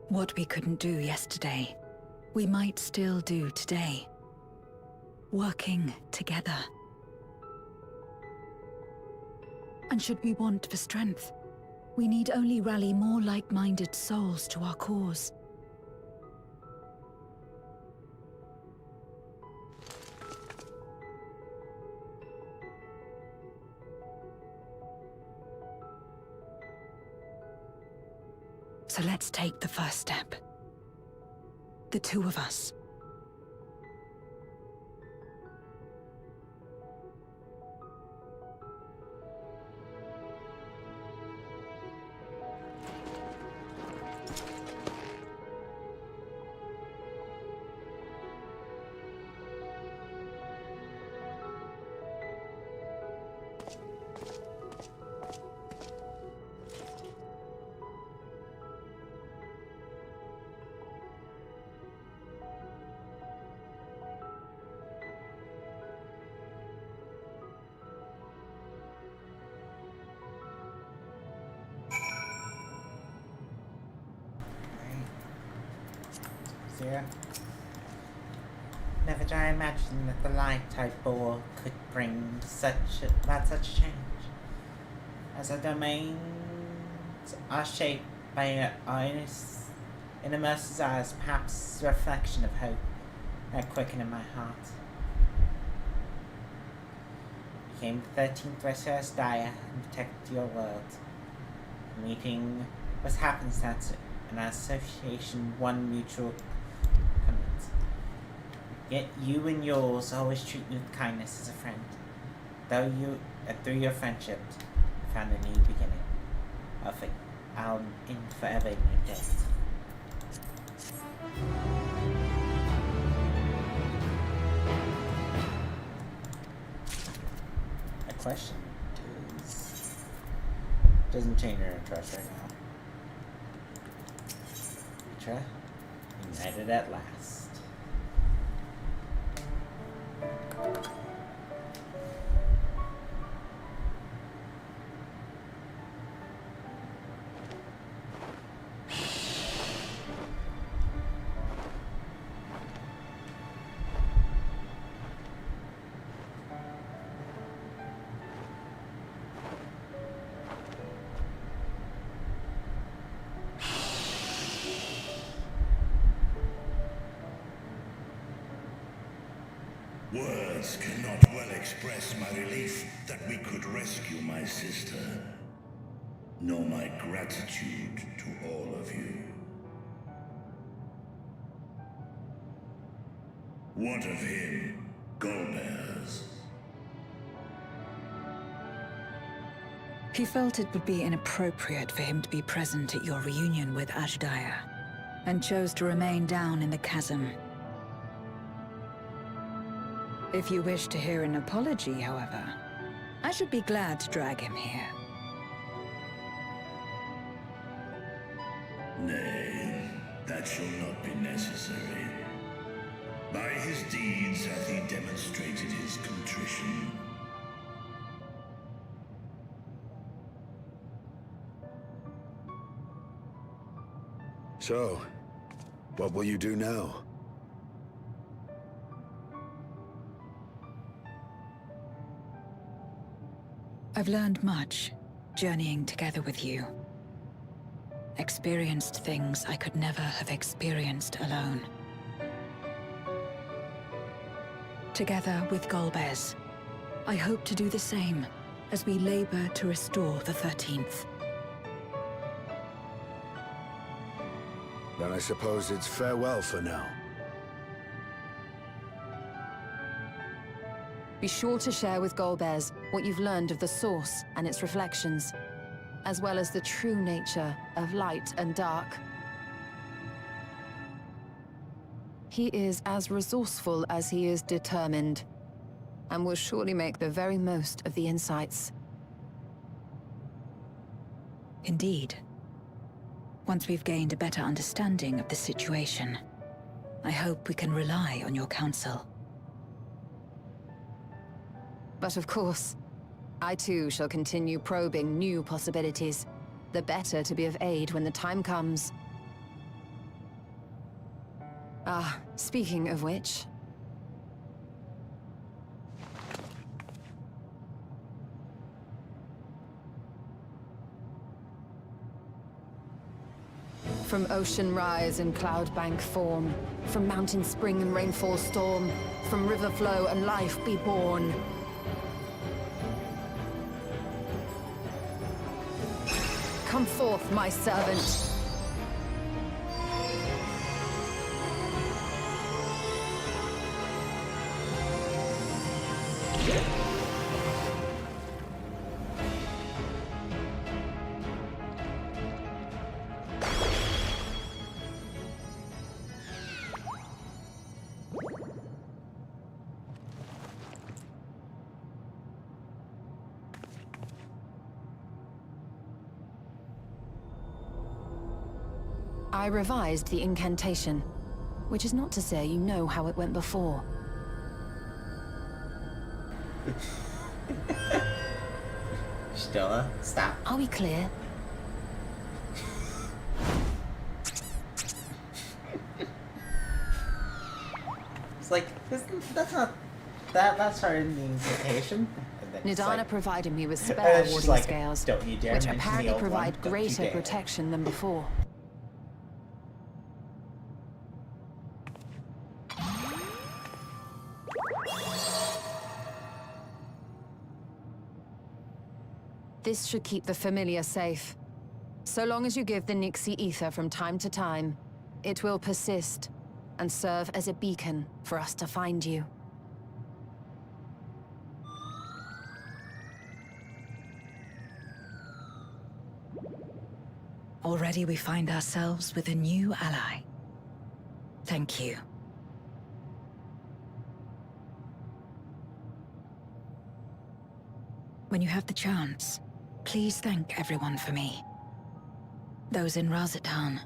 F: What we couldn't do yesterday, we might still do today. Working together. And should we want for strength, we need only rally more like-minded souls to our cause. So let's take the first step. The two of us.
C: Zero. Never did I imagine that the light-type ball could bring such a change. As our domains are shaped by our inner most desires, perhaps a reflection of hope that quickened in my heart. You became the 13th Resource Dire and protected your world. The meeting was happenstance, and our association one mutual covenant. Yet you and yours always treat me with kindness as a friend. Through your friendship, I found a new beginning. I'll forever in your debt. A question doesn't change your interest right now. Mitra, united at last.
K: Words cannot well express my relief that we could rescue my sister, nor my gratitude to all of you. What of him, Golbears?
F: He felt it would be inappropriate for him to be present at your reunion with Azhdaya, and chose to remain down in the chasm. If you wish to hear an apology, however, I should be glad to drag him here.
K: Nay, that shall not be necessary. By his deeds hath he demonstrated his contrition. So, what will you do now?
F: I've learned much, journeying together with you. Experienced things I could never have experienced alone. Together with Golbez, I hope to do the same as we labor to restore the 13th.
K: Then I suppose it's farewell for now.
I: Be sure to share with Golbez what you've learned of the Source and its reflections, as well as the true nature of light and dark. He is as resourceful as he is determined, and will surely make the very most of the insights.
F: Indeed. Once we've gained a better understanding of the situation, I hope we can rely on your counsel.
I: But of course, I too shall continue probing new possibilities, the better to be of aid when the time comes. Ah, speaking of which... From ocean rise and cloudbank form, from mountain spring and rainfall storm, from river flow and life be born. Come forth, my servant. I revised the incantation, which is not to say you know how it went before.
C: Stella, stop.
I: Are we clear?
C: It's like, that's not... That's her in the invitation.
I: Nidana provided me with spare
C: and it's
I: warding
C: just like,
I: scales,
C: don't you dare
I: which
C: mention the
I: apparently
C: old one,
I: provide
C: don't you
I: greater
C: dare.
I: protection than before. This should keep the familiar safe. So long as you give the Nixie ether from time to time, it will persist and serve as a beacon for us to find you.
F: Already we find ourselves with a new ally. Thank you. When you have the chance, please thank everyone for me. Those in Razatan,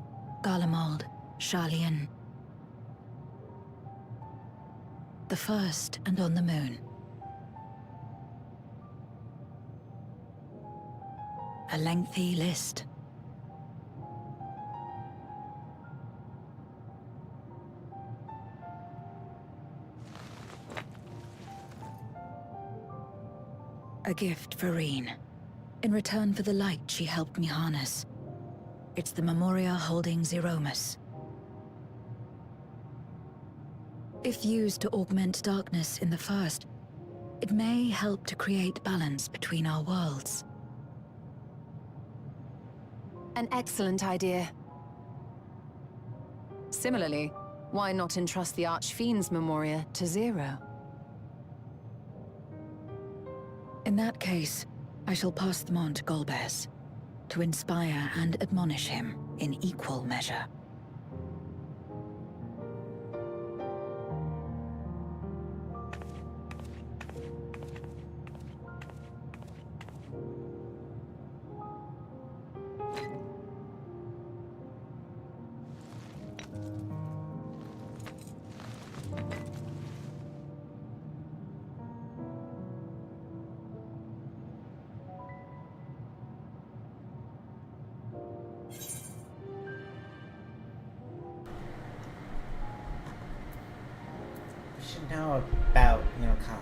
F: Garlemald, Sharlayan. The First and on the Moon. A lengthy list. A gift for Reen, in return for the light she helped me harness. It's the Memoria holding Zeromus. If used to augment darkness in the First, it may help to create balance between our worlds.
I: An excellent idea. Similarly, why not entrust the Archfiend's Memoria to Zero?
F: In that case, I shall pass them on to Golbez, to inspire and admonish him in equal measure.
C: you know about, Kai?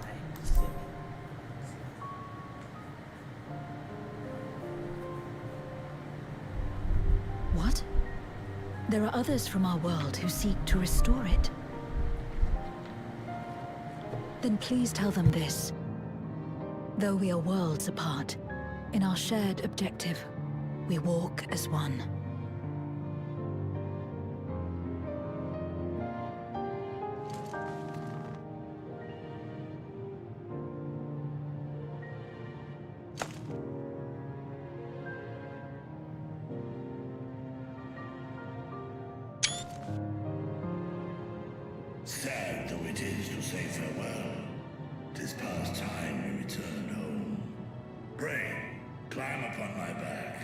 F: What? There are others from our world who seek to restore it. Then please tell them this. Though we are worlds apart, in our shared objective, we walk as one.
K: Sad though it is to say farewell, 'tis past time we returned home. Pray, climb upon my back.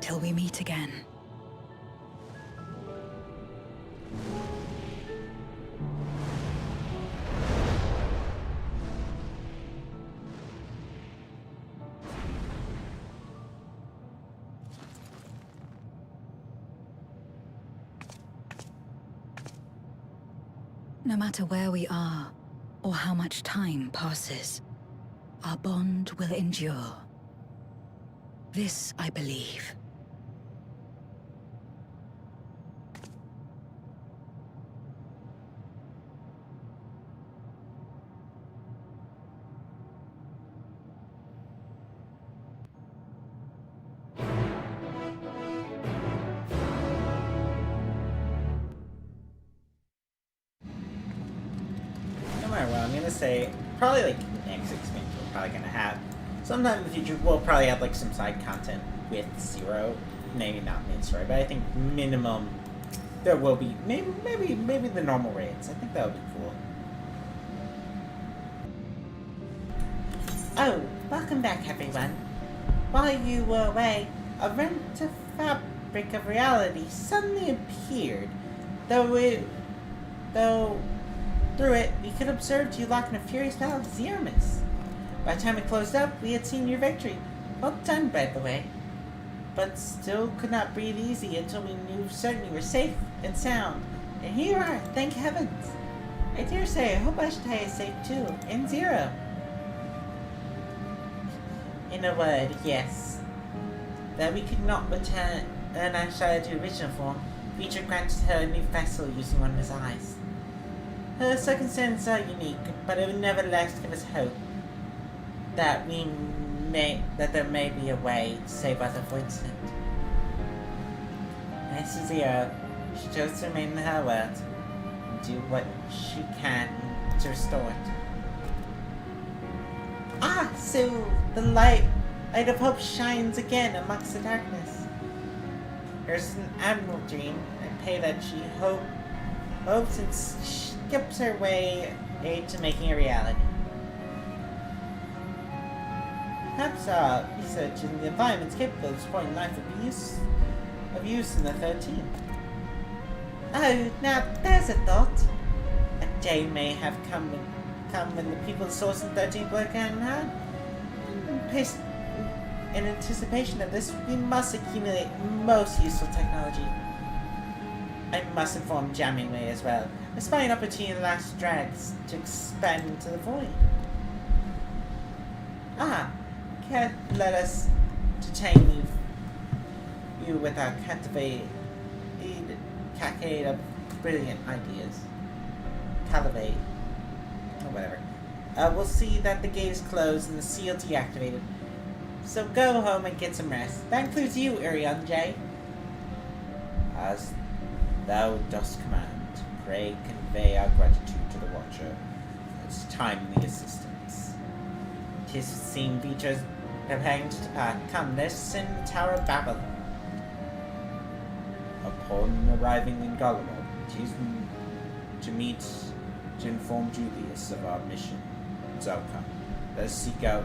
F: Till we meet again. No matter where we are, or how much time passes, our bond will endure. This I believe.
C: No matter what, I'm gonna say, probably like next expansion we're probably gonna have. Sometime in the future, we'll probably have like some side content with Zero. Maybe not main story, but I think minimum there will be maybe the normal raids. I think that would be cool. Oh, welcome back, everyone. While you were away, a rent fabric of reality suddenly appeared. Though through it, we could observe you locked in a furious battle with Zeramus. By the time it closed up, we had seen your victory. Well done, by the way. But still could not breathe easy until we knew certain you were safe and sound. And here you are, thank heavens. I dare say, I hope Ashtai is safe too, and Zero. In a word, yes. That we could not return Ashtai to original form, Vitra granted her a new vessel using one of his eyes. Her circumstances are unique, but it would nevertheless give us hope that there may be a way to save us of incident. As to Zero, she chose to remain in her world and do what she can to restore it. Ah, so the light of hope shines again amongst the darkness. Here's an admirable dream. I pray that she hopes and skips her way to making a reality. Perhaps our research in the environment's capable of supporting life of use in the 13th. Oh, now there's a thought. A day may have come when the people of Source and 13th work hand in hand. In anticipation of this, we must accumulate most useful technology. I must inform Jamingway as well. I spy an opportunity in the last drags to expand into the void. Ah, can't let us detain you with our cascade of brilliant ideas. Calavate. Or whatever. We'll see that the gate is closed and the seal deactivated. So go home and get some rest. That includes you, Irion J. As thou dost command, pray convey our gratitude to the Watcher for its timely assistance. 'Tis seen Vitra's preparing to depart. Come, let us ascend the Tower of Babel. Upon arriving in Garlemald, 'tis to inform Julius of our mission. Zalka. Let's seek out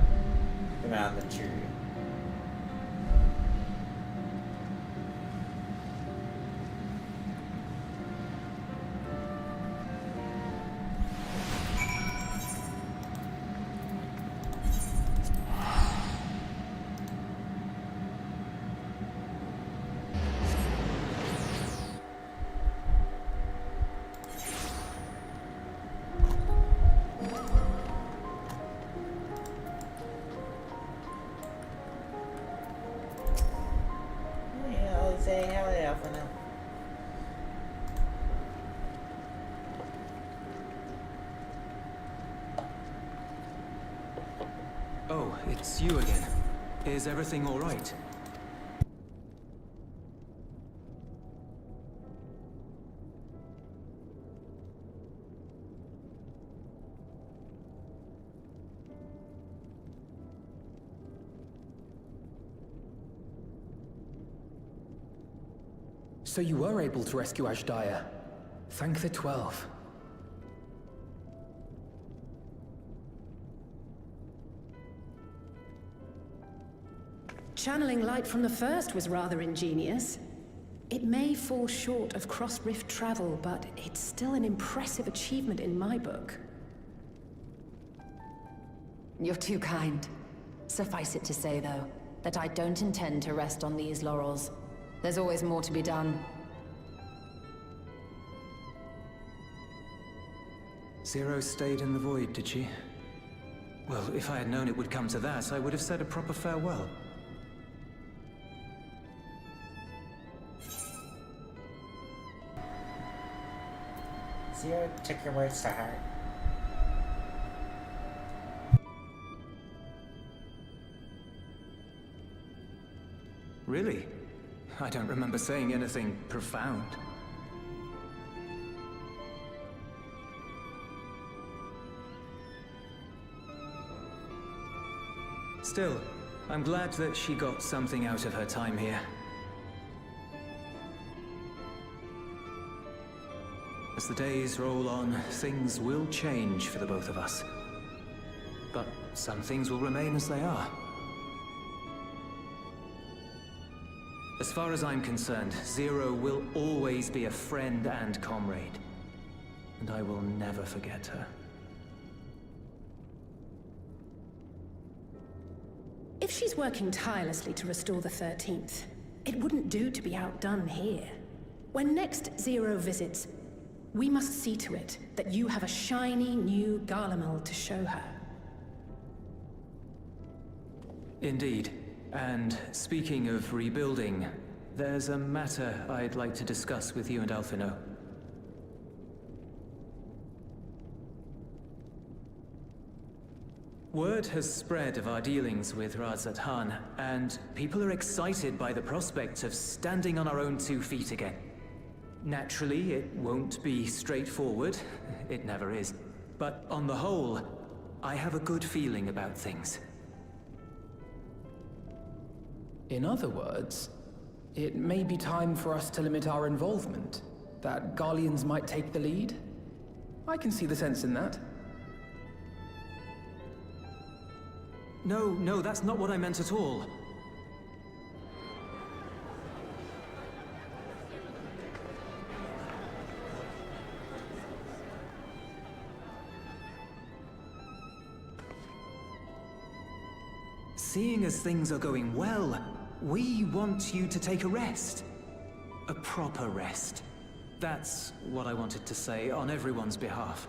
C: the Malenturion. Say hello for now.
H: Oh, it's you again. Is everything all right?
L: So you were able to rescue Ashdaya. Thank the 12.
M: Channeling light from the first was rather ingenious. It may fall short of cross-rift travel, but it's still an impressive achievement in my book.
I: You're too kind. Suffice it to say, though, that I don't intend to rest on these laurels. There's always more to be done.
H: Zero stayed in the void, did she? Well, if I had known it would come to that, I would have said a proper farewell.
C: Zero took your words to heart.
H: Really? I don't remember saying anything profound. Still, I'm glad that she got something out of her time here. As the days roll on, things will change for the both of us. But some things will remain as they are. As far as I'm concerned, Zero will always be a friend and comrade. And I will never forget her.
M: If she's working tirelessly to restore the 13th, it wouldn't do to be outdone here. When next Zero visits, we must see to it that you have a shiny new Garlemald to show her.
H: Indeed. And speaking of rebuilding, there's a matter I'd like to discuss with you and Alphinaud. Word has spread of our dealings with Razat Han, and people are excited by the prospect of standing on our own 2 feet again. Naturally, it won't be straightforward. It never is. But on the whole, I have a good feeling about things.
L: In other words, it may be time for us to limit our involvement. That Garleans might take the lead. I can see the sense in that.
H: No, that's not what I meant at all. Seeing as things are going well, we want you to take a rest. A proper rest. That's what I wanted to say on everyone's behalf.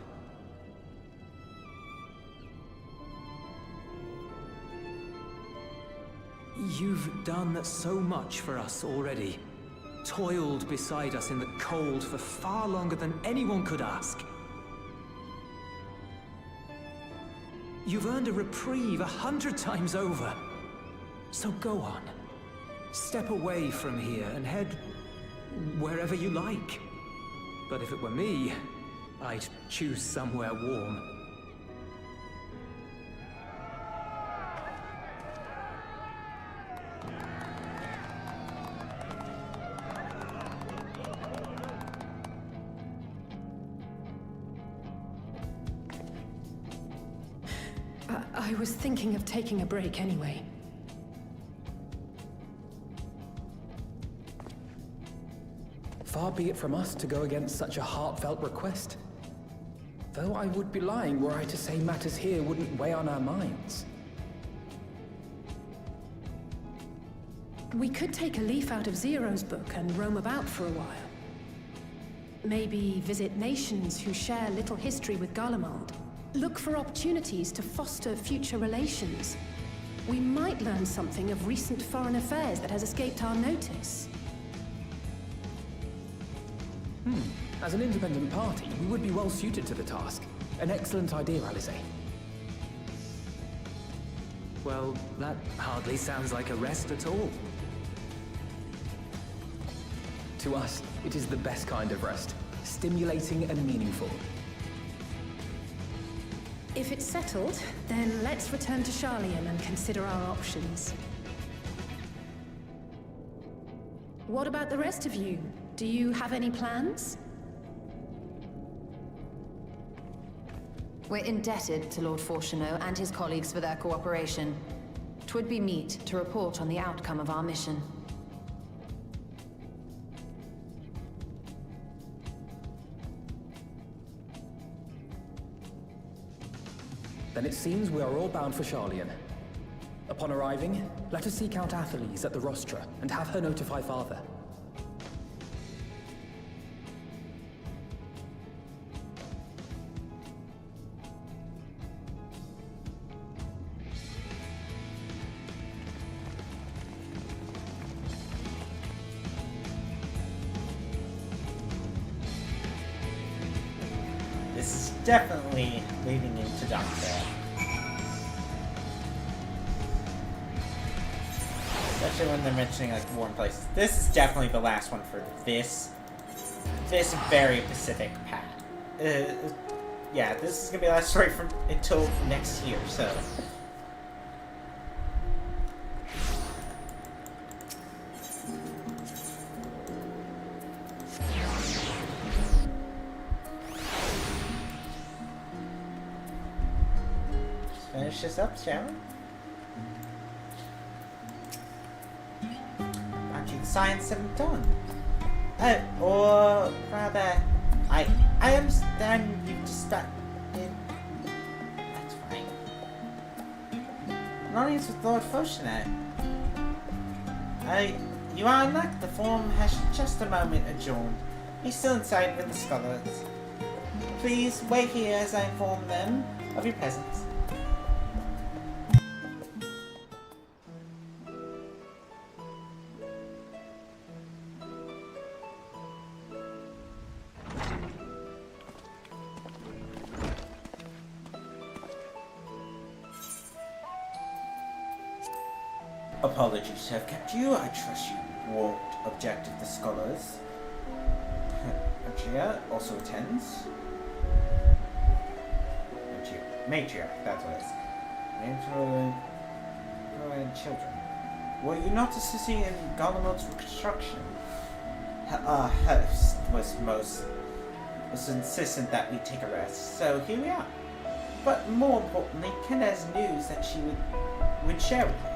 H: You've done so much for us already. Toiled beside us in the cold for far longer than anyone could ask. You've earned a reprieve 100 times over. So go on. Step away from here and head wherever you like. But if it were me, I'd choose somewhere warm.
M: I was thinking of taking a break anyway.
L: Far be it from us to go against such a heartfelt request. Though I would be lying were I to say matters here wouldn't weigh on our minds.
M: We could take a leaf out of Zero's book and roam about for a while. Maybe visit nations who share little history with Garlemald. Look for opportunities to foster future relations. We might learn something of recent foreign affairs that has escaped our notice.
L: As an independent party, we would be well suited to the task. An excellent idea, Alice.
H: Well, that hardly sounds like a rest at all.
L: To us, it is the best kind of rest. Stimulating and meaningful.
M: If it's settled, then let's return to Sharlayan and consider our options. What about the rest of you? Do you have any plans?
I: We're indebted to Lord Fortuneau and his colleagues for their cooperation. 'Twould be meet to report on the outcome of our mission.
L: Then it seems we are all bound for Sharlayan. Upon arriving, let us seek out Atheles at the Rostra and have her notify Father.
C: This is definitely leading into Dockville. Especially when they're mentioning like warm places. This is definitely the last one for this very Pacific path. Yeah, this is gonna be the last story from until next year, so. Finish this up, shall we? Aren't you the science haven't done? Or rather, I understand you just stuck in. That's fine. An audience with Lord Fortuneau. You are unlocked. The forum has just a moment adjourned. He's still inside with the scholars. Please wait here as I inform them of your presence. Apologies to have kept you. I trust you won't object if the scholars. Andrea also attends. Matriarch, that's what it is. And children. Were you not assisting in Garlemald's reconstruction? Host was insistent that we take a rest, so here we are. But more importantly, Ken has news that she would share with you.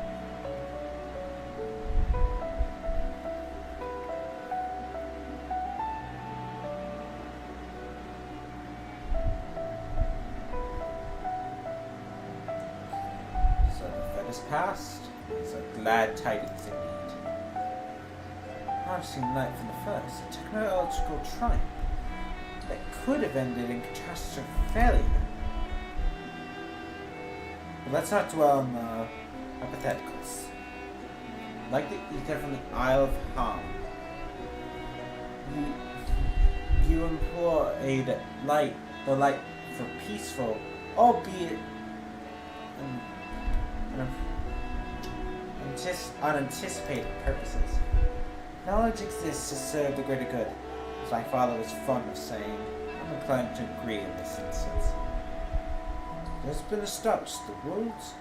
C: Past, so glad tidings indeed. I've seen light from the first, a technological triumph that could have ended in catastrophic failure. But let's not dwell on the hypotheticals. Like the ether from the Isle of Ham, you employed the light for peaceful, albeit unanticipated purposes. Knowledge exists to serve the greater good, as my father was fond of saying. I'm inclined to agree in this instance. There's been a start. The world's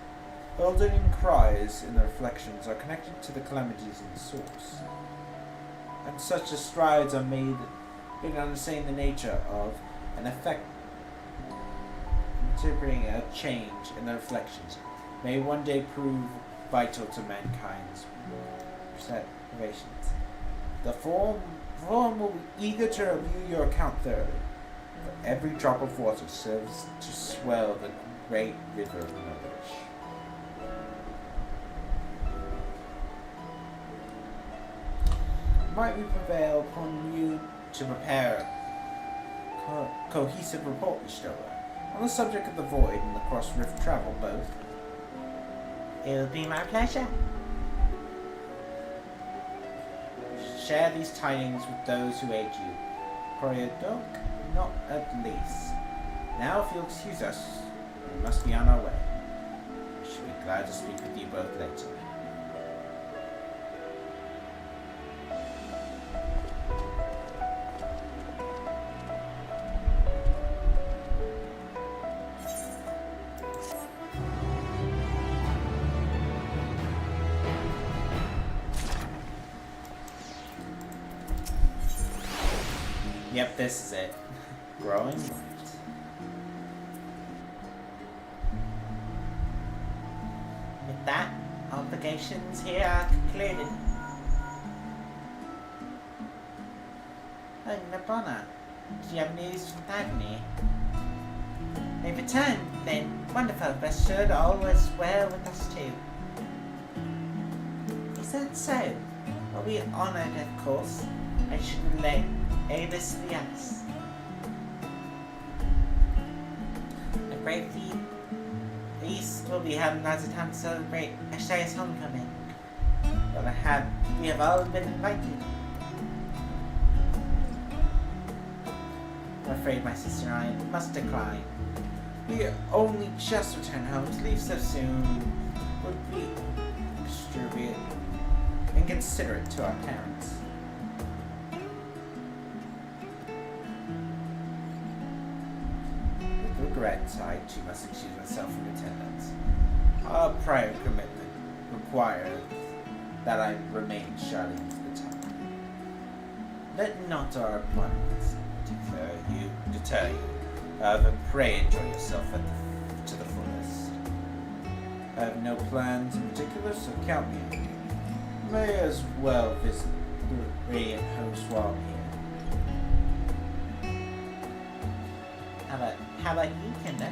C: elderly cries in the reflections are connected to the calamities in the source. And such as strides are made in understanding the nature of and effect to bring a change in the reflections may one day prove vital to mankind's preservations. The form will be eager to review your account thoroughly. For every drop of water serves to swell the great river of knowledge. Might we prevail upon you to prepare a cohesive report, Stoller, on the subject of the void and the cross-rift travel both?
D: It'll be my pleasure.
C: Share these tidings with those who aid you. Proyadok, not at least. Now, if you'll excuse us, we must be on our way. I should be glad to speak with you both later. Yep, this is it. Growing light.
D: With that, obligations here are concluded. Oh, Nabona, do you have news from Dagny? They returned, then. Wonderful. Rest assured all was well with us too. Is that so? Well, we are honoured, of course. I should relay this to the others. A great feast will be held in Nazatown to celebrate Ashaya's homecoming. We have all been invited. I'm afraid my sister and I must decline.
C: We only just returned home. To leave so soon would be extravagant and inconsiderate to our parents. With regret, I too must excuse myself from attendance. Our prior commitment required that I remain shut in for the time. Let not our appointments deter you. However, pray enjoy yourself to the fullest. I have no plans in particular, so count me in. May as well visit the radiant host while I'm here.
D: How about you, Kinder?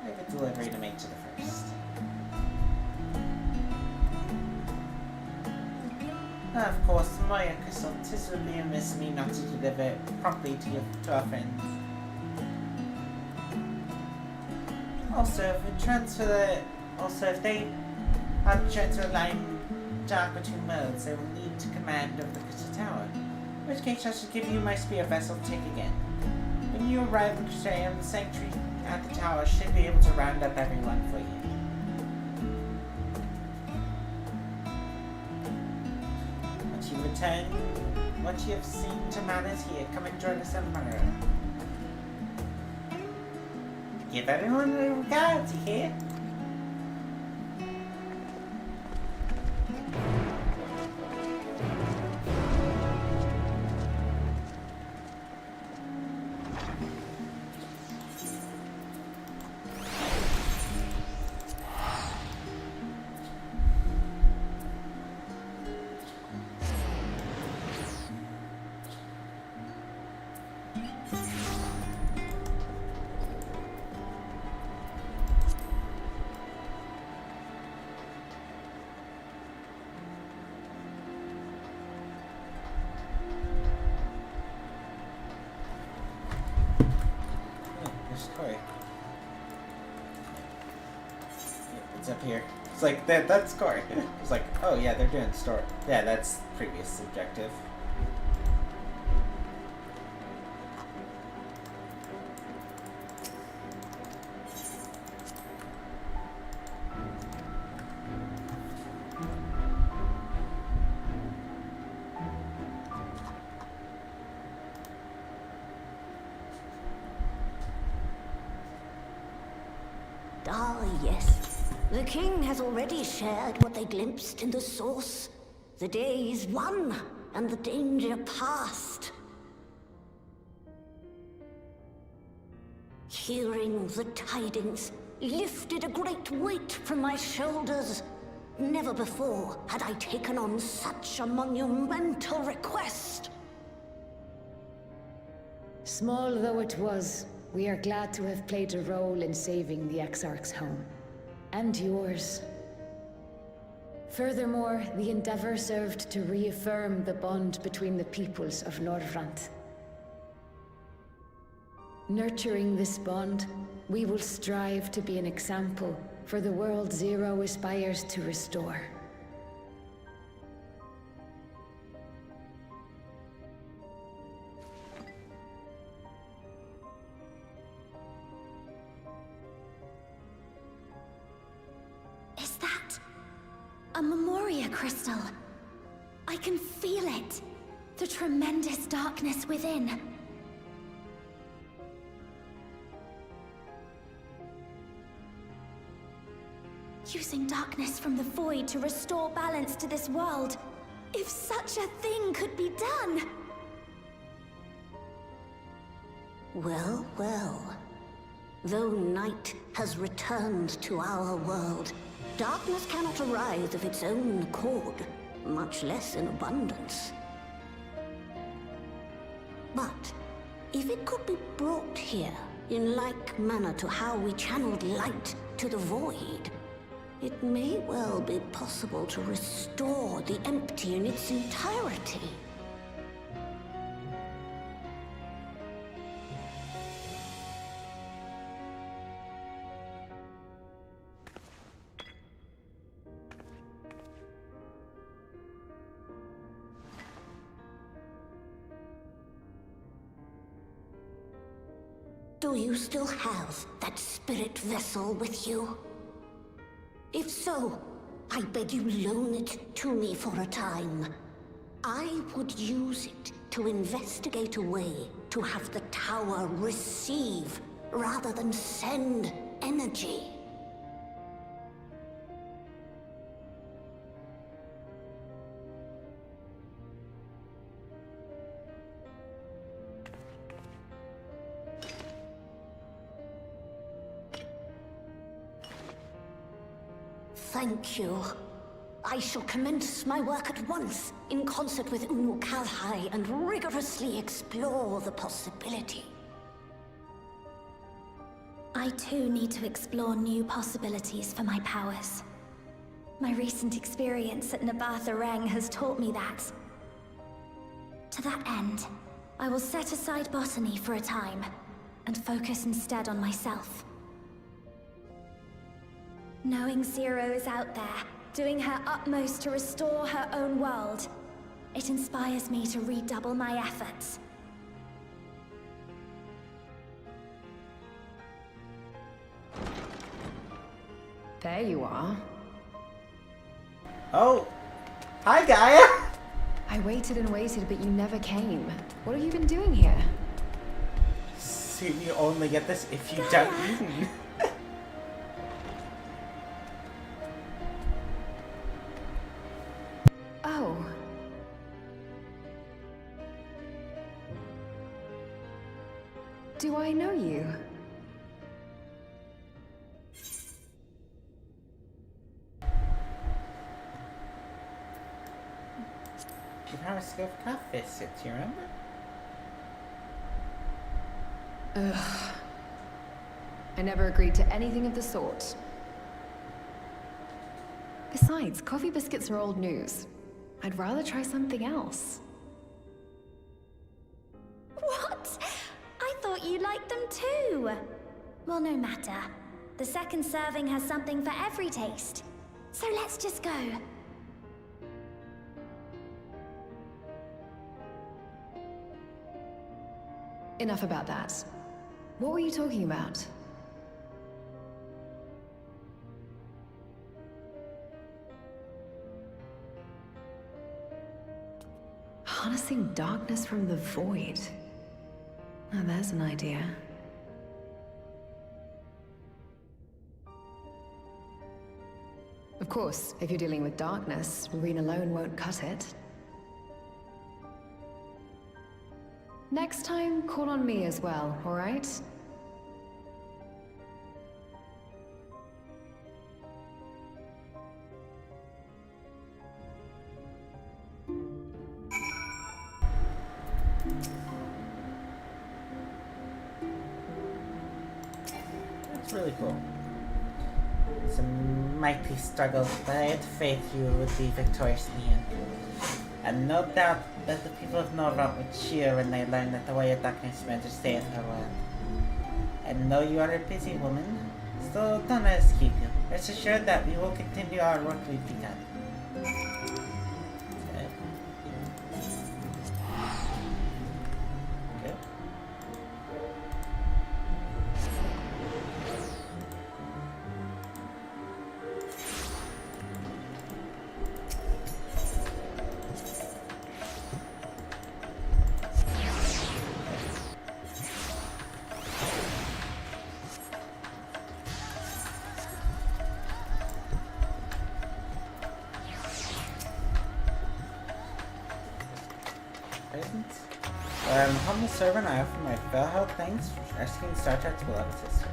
C: I have a delivery to make to the first.
D: Of course, Moya Chrysanthus would be amiss me not to deliver it promptly to our friends. Also, if they have to transfer a line down between worlds, they will need to command of the Crystal Tower. In which case, I should give you my spear vessel to take again. When you arrive in Crystarium, the sanctuary at the tower should be able to round up everyone for you. Once you return, what you have seen to matters here, come and join us on Mara. Give everyone a regard, you hear?
C: Corey. It's up here. It's like that's Corey. It's like, oh yeah, they're doing story. Yeah, that's previous objective.
E: Ah, yes. The king has already shared what they glimpsed in the source. The day is won, and the danger past. Hearing the tidings lifted a great weight from my shoulders. Never before had I taken on such a monumental request.
N: Small though it was, we are glad to have played a role in saving the Exarch's home. And yours. Furthermore, the endeavor served to reaffirm the bond between the peoples of Norvrant. Nurturing this bond, we will strive to be an example for the world Zero aspires to restore.
G: Is that a Memoria crystal? I can feel it. The tremendous darkness within. Using darkness from the void to restore balance to this world. If such a thing could be done!
E: Well, well. Though night has returned to our world, darkness cannot arise of its own accord, much less in abundance. But if it could be brought here, in like manner to how we channeled light to the void, it may well be possible to restore the empty in its entirety. Do you still have that spirit vessel with you? If so, I beg you loan it to me for a time. I would use it to investigate a way to have the tower receive rather than send energy. Thank you. I shall commence my work at once, in concert with Unu Kalhai, and rigorously explore the possibility.
G: I too need to explore new possibilities for my powers. My recent experience at Nabatha Reng has taught me that. To that end, I will set aside botany for a time, and focus instead on myself. Knowing Zero is out there, doing her utmost to restore her own world, it inspires me to redouble my efforts.
I: There you are.
C: Oh! Hi, Gaia!
I: I waited and waited, but you never came. What have you been doing here?
C: So you only get this if you don't eat.
I: Oh. Do I know you?
C: You promised to go for coffee visits, you remember?
I: Ugh. I never agreed to anything of the sort. Besides, coffee biscuits are old news. I'd rather try something else.
G: What? I thought you liked them too. Well, no matter. The second serving has something for every taste. So let's just go.
I: Enough about that. What were you talking about? Harnessing darkness from the void. Now there's an idea. Of course, if you're dealing with darkness, Marine alone won't cut it. Next time, call on me as well, alright?
C: That's really cool. It's a mighty struggle, but I had faith you would be victorious in the end. And no doubt that the people of Nova would cheer when they learn that the way of darkness matters saith her word. And though you are a busy woman, still don't let us keep you. Rest assured that we will continue our work we've begun. Okay. Okay. Humble servant, I offer my farewell thanks for rescuing Star Trek's beloved sister.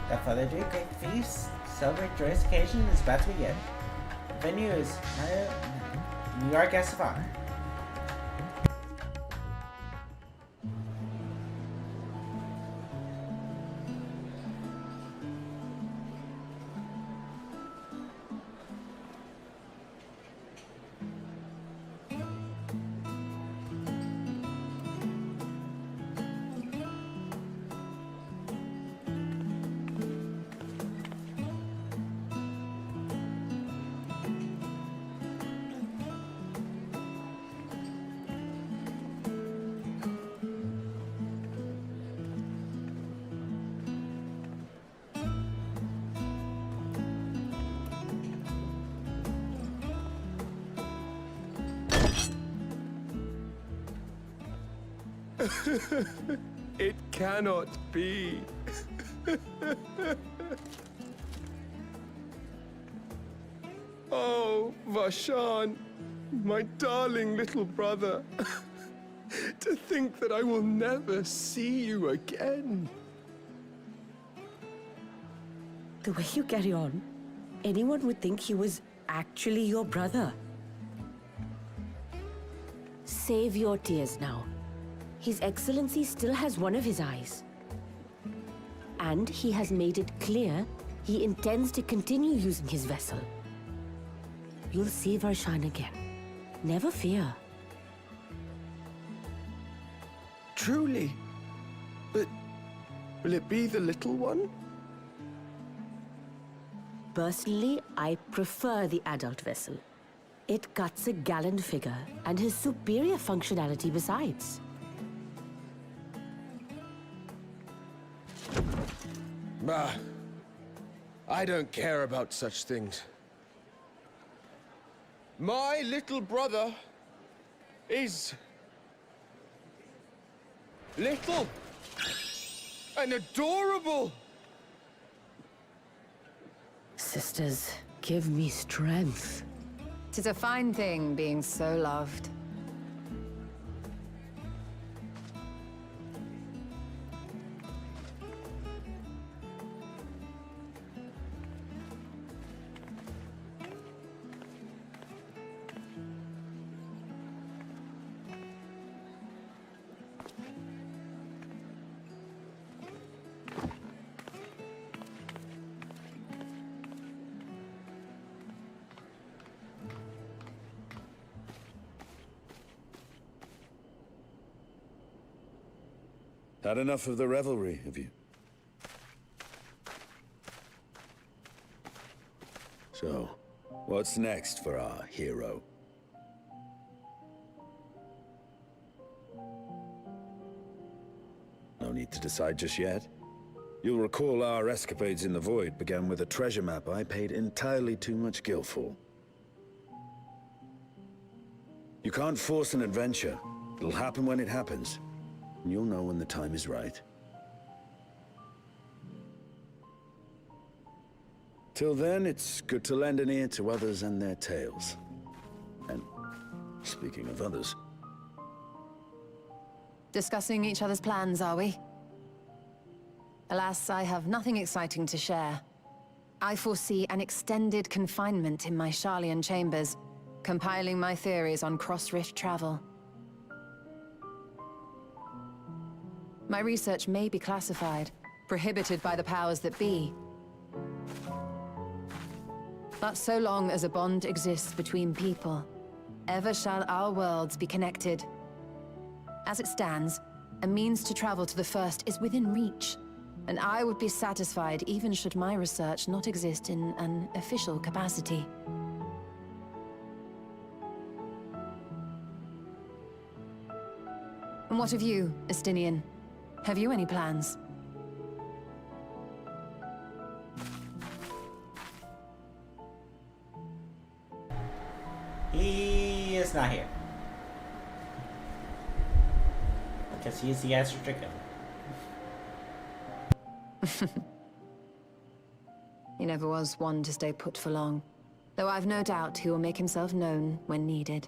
C: Without further ado, great feast, celebrate joyous occasion is about to begin. The venue is New York Guest of Honor.
B: It cannot be. Oh, Vashan, my darling little brother. To think that I will never see you again.
O: The way you carry on, anyone would think he was actually your brother. Save your tears now. His Excellency still has one of his eyes. And he has made it clear he intends to continue using his vessel. You'll see Varshan again. Never fear.
B: Truly? But will it be the little one?
O: Personally, I prefer the adult vessel. It cuts a gallant figure and has superior functionality besides.
B: Bah, I don't care about such things. My little brother is little and adorable.
O: Sisters, give me strength.
I: 'Tis a fine thing being so loved.
K: Had enough of the revelry, have you? So, what's next for our hero? No need to decide just yet. You'll recall our escapades in the Void began with a treasure map I paid entirely too much gil for. You can't force an adventure. It'll happen when it happens. And you'll know when the time is right.
P: Till then, it's good to lend an ear to others and their tales. And speaking of others...
I: Discussing each other's plans, are we? Alas, I have nothing exciting to share. I foresee an extended confinement in my Sharlayan chambers, compiling my theories on cross-rift travel. My research may be classified, prohibited by the powers that be. But so long as a bond exists between people, ever shall our worlds be connected. As it stands, a means to travel to the First is within reach, and I would be satisfied even should my research not exist in an official capacity. And what of you, Estinian? Have you any plans?
C: He is not here. Because he is the answer trigger.
I: He never was one to stay put for long, though I've no doubt he will make himself known when needed.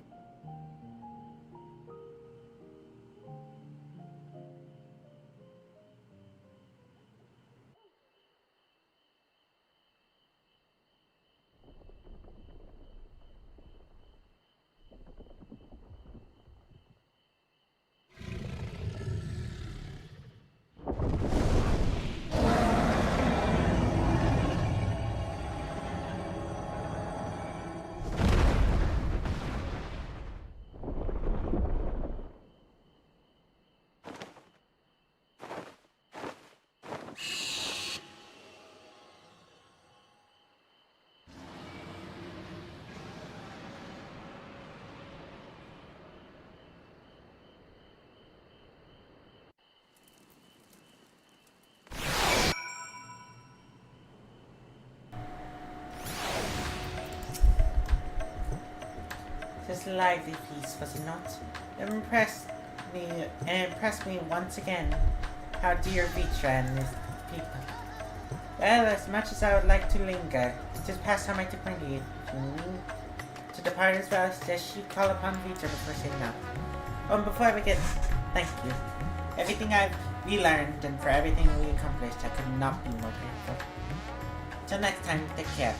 C: This lively piece, was it not? It impressed me once again how dear Vitra and his people. Well, as much as I would like to linger, it is past time I to bring you. To depart as well, suggest you call upon Vitra before saying up. Oh, and before I begin, thank you. Everything we learned and for everything we accomplished, I could not be more grateful. Till next time, take care.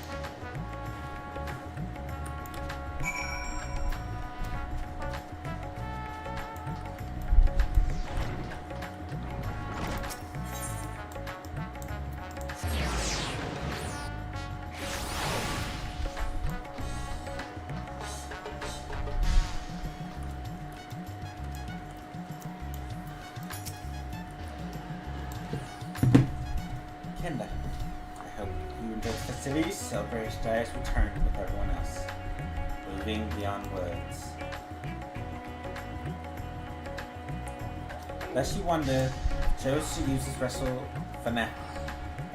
C: Kenda, I hope you enjoyed the festivities. Celebrate Dyer's return with everyone else, moving beyond words. Lest you wonder, chose to use his wrestle for now.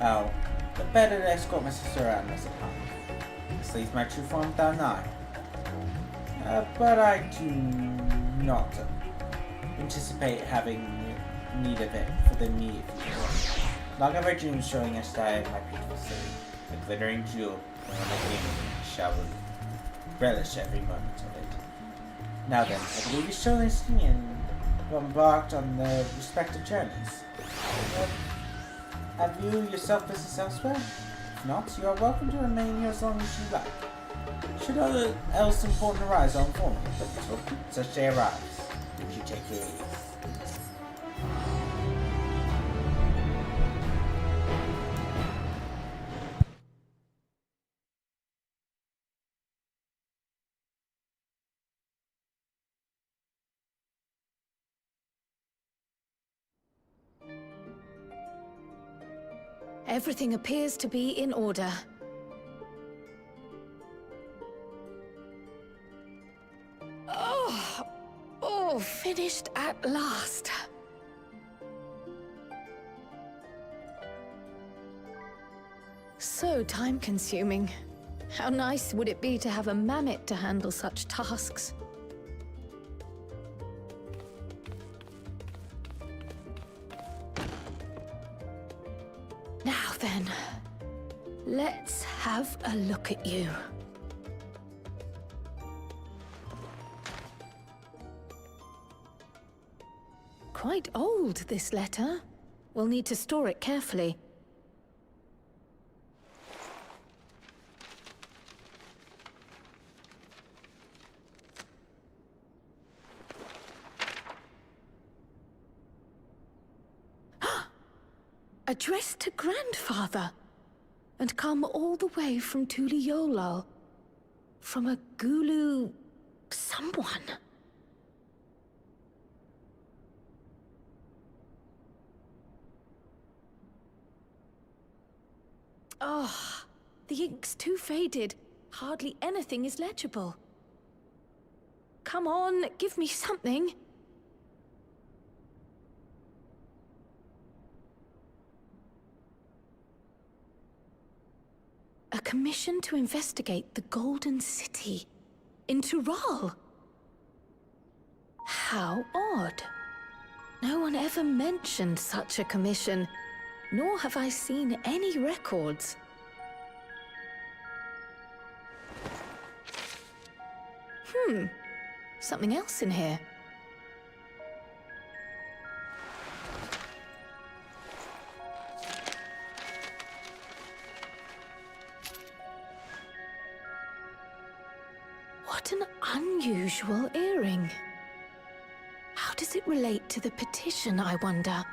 C: Oh, but better to escort my sister around as at home. This leaves my true form without an eye. But I do not anticipate having need of it for the immediate future. Log of our dreams showing us that my beautiful city, a glittering jewel, when I game shall relish every moment of it. Now then, I believe you've shown this and embarked on the respective journeys. Have you yourself business elsewhere? If not, you are welcome to remain here as long as you like. Should other else important arise, I'll inform you, but until such day arrives, would you take your ease?
M: Everything appears to be in order. Oh, finished at last. So time-consuming. How nice would it be to have a mammoth to handle such tasks? Now then, let's have have a look at you. Quite old, this letter. We'll need to store it carefully. Addressed to Grandfather, and come all the way from Tuliyollal, from a Gulu... someone. Oh, the ink's too faded. Hardly anything is legible. Come on, give me something. A commission to investigate the Golden City in Tural. How odd. No one ever mentioned such a commission, nor have I seen any records. Something else in here. What an unusual earring. How does it relate to the petition, I wonder?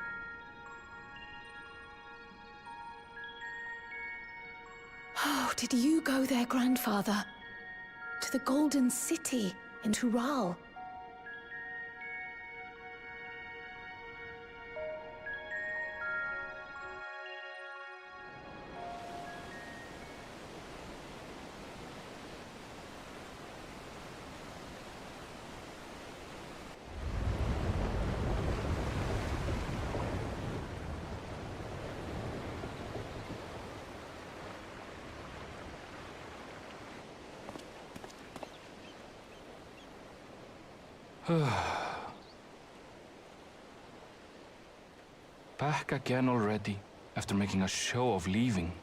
M: Oh, did you go there, Grandfather? To the Golden City in Tural?
Q: Back again already, after making a show of leaving.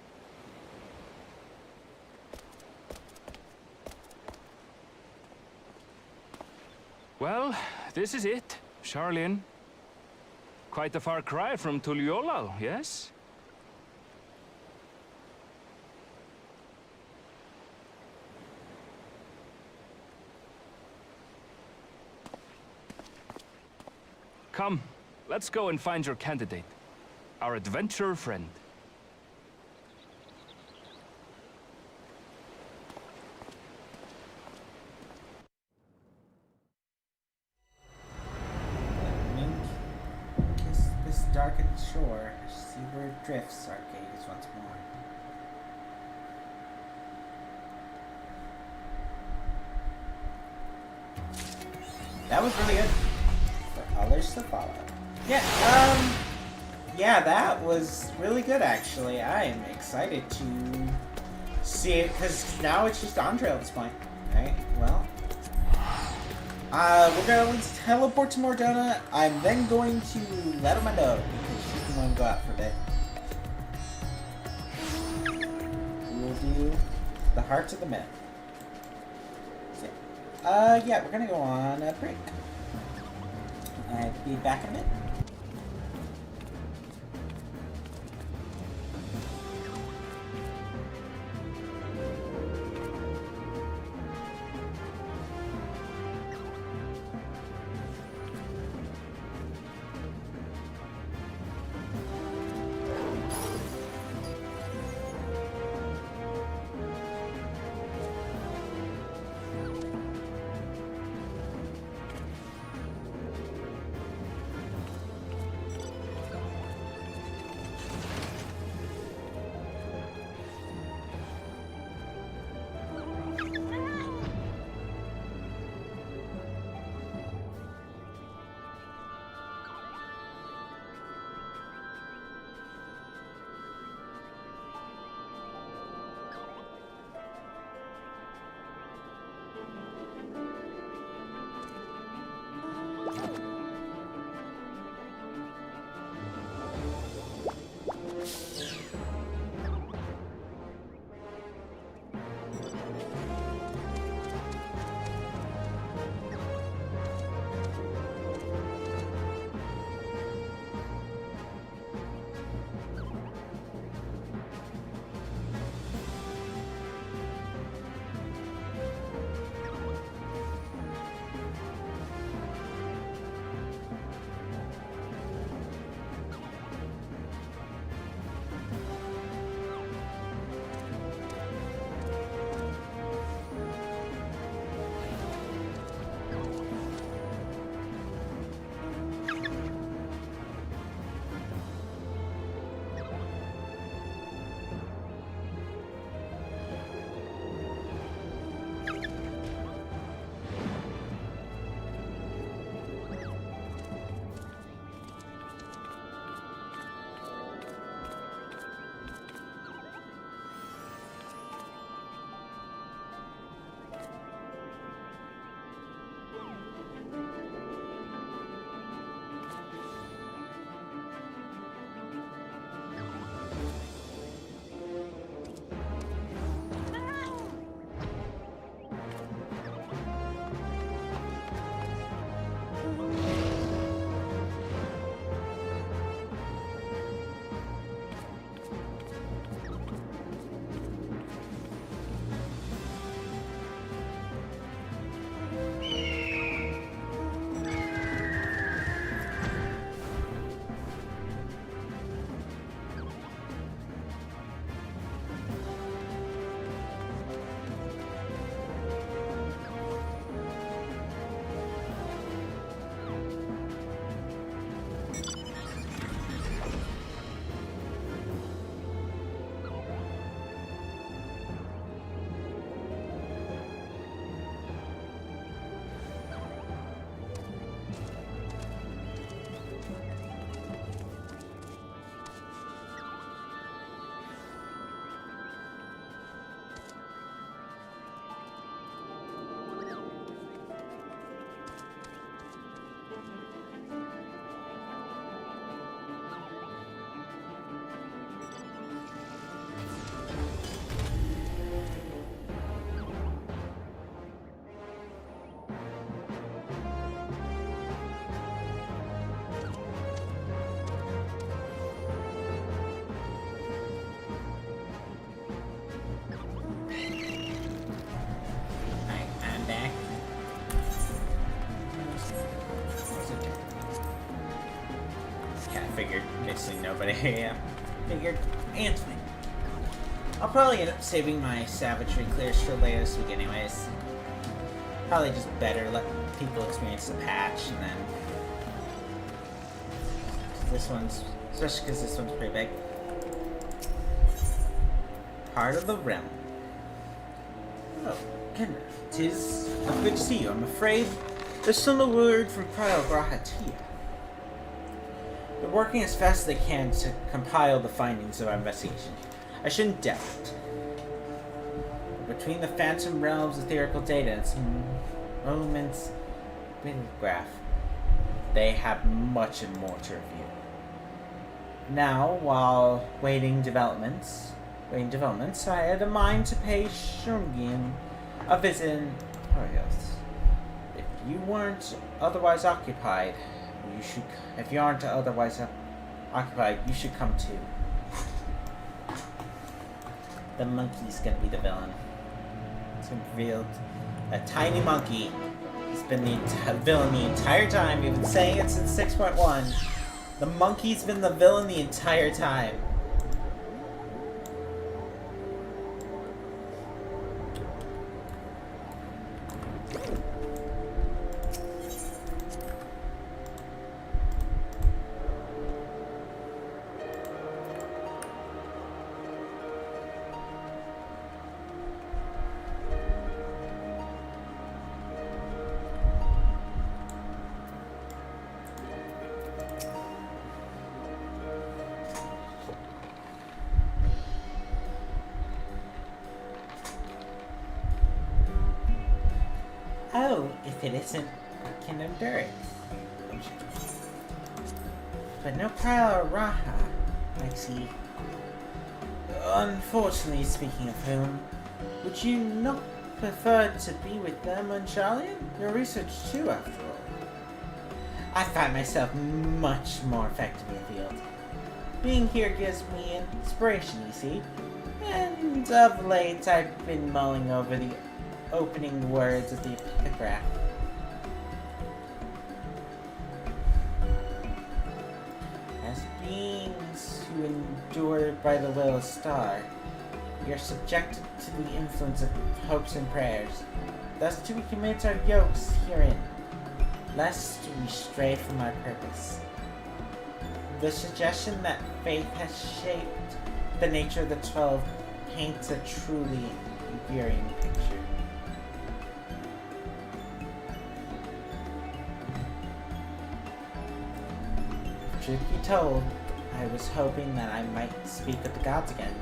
Q: Well, this is it, Charlene. Quite a far cry from Tuliyollal, yes? Come, let's go and find your candidate, our adventurer friend.
C: Mink, kiss this darkened shore, seaward drifts our gaze once more. That was really good. For others to follow. Yeah, that was really good actually. I am excited to see it, because now it's just Andrea at this point. Alright, well. We're going to teleport to Mordona. I'm then going to let Emma know, because she's going to go out for a bit. We will do the Hearts of the Myth. Yeah, we're going to go on a break. I'll be back in a minute. obviously nobody. Yeah. Figured Anthony. I'll probably end up saving my savagery clears for later this week anyways. Probably just better let people experience the patch and then... This one's... Especially because this one's pretty big. Part of the realm. Oh, Kendra. 'Tis good to see you. I'm afraid there's still no word from Prior Grahatia. They're working as fast as they can to compile the findings of our investigation. I shouldn't doubt it. But between the Phantom Realm's etherical data and some moments graph, they have much and more to review. Now, while waiting developments, I had a mind to pay Shungian a visit in Horios. If you weren't otherwise occupied, you should. If you aren't otherwise occupied, you should come too. The monkey's gonna be the villain. It's been revealed. A tiny monkey has been the villain the entire time. We've been saying it since 6.1. The monkey's been the villain the entire time. Oh, if it isn't, I can endure it. But no Prior Raha, I see. Unfortunately, speaking of whom, would you not prefer to be with them on Charlian? Your research too, after all. I find myself much more effective in the field. Being here gives me inspiration, you see. And of late, I've been mulling over the opening words of the epigraph. As beings who endure by the will of Star, we are subjected to the influence of hopes and prayers. Thus do we commit our yokes herein, lest we stray from our purpose. The suggestion that faith has shaped the nature of the 12 paints a truly endearing picture. Truth be told, I was hoping that I might speak with the gods again.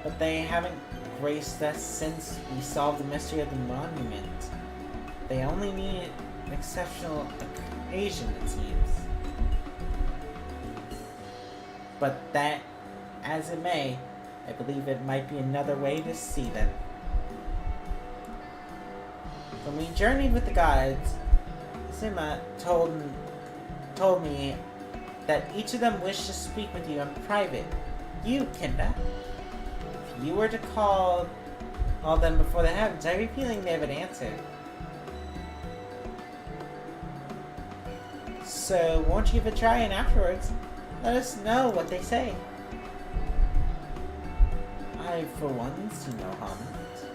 C: But they haven't graced us since we solved the mystery of the monument. They only need an exceptional occasion, it seems. But that, as it may, I believe it might be another way to see them. When we journeyed with the gods, Sima told me that each of them wished to speak with you in private. You, Kenda. If you were to call them before the heavens, I have a feeling they would answer. So, won't you give a try, and afterwards, let us know what they say. I, for one, see no harm in it.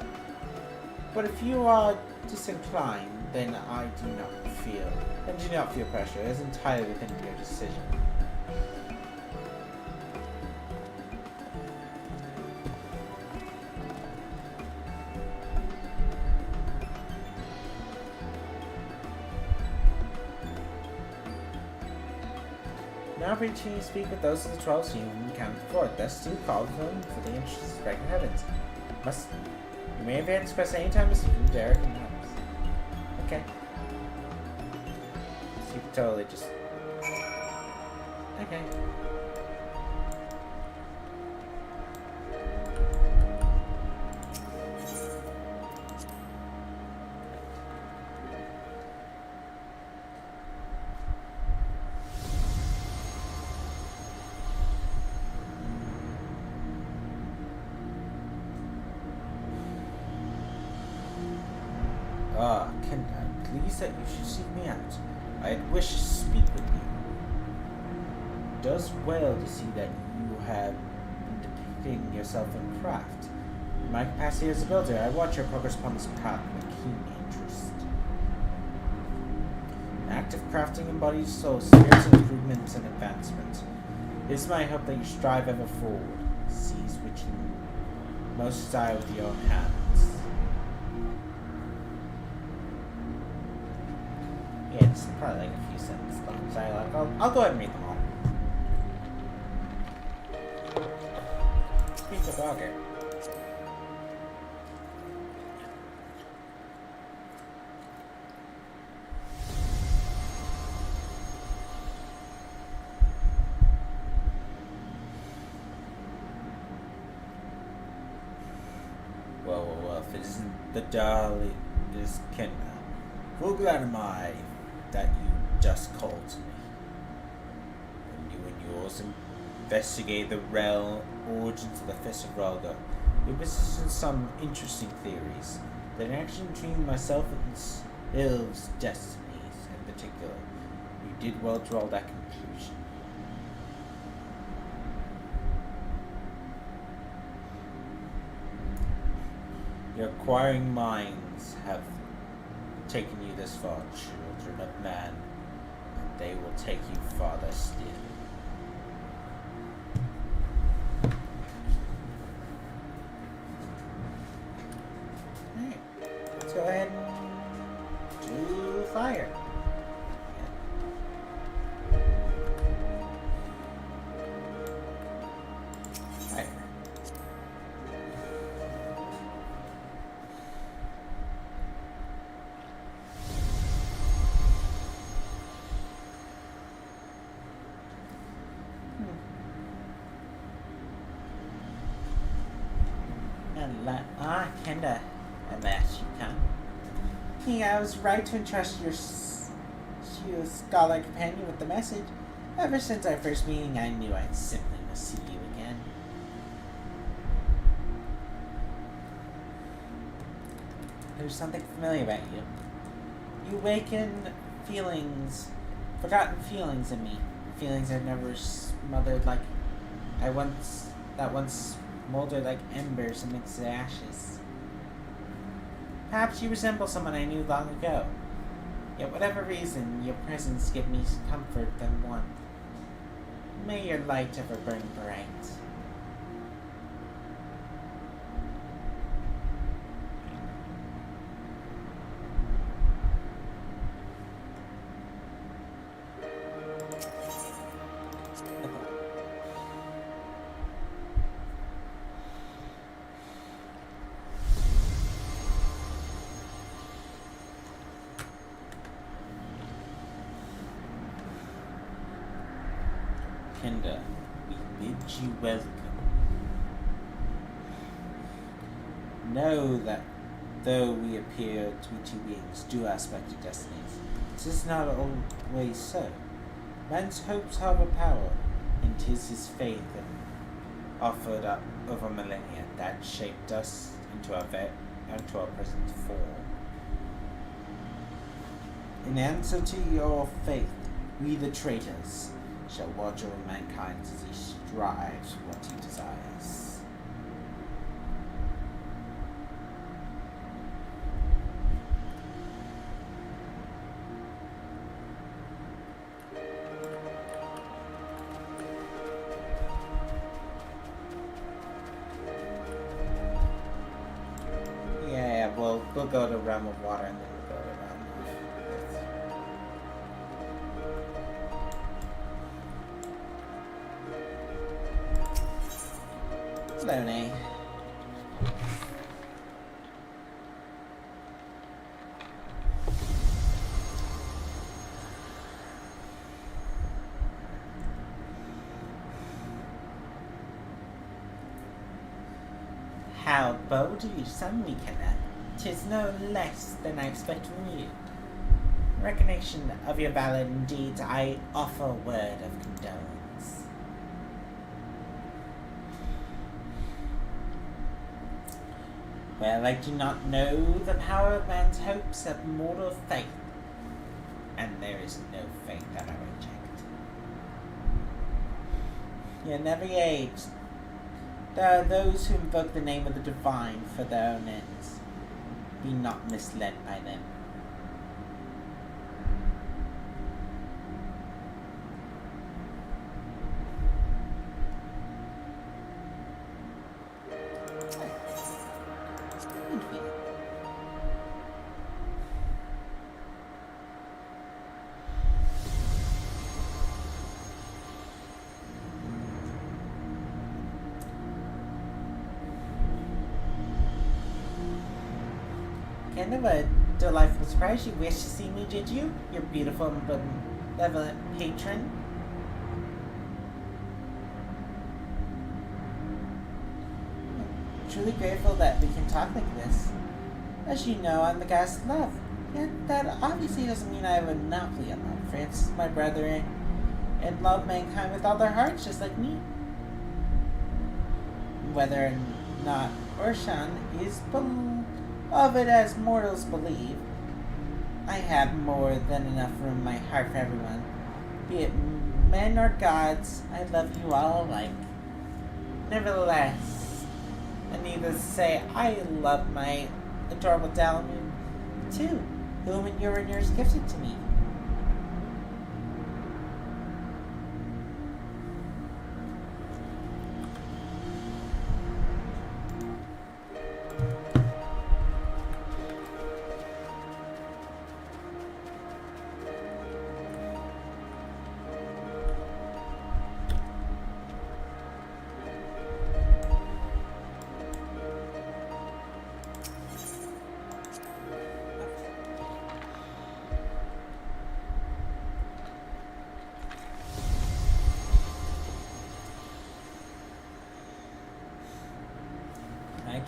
C: But if you are disinclined, then I do not feel pressure. It is entirely within your decision. Now opportunity to speak with those of the 12 whom you encountered before. Thus do call them for the interests of the heavens. You may advance quest anytime to speak from Derek and Hobbs. Okay. So you can totally just... Okay. Kenda, I'm pleased that you should seek me out. I had wished to speak with you. does well to see that you have been depicting yourself in craft. In my capacity as a builder, I watch your progress upon this path with keen interest. Active crafting embodies soul, spirits, improvements, and advancement. It is my hope that you strive ever forward, seize which you most desire with your own hands. Yeah, it's probably like a few sentences long dialogue. I'll go ahead and read them all. Speak of Augur. Well, if it isn't the Dali, it is Kenna. Full glad am I that you just called to me. When you and yours investigate the realm origins of the Fist of Ralga, you positioned some interesting theories. The connection between myself and Ilv's destinies in particular. You did well to draw that conclusion. Your acquiring minds have taken you this far, children of man, and they will take you farther still. Alright, let's go ahead and do fire. Fire. Kenda, at last you come. Yeah, I was right to entrust your scholar companion with the message. Ever since our first meeting, I knew I simply must see you again. There's something familiar about you. You awaken feelings, forgotten feelings in me. Feelings I've never smothered that once smoldered like embers amidst the ashes. Perhaps you resemble someone I knew long ago. Yet whatever reason, your presence gives me comfort and warmth. May your light ever burn bright. Kenda, we bid you welcome. Know that though we appear to be two beings, do aspect of destinies, it is not always so. Man's hopes have a power, and 'tis his faith that offered up over millennia that shaped us into our present form. In answer to your faith, we the traitors shall watch over mankind as he strives for what he desires. Yeah, we'll go to Realm of Water and then we'll go to Realm of Earth. Slowly. How bold you suddenly connect. 'Tis no less than I expect from you. In recognition of your valid deeds, I offer a word of condolence. Well, I do not know the power of man's hopes of mortal faith, and there is no faith that I reject. You never aged. There are those who invoke the name of the divine for their own ends. Be not misled by them. Kind of a delightful surprise. You wish to see me, did you? Your beautiful and benevolent patron. I'm truly grateful that we can talk like this. As you know, I'm the goddess of love. Yet that obviously doesn't mean I have a monopoly on love. Francis, my brother, and love mankind with all their hearts, just like me. Whether or not Urshan is beloved as mortals believe, I have more than enough room in my heart for everyone. Be it men or gods, I love you all alike. Nevertheless, I need to say I love my adorable Dalamud too, whom and yours gifted to me.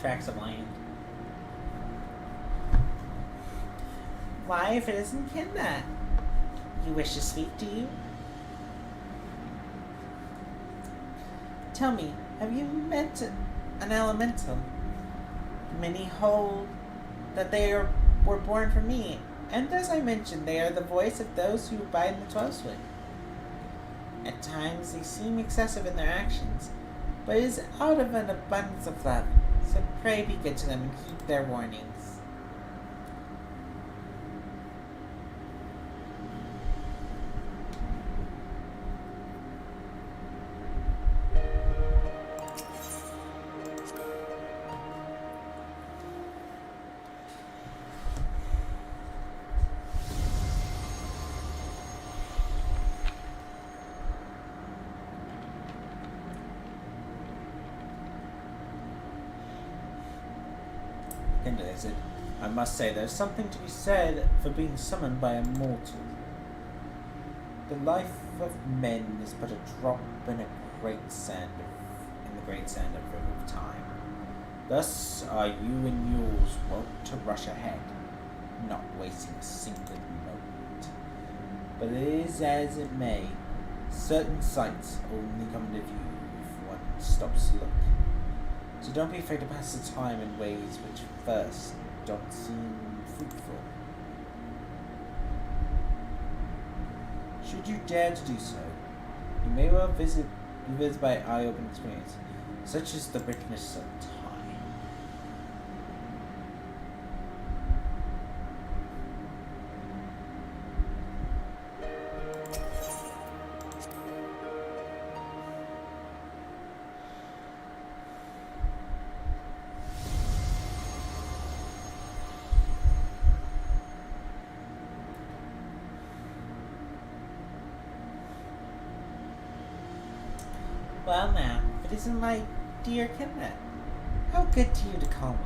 C: Tracks of land. Why, if it isn't Kinna? You wish to speak, do you? Tell me, have you met an elemental? Many hold that they were born for me, and as I mentioned, they are the voice of those who abide in the 12-foot. At times, they seem excessive in their actions, but it is out of an abundance of love. So pray be good to them and heed their warnings. I must say, there's something to be said for being summoned by a mortal. The life of men is but a drop in the great sand of river of time. Thus are you and yours wont to rush ahead, not wasting a single moment. But it is as it may, certain sights only come into view if one stops to look. So don't be afraid to pass the time in ways which first don't seem fruitful. Should you dare to do so, you may well be visited by eye-opening experience, such as the richness of time. Well now, if it isn't my dear Kinna. How good to you to call me.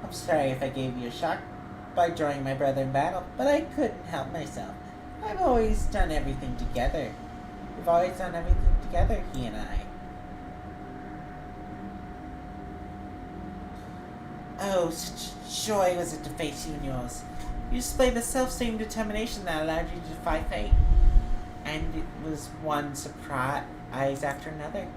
C: I'm sorry if I gave you a shock by joining my brother in battle, but I couldn't help myself. I've always done everything together. We've always done everything together, he and I. Oh, such joy was it to face you and yours. You displayed the self-same determination that allowed you to defy fate. And it was one surprise after another.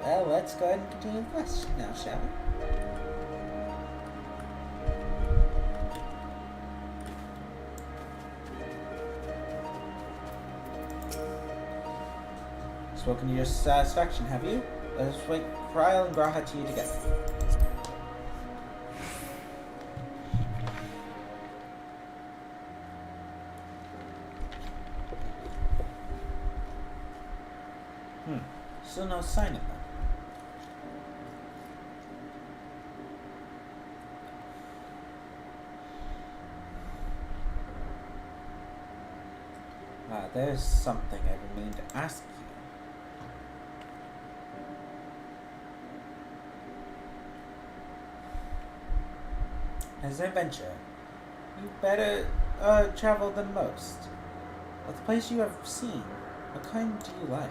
C: Well, let's go ahead and continue the quest now, shall we? Spoken to your satisfaction, have you? Let us wait Krile and G'raha to you together. Still no sign of them. There's something I mean to ask you. As an adventurer, you better travel than most. Of the place you have seen, what kind do you like?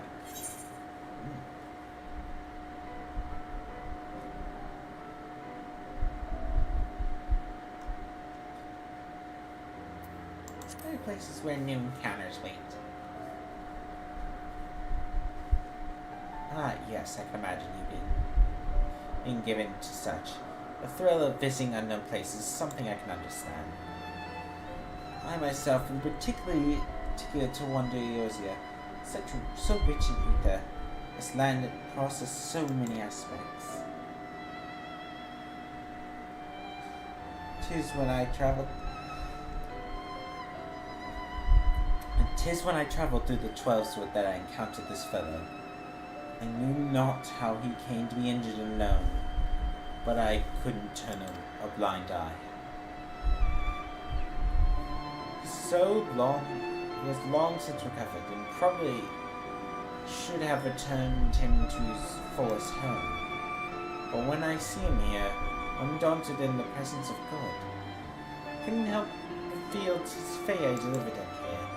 C: There are places where new encounters wait. Ah, yes, I can imagine you being given to such. The thrill of visiting unknown places is something I can understand. I myself am particularly particular to wander Eorzea, so rich in ether. This land processes so many aspects. 'Tis when I traveled through the 12-sword that I encountered this fellow. I knew not how he came to be injured and alone, but I couldn't turn a blind eye. He has long since recovered, and probably should have returned him to his fullest home. But when I see him here, undaunted in the presence of God, I couldn't help but feel 'tis fate I delivered him here.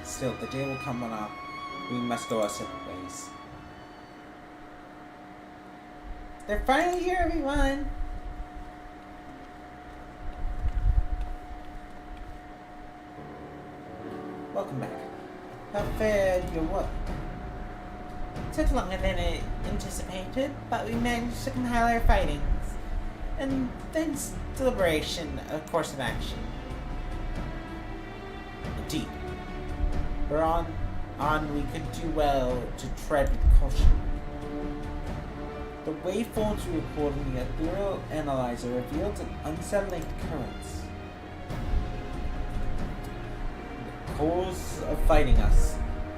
C: Still, the day will come when we must go our separate ways. They're finally here, everyone! Welcome back. How fared your work? It took longer than anticipated, but we managed to compile our findings. And then deliberation, a course of action. Indeed. For on we could do well to tread with caution. The waveforms we recorded in the ethereal analyzer revealed an unsettling occurrence. The cause of fighting us,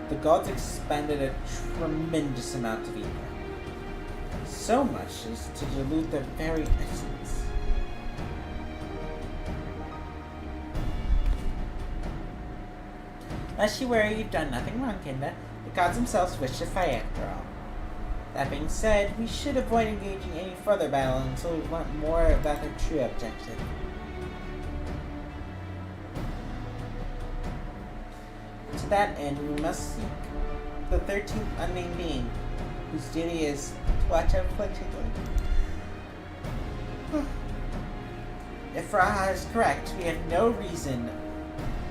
C: the gods expended a tremendous amount of ether. So much as to dilute their very essence. Unless you worry, you've done nothing wrong, Kinda. The gods themselves wish to fight after all. That being said, we should avoid engaging any further battle until we learn more about their true objective. To that end, we must seek the 13th unnamed being, whose duty is to watch out for If Raha is correct, we have no reason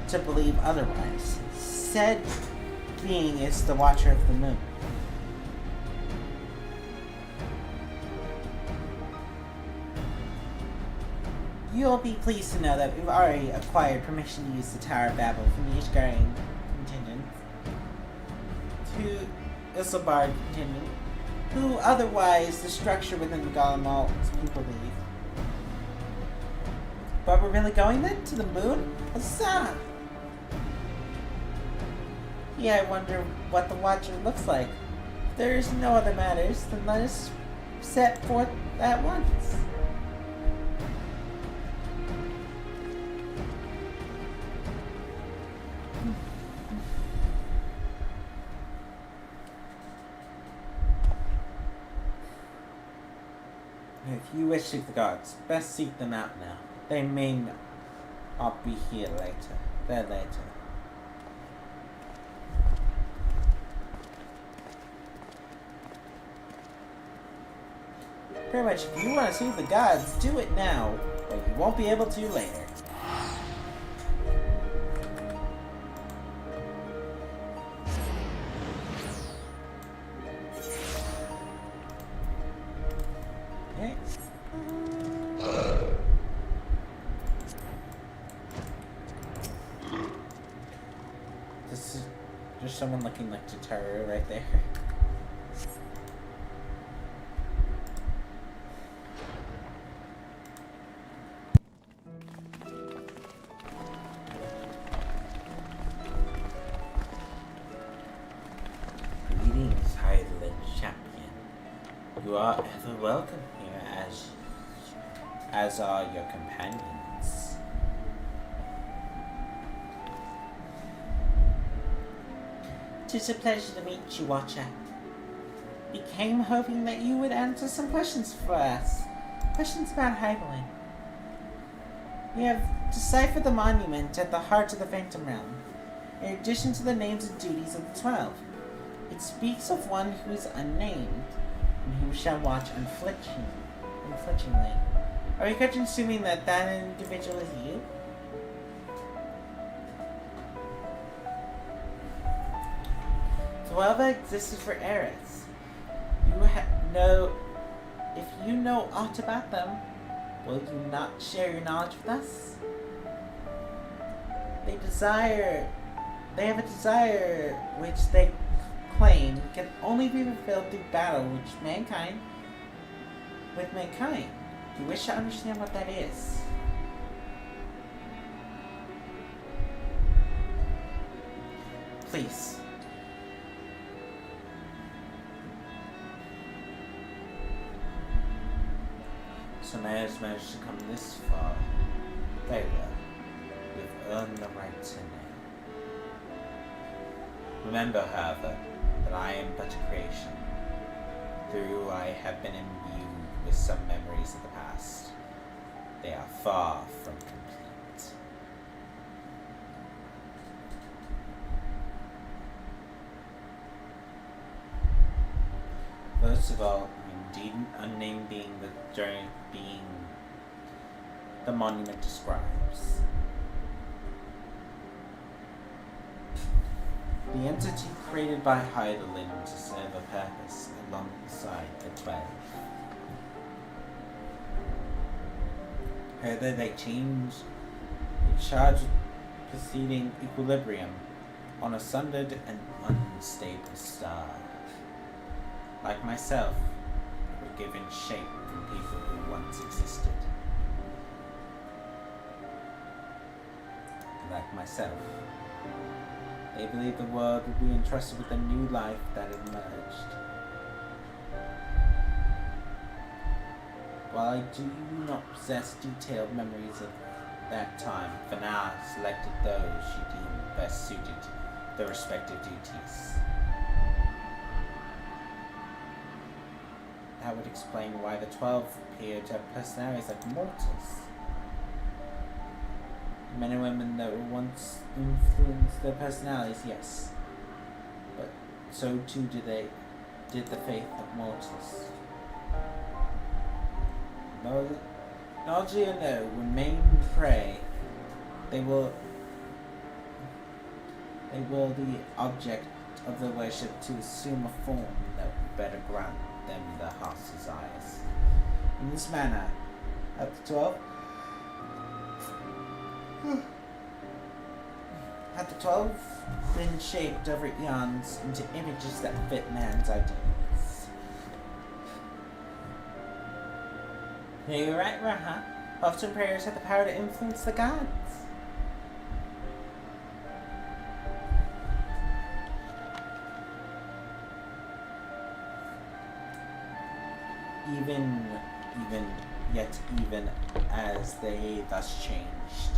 C: to believe otherwise. Said being is the Watcher of the Moon. You'll be pleased to know that we've already acquired permission to use the Tower of Babel from the Ishgarian contingent to Isilbard contingent, who otherwise the structure within the Galamal people believe. But we're really going then? To the moon? Huzzah! Yeah, I wonder what the Watcher looks like. If there's no other matters, then let us set forth at once. If you wish to seek the gods, best seek them out now. They may not be here later. They're later. Pretty much, if you want to see the gods, do it now, but you won't be able to later. Okay. This is there's someone looking like Tataru right there. Greetings, Highland champion. You are ever welcome here, as are your companions. It is a pleasure to meet you, Watcher. We came hoping that you would answer some questions for us. Questions about Hyberlin. We have deciphered the monument at the heart of the Phantom Realm, in addition to the names and duties of the 12. It speaks of one who is unnamed, and who shall watch unflinchingly. Are you correct in assuming that that individual is you? Twelve existed for Eris. If you know aught about them, will you not share your knowledge with us? They have a desire which they claim can only be fulfilled through battle with mankind. Do you wish to understand what that is? Please. So has managed to come this far. Very well. You've earned the right to know. Remember, however, that I am but a creation. Through I have been imbued with some memories of the past. They are far from complete. First of all, indeed unnamed being the monument describes. The entity created by Hydaelyn to serve a purpose alongside the 12. Further, they charged with preceding equilibrium on a sundered and unstable star. Like myself, were given shape from people who once existed. Like myself, they believed the world would be entrusted with a new life that had emerged. While I do not possess detailed memories of that time, Fana selected those she deemed best suited their respective duties. That would explain why the 12 appear to have personalities like mortals. Men and women that were once influenced their personalities, yes. But so too did the faith of mortals. Nausea or no, when men pray, they will the object of their worship to assume a form that would better grant them their heart's desires. In this manner, at the 12, had the 12 been shaped over eons into images that fit man's ideals? Yeah, you're right, Raha. Often prayers have the power to influence the gods. Even as they thus changed,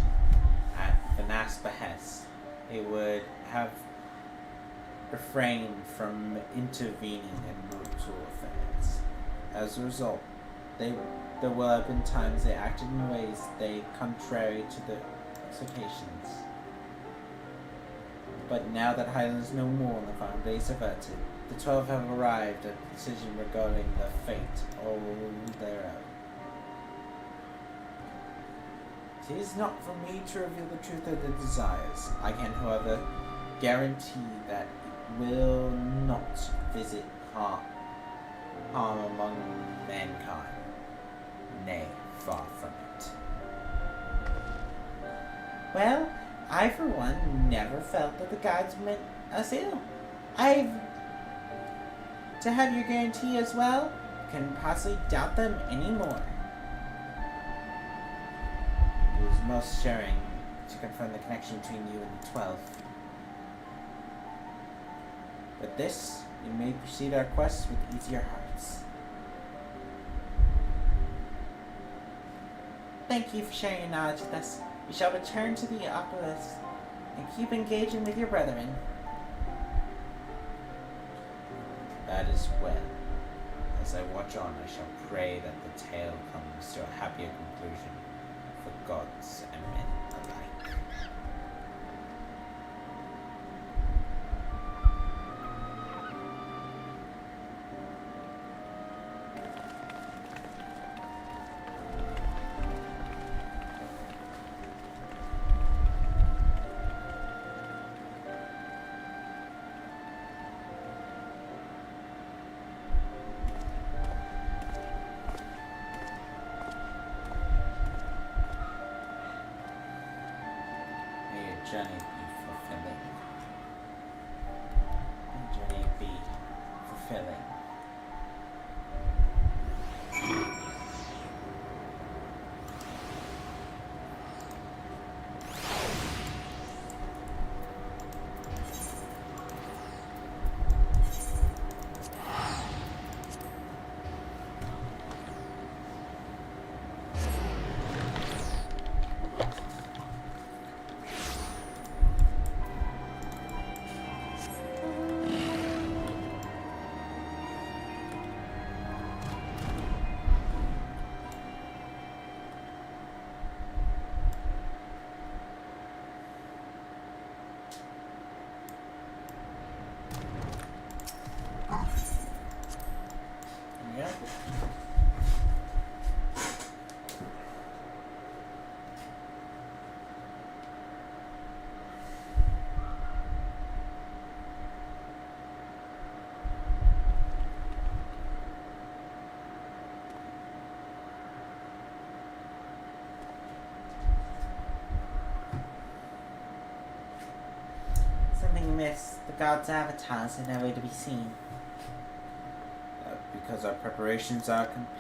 C: at Fana's behest, they would have refrained from intervening in mortal affairs. As a result, there will have been times they acted in ways they contrary to their expectations. But now that Hydaelyn is no more and the final days averted, the 12 have arrived at a decision regarding the fate all their own. It is not for me to reveal the truth of their desires. I can, however, guarantee that it will not visit harm among mankind. Nay, far from it. Well, I for one never felt that the gods meant us ill. To have your guarantee as well, couldn't possibly doubt them anymore. It was most stirring to confirm the connection between you and the 12. With this, we may proceed our quest with easier hearts. Thank you for sharing your knowledge with us. We shall return to the Oculus and keep engaging with your brethren. That is well. As I watch on, I shall pray that the tale comes to a happier conclusion for gods and men alike. Journey be fulfilling. Journey be fulfilling. Yeah. Something missed. The gods' avatars are nowhere to be seen. Because our preparations are complete.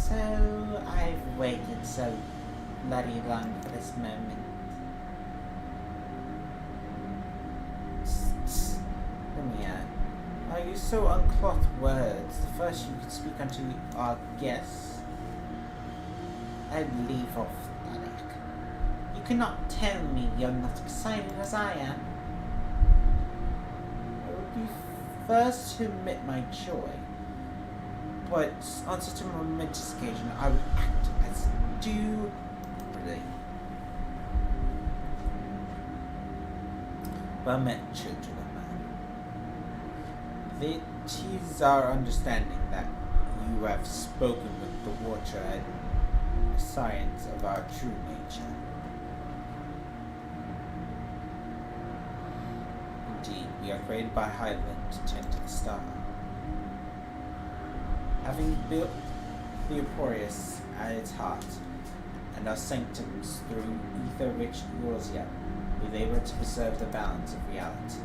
C: So I've waited so bloody long for this moment. Lumia, are you so uncloth words? The first you could speak unto our guests? I'd leave off that. You cannot tell me you're not excited as I am. I would be first to admit my joy. But on such a momentous occasion, I would act as due. Really. Well met, children of man. It is our understanding that you have spoken with the Watcher and science of our true nature. Indeed, we are created by Highland to tend to the star. Having built Leoporius at its heart, and our sanctums through ether-rich Eorzea, we labor to preserve the balance of reality.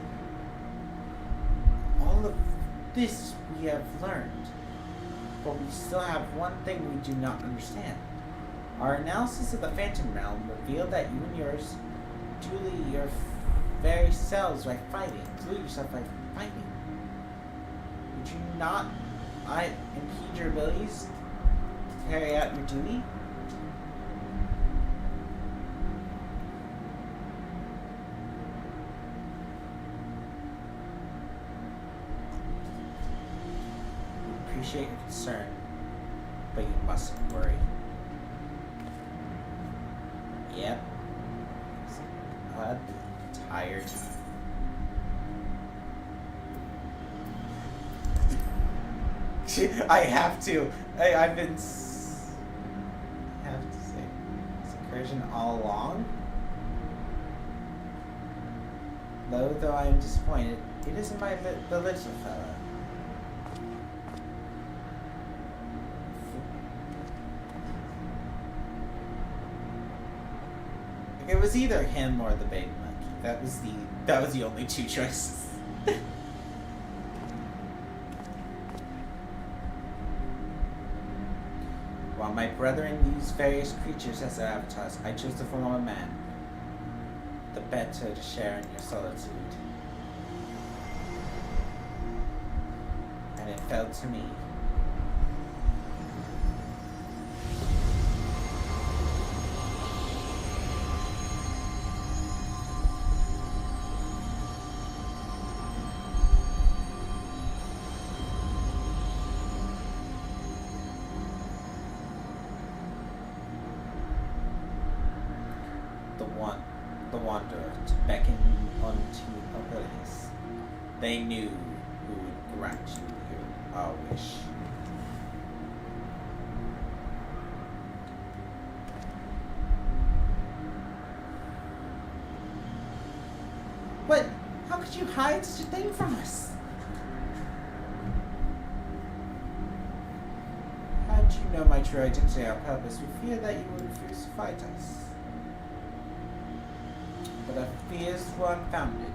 C: All of this we have learned, but we still have one thing we do not understand. Our analysis of the Phantom Realm revealed that you and yours, truly your very selves by fighting. Salute yourself by fighting. Would you not impede your abilities to carry out your duty? We appreciate your concern, but you mustn't worry. Yep. Tired. I have to. I've been. I have to say, it's incursion all along. Though I am disappointed, it isn't by the little fella. It was either him or the baby monkey. That was the only two choices. While my brethren used various creatures as their avatars, I chose the form of a man, the better to share in your solitude. And it fell to me. The Wanderer to beckon unto abilities. They knew who would grant you your wish. What? How could you hide such a thing from us? Had you known my true identity or purpose, we fear that you would refuse to fight us. But our fears were unfounded.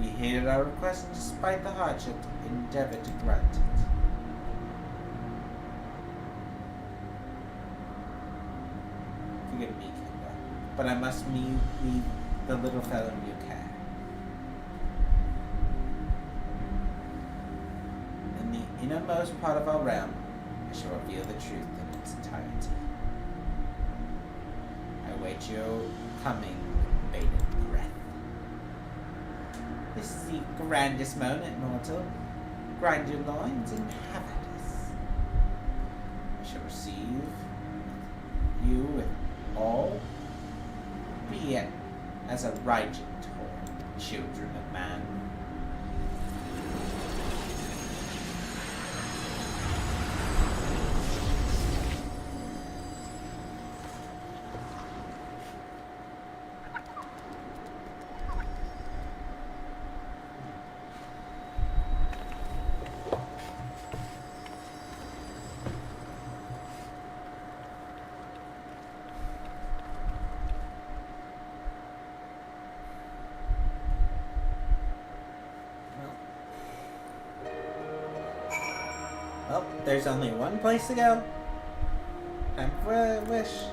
C: He heeded our request, and despite the hardship, endeavored to grant it. Forgive me, Kimba, but I must leave the little fellow in your care. In the innermost part of our realm, I shall reveal the truth in its entirety. I await your coming with bated breath. This is the grandest moment, mortal. Grind your loins and have at us. I shall receive you with all, be it as a righteous toward children of man. Well, there's only one place to go. Time for a wish.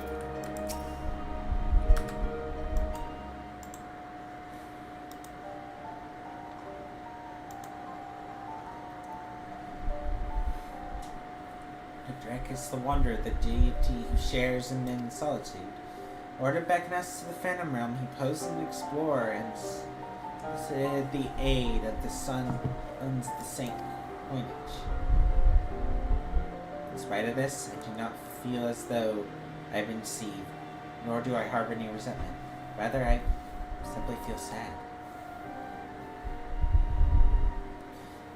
C: Drake is the Wanderer, the deity who shares in men's solitude. Order beckon us to the Phantom Realm. He posed an explorer and solicited the aid of the sun owns the Saint coinage. In spite of this, I do not feel as though I have been deceived, nor do I harbor any resentment. Rather, I simply feel sad.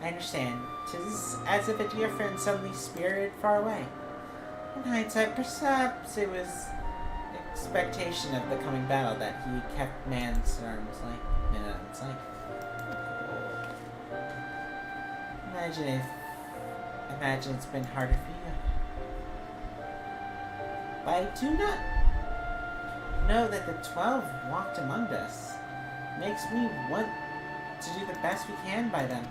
C: I understand. 'Tis as if a dear friend suddenly spirited far away. In hindsight, perhaps it was expectation of the coming battle that he kept man's arms like men at sight. Imagine it's been harder for you. But I do not know that the 12 walked among us. Makes me want to do the best we can by them.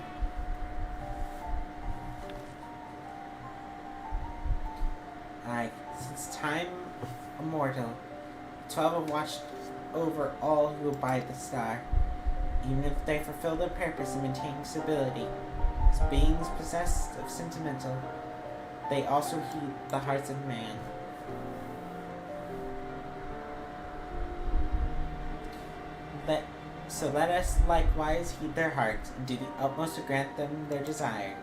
C: Since time immortal, the 12 have watched over all who abide the star. even if they fulfill their purpose in maintaining stability. As beings possessed of sentimental, they also heed the hearts of man. So let us likewise heed their hearts, and do the utmost to grant them their desire.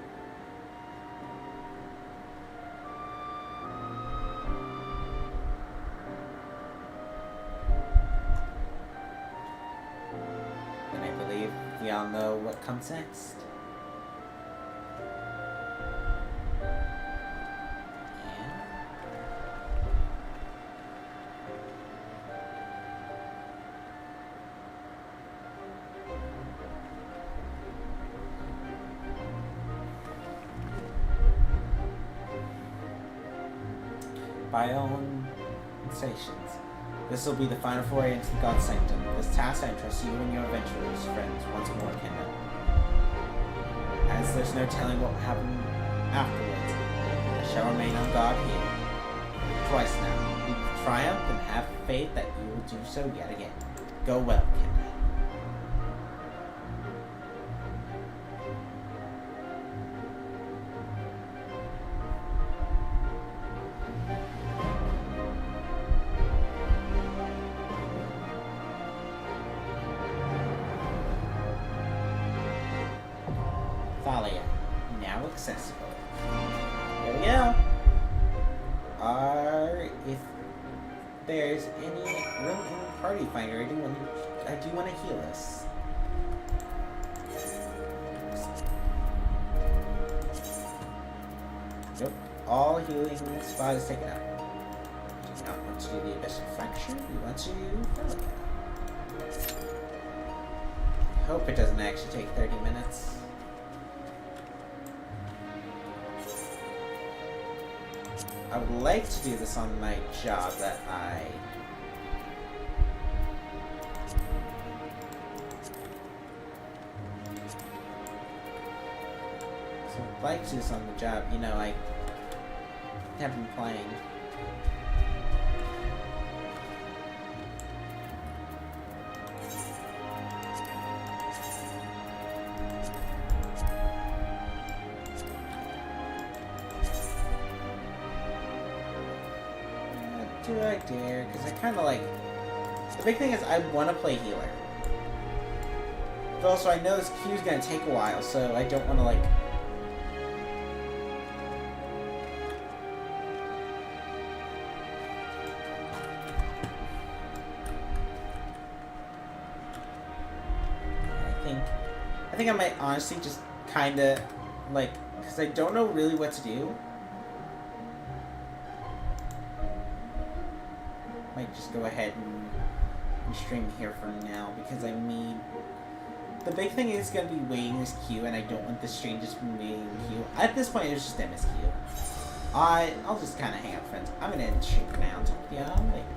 C: And I believe we all know what comes next. By all sensations, this will be the final foray into the God Sanctum. This task I entrust you and your adventurers, friends, once more, Kenda. As there's no telling what will happen afterwards, I shall remain on guard here. Twice now, you triumph and have faith that you will do so yet again. Go well, Kenda. Thalia, now accessible. Here we go. If there's any room in the party finder, I do want to heal us. Nope, all healing spot is taken out. Do not want to do the Abyssal Fracture, we want to Thalia. I hope it doesn't actually take 30 minutes. I would like to do this on my job that I'd like to do this on the job, you know, I have been playing. Do I dare? Because I kind of like... The big thing is I want to play healer. But also I know this queue is going to take a while, so I don't want to like... I think I might honestly just kind of like... Because I don't know really what to do. Might just go ahead and stream here for now, because I mean, the big thing is going to be waiting this queue, and I don't want the stream just waiting the queue. At this point, it's just MSQ. I'll just kind of hang up, friends. I'm going to end the stream for now. Talk to y'all later.